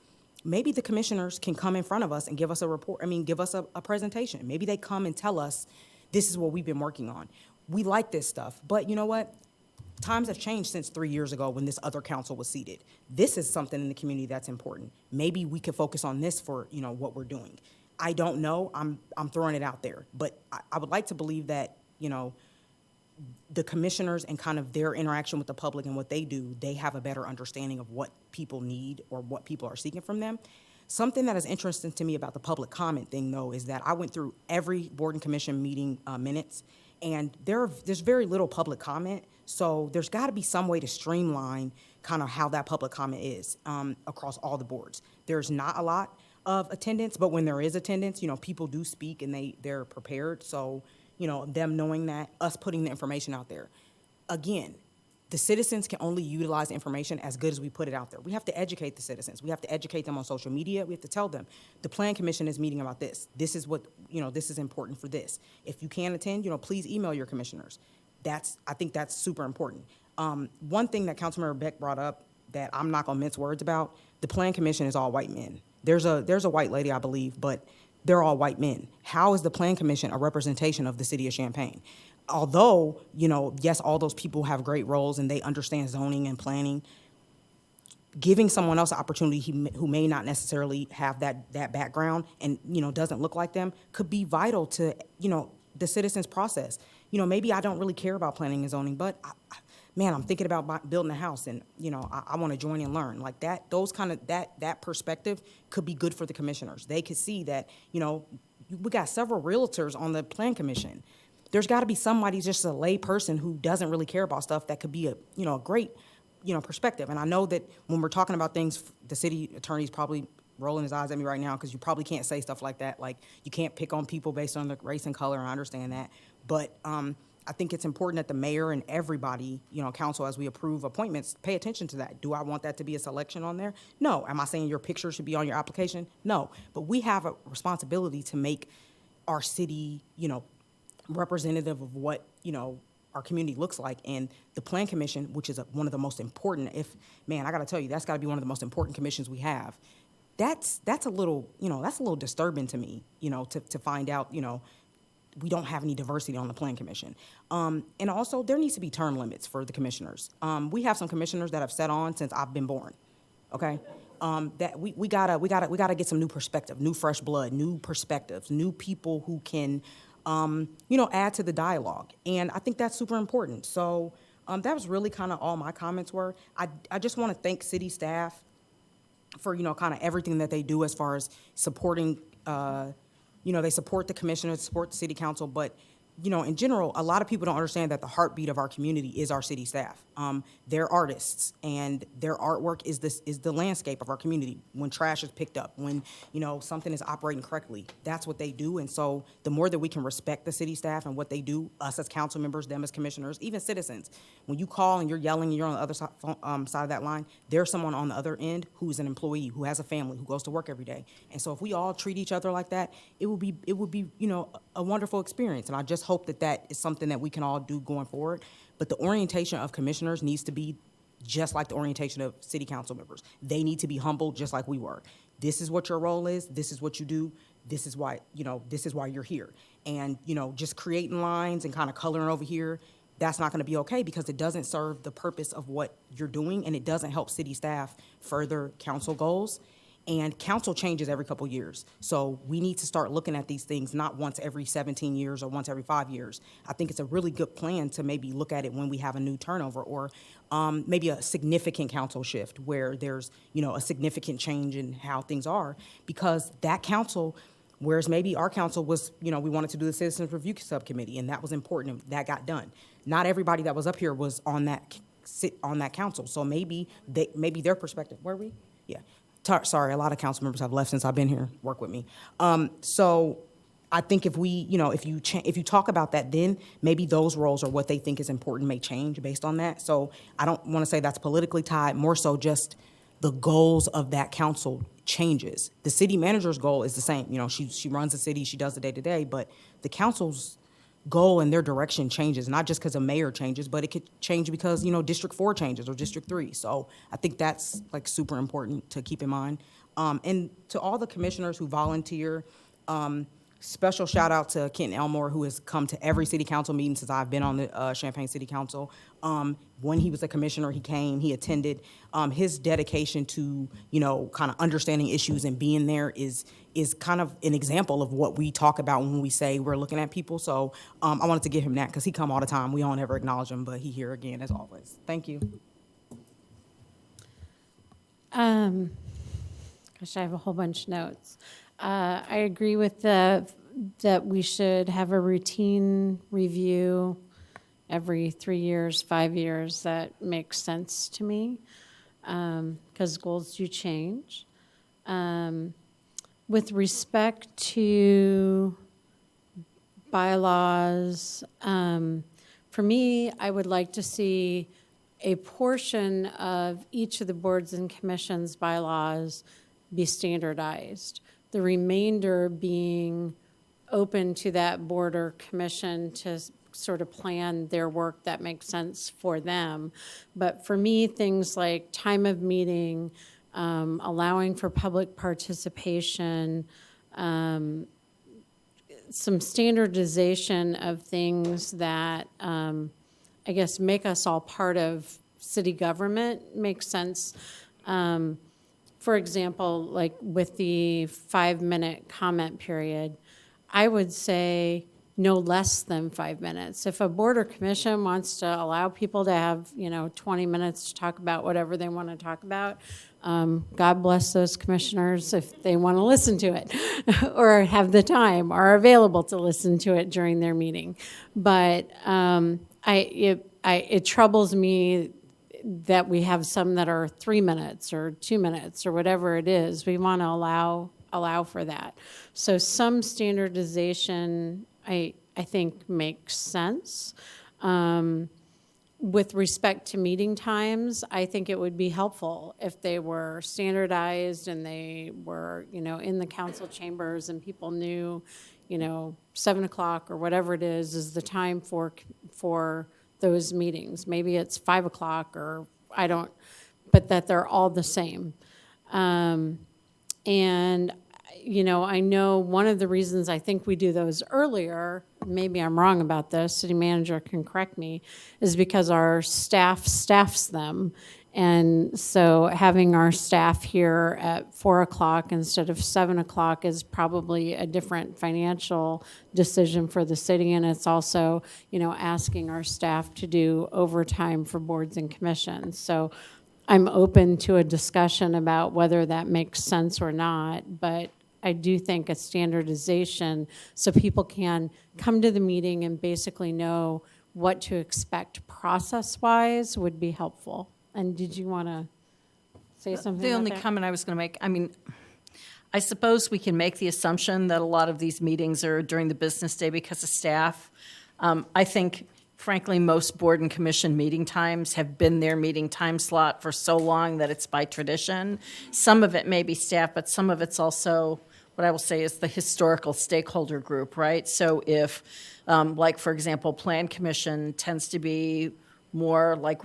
maybe the commissioners can come in front of us and give us a report. Give us a presentation. Maybe they come and tell us, this is what we've been working on. We like this stuff, but you know what? Times have changed since 3 years ago when this other council was seated. This is something in the community that's important. Maybe we could focus on this for, what we're doing. I don't know. I'm throwing it out there, but I would like to believe that, the commissioners and kind of their interaction with the public and what they do, they have a better understanding of what people need or what people are seeking from them. Something that is interesting to me about the public comment thing, though, is that I went through every board and commission meeting minutes, and there's very little public comment. So there's got to be some way to streamline kind of how that public comment is across all the boards. There's not a lot of attendance, but when there is attendance, people do speak and they're prepared. So, them knowing that, us putting the information out there. Again, the citizens can only utilize information as good as we put it out there. We have to educate the citizens. We have to educate them on social media. We have to tell them, the Plan Commission is meeting about this. This is what, this is important for this. If you can't attend, please email your commissioners. I think that's super important. One thing that Councilmember Beck brought up that I'm not gonna mince words about, the Plan Commission is all white men. There's a white lady, I believe, but they're all white men. How is the Plan Commission a representation of the city of Champaign? Although, yes, all those people have great roles and they understand zoning and planning, giving someone else an opportunity who may not necessarily have that background and, doesn't look like them could be vital to, the citizens process. Maybe I don't really care about planning and zoning, but man, I'm thinking about building a house and, I want to join and learn. Like that, that perspective could be good for the commissioners. They could see that, we got several realtors on the plan commission. There's got to be somebody, just a lay person who doesn't really care about stuff that could be a great, perspective. And I know that when we're talking about things, the city attorney's probably rolling his eyes at me right now because you probably can't say stuff like that. Like you can't pick on people based on their race and color, and I understand that. But I think it's important that the mayor and everybody, council, as we approve appointments, pay attention to that. Do I want that to be a selection on there? No. Am I saying your picture should be on your application? No. But we have a responsibility to make our city, representative of what, our community looks like. And the Plan Commission, which is one of the most important, I got to tell you, that's got to be one of the most important commissions we have. That's a little, that's a little disturbing to me, to find out, we don't have any diversity on the Plan Commission. And also, there needs to be term limits for the commissioners. We have some commissioners that have sat on since I've been born, okay? That we gotta get some new perspective, new fresh blood, new perspectives, new people who can, add to the dialogue. And I think that's super important. So that was really kind of all my comments were. I just want to thank city staff for, kind of everything that they do as far as supporting, they support the commissioners, support the city council, but, in general, a lot of people don't understand that the heartbeat of our community is our city staff. They're artists, and their artwork is the landscape of our community. When trash is picked up, when, something is operating correctly, that's what they do. And so the more that we can respect the city staff and what they do, us as council members, them as commissioners, even citizens, when you call and you're yelling and you're on the other side of that line, there's someone on the other end who's an employee, who has a family, who goes to work every day. And so if we all treat each other like that, it would be a wonderful experience. And I just hope that is something that we can all do going forward. But the orientation of commissioners needs to be just like the orientation of city council members. They need to be humble just like we were. This is what your role is. This is what you do. This is why, this is why you're here. And, just creating lines and kind of coloring over here, that's not going to be okay because it doesn't serve the purpose of what you're doing, and it doesn't help city staff further council goals. And council changes every couple years. So we need to start looking at these things not once every 17 years or once every 5 years. I think it's a really good plan to maybe look at it when we have a new turnover or maybe a significant council shift where there's, a significant change in how things are, because that council, whereas maybe our council was, we wanted to do the Citizens Review Subcommittee, and that was important, and that got done. Not everybody that was up here was on that council. So maybe their perspective, were we? Yeah. Sorry, a lot of council members have left since I've been here. Work with me. So I think if we, if you talk about that, then maybe those roles or what they think is important may change based on that. So I don't want to say that's politically tied. More so, just the goals of that council changes. The city manager's goal is the same. She runs the city, she does the day to day, but the council's goal and their direction changes, not just because a mayor changes, but it could change because, District 4 changes or District 3. So I think that's like super important to keep in mind. And to all the commissioners who volunteer, special shout out to Kent Elmore, who has come to every city council meeting since I've been on the Champaign City Council. When he was a commissioner, he came, he attended. His dedication to, kind of understanding issues and being there is kind of an example of what we talk about when we say we're looking at people. So I wanted to give him that because he come all the time. We don't ever acknowledge him, but he here again as always. Thank you. Gosh, I have a whole bunch of notes. I agree with that we should have a routine review every 3 years, 5 years. That makes sense to me because goals do change. With respect to bylaws, for me, I would like to see a portion of each of the boards and commissions bylaws be standardized. The remainder being open to that board or commission to sort of plan their work that makes sense for them. But for me, things like time of meeting, allowing for public participation, some standardization of things that I guess make us all part of city government makes sense For example, like with the 5-minute comment period, I would say no less than 5 minutes. If a board or commission wants to allow people to have, 20 minutes to talk about whatever they want to talk about, God bless those commissioners if they want to listen to it or have the time or are available to listen to it during their meeting. But it troubles me that we have some that are 3 minutes or 2 minutes or whatever it is. We want to allow for that. So some standardization, I think, makes sense. With respect to meeting times, I think it would be helpful if they were standardized and they were, in the council chambers and people knew, 7 o'clock or whatever it is the time for those meetings. Maybe it's 5 o'clock or but that they're all the same. And, I know one of the reasons I think we do those earlier, maybe I'm wrong about this, city manager can correct me, is because our staff staffs them. And so having our staff here at 4 o'clock instead of 7 o'clock is probably a different financial decision for the city. And it's also, asking our staff to do overtime for boards and commissions. So I'm open to a discussion about whether that makes sense or not, but I do think a standardization so people can come to the meeting and basically know what to expect process-wise would be helpful. And did you want to say something The about only that? comment I was going to make, I suppose we can make the assumption that a lot of these meetings are during the business day because of staff. I think, frankly, most board and commission meeting times have been their meeting time slot for so long that it's by tradition. Some of it may be staff, but some of it's also what I will say is the historical stakeholder group, right? So if, like, for example, Plan Commission tends to be more like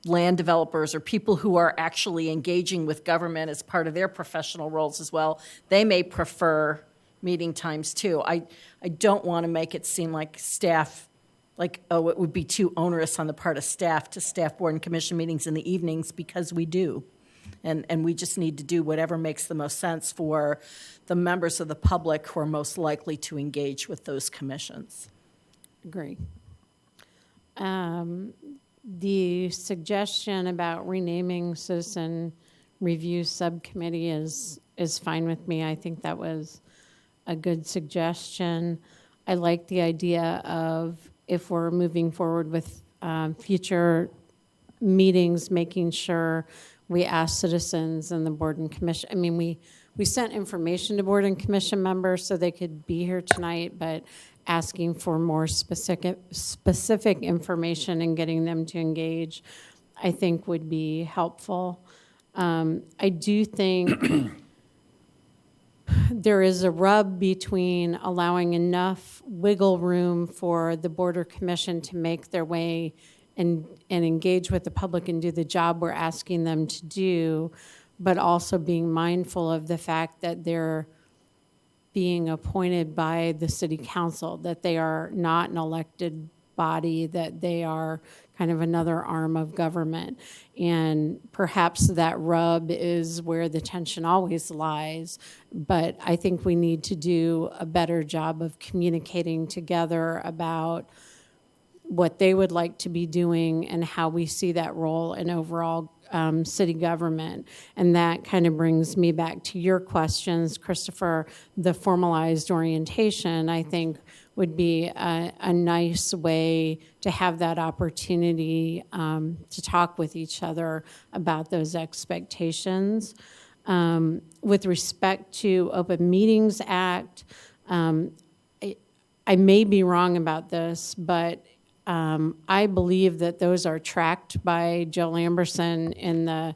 land developers or people who are actually engaging with government as part of their professional roles as well, they may prefer meeting times too. I don't want to make it seem like staff, it would be too onerous on the part of staff to staff board and commission meetings in the evenings, because we do. And we just need to do whatever makes the most sense for the members of the public who are most likely to engage with those commissions. Agree. The suggestion about renaming Citizen Review Subcommittee is fine with me. I think that was a good suggestion. I like the idea of, if we're moving forward with future meetings, making sure we ask citizens and the board and commission. We sent information to board and commission members so they could be here tonight, but asking for more specific information and getting them to engage, I think would be helpful. I do think there is a rub between allowing enough wiggle room for the board or commission to make their way and engage with the public and do the job we're asking them to do, but also being mindful of the fact that they're being appointed by the city council, that they are not an elected body, that they are kind of another arm of government. And perhaps that rub is where the tension always lies, but I think we need to do a better job of communicating together about what they would like to be doing and how we see that role in overall city government. And that kind of brings me back to your questions, Christopher. The formalized orientation, I think, would be a nice way to have that opportunity to talk with each other about those expectations. With respect to Open Meetings Act, I may be wrong about this, but I believe that those are tracked by Joe Lamberson in the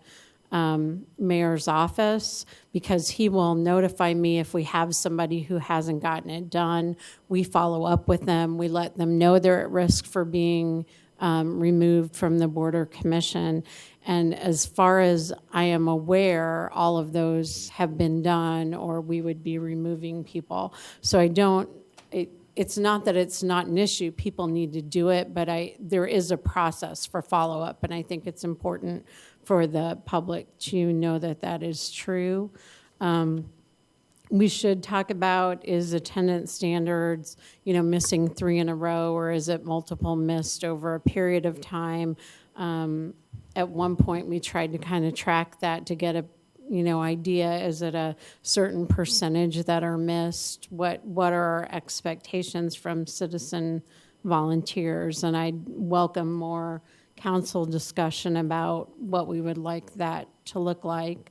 mayor's office, because he will notify me if we have somebody who hasn't gotten it done. We follow up with them. We let them know they're at risk for being removed from the board or commission. And as far as I am aware, all of those have been done, or we would be removing people. So it's not that it's not an issue. People need to do it, but there is a process for follow-up, and I think it's important for the public to know that that is true. We should talk about, is attendance standards, missing 3 in a row, or is it multiple missed over a period of time? At one point, we tried to kind of track that to get a idea. Is it a certain percentage that are missed? What are our expectations from citizen volunteers? And I'd welcome more council discussion about what we would like that to look like.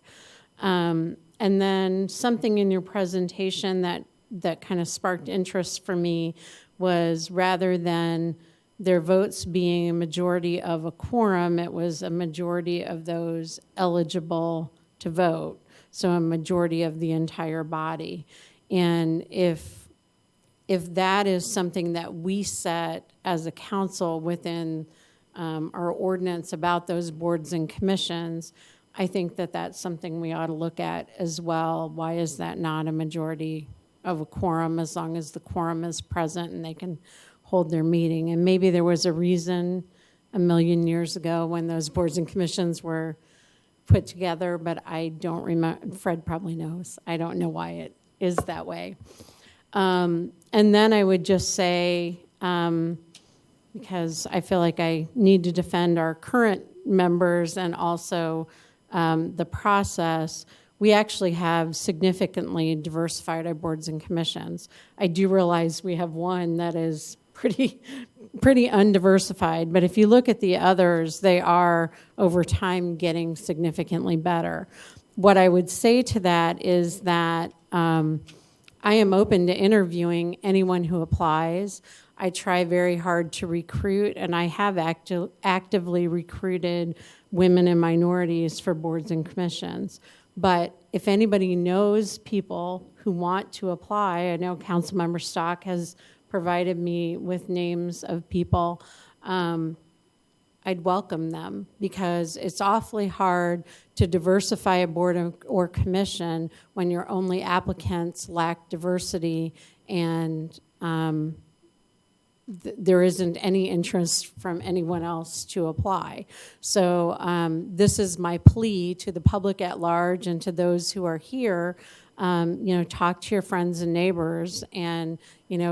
And then something in your presentation that kind of sparked interest for me was, rather than their votes being a majority of a quorum, it was a majority of those eligible to vote, so a majority of the entire body. And if that is something that we set as a council within our ordinance about those boards and commissions, I think that that's something we ought to look at as well. Why is that not a majority of a quorum, as long as the quorum is present and they can hold their meeting? And maybe there was a reason a million years ago when those boards and commissions were put together, but I don't remember. Fred probably knows. I don't know why it is that way. And then I would just say, because I feel like I need to defend our current members and also the process, we actually have significantly diversified our boards and commissions. I do realize we have one that is pretty undiversified, but if you look at the others, they are over time getting significantly better. What I would say to that is that I am open to interviewing anyone who applies. I try very hard to recruit, and I have actively recruited women and minorities for boards and commissions. But if anybody knows people who want to apply, I know Councilmember Stock has provided me with names of people, I'd welcome them, because it's awfully hard to diversify a board or commission when your only applicants lack diversity and there isn't any interest from anyone else to apply. So this is my plea to the public at large and to those who are here. Talk to your friends and neighbors and,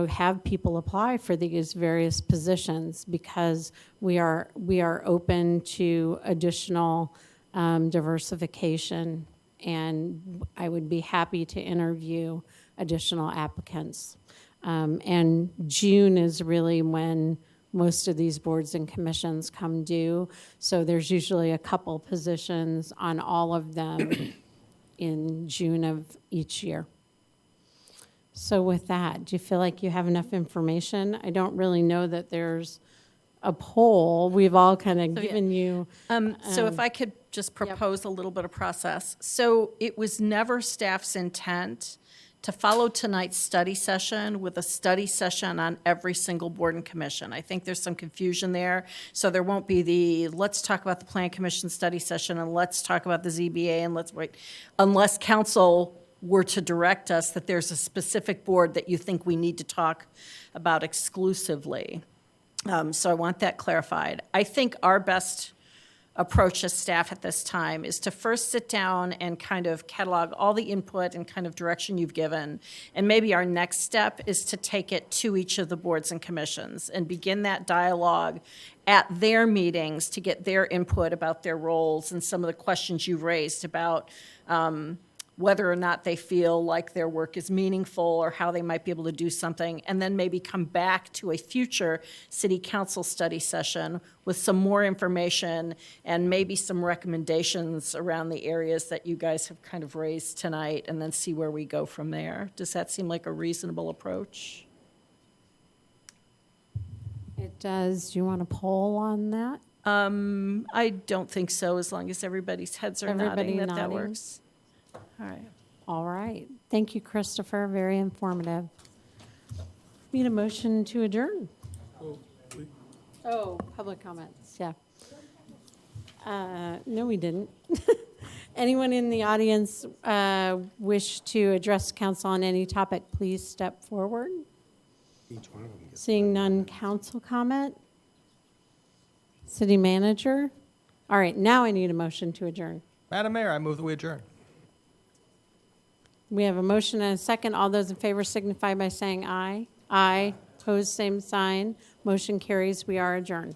have people apply for these various positions, because we are open to additional diversification, and I would be happy to interview additional applicants. And June is really when most of these boards and commissions come due. So there's usually a couple positions on all of them in June of each year. So with that, do you feel like you have enough information? I don't really know that there's a poll. We've all kind of given you. So if I could just propose a little bit of process. So it was never staff's intent to follow tonight's study session with a study session on every single board and commission. I think there's some confusion there. So there won't be let's talk about the Plan Commission study session and let's talk about the ZBA and let's wait, unless council were to direct us that there's a specific board that you think we need to talk about exclusively. So I want that clarified. I think our best approach as staff at this time is to first sit down and kind of catalog all the input and kind of direction you've given. And maybe our next step is to take it to each of the boards and commissions and begin that dialogue at their meetings to get their input about their roles and some of the questions you've raised about whether or not they feel like their work is meaningful or how they might be able to do something, and then maybe come back to a future city council study session with some more information and maybe some recommendations around the areas that you guys have kind of raised tonight, and then see where we go from there. Does that seem like a reasonable approach? It does. Do you want a poll on that? I don't think so, as long as everybody's heads are nodding that works. All right. All right. Thank you, Christopher. Very informative. Need a motion to adjourn. Oh, public comments. Yeah. No, we didn't. Anyone in the audience wish to address council on any topic, please step forward. Each one of them gets Seeing none, council comment. City manager. All right, now I need a motion to adjourn. Madam Mayor, I move that we adjourn. We have a motion and a second. All those in favor signify by saying aye. Aye. Opposed, same sign. Motion carries. We are adjourned.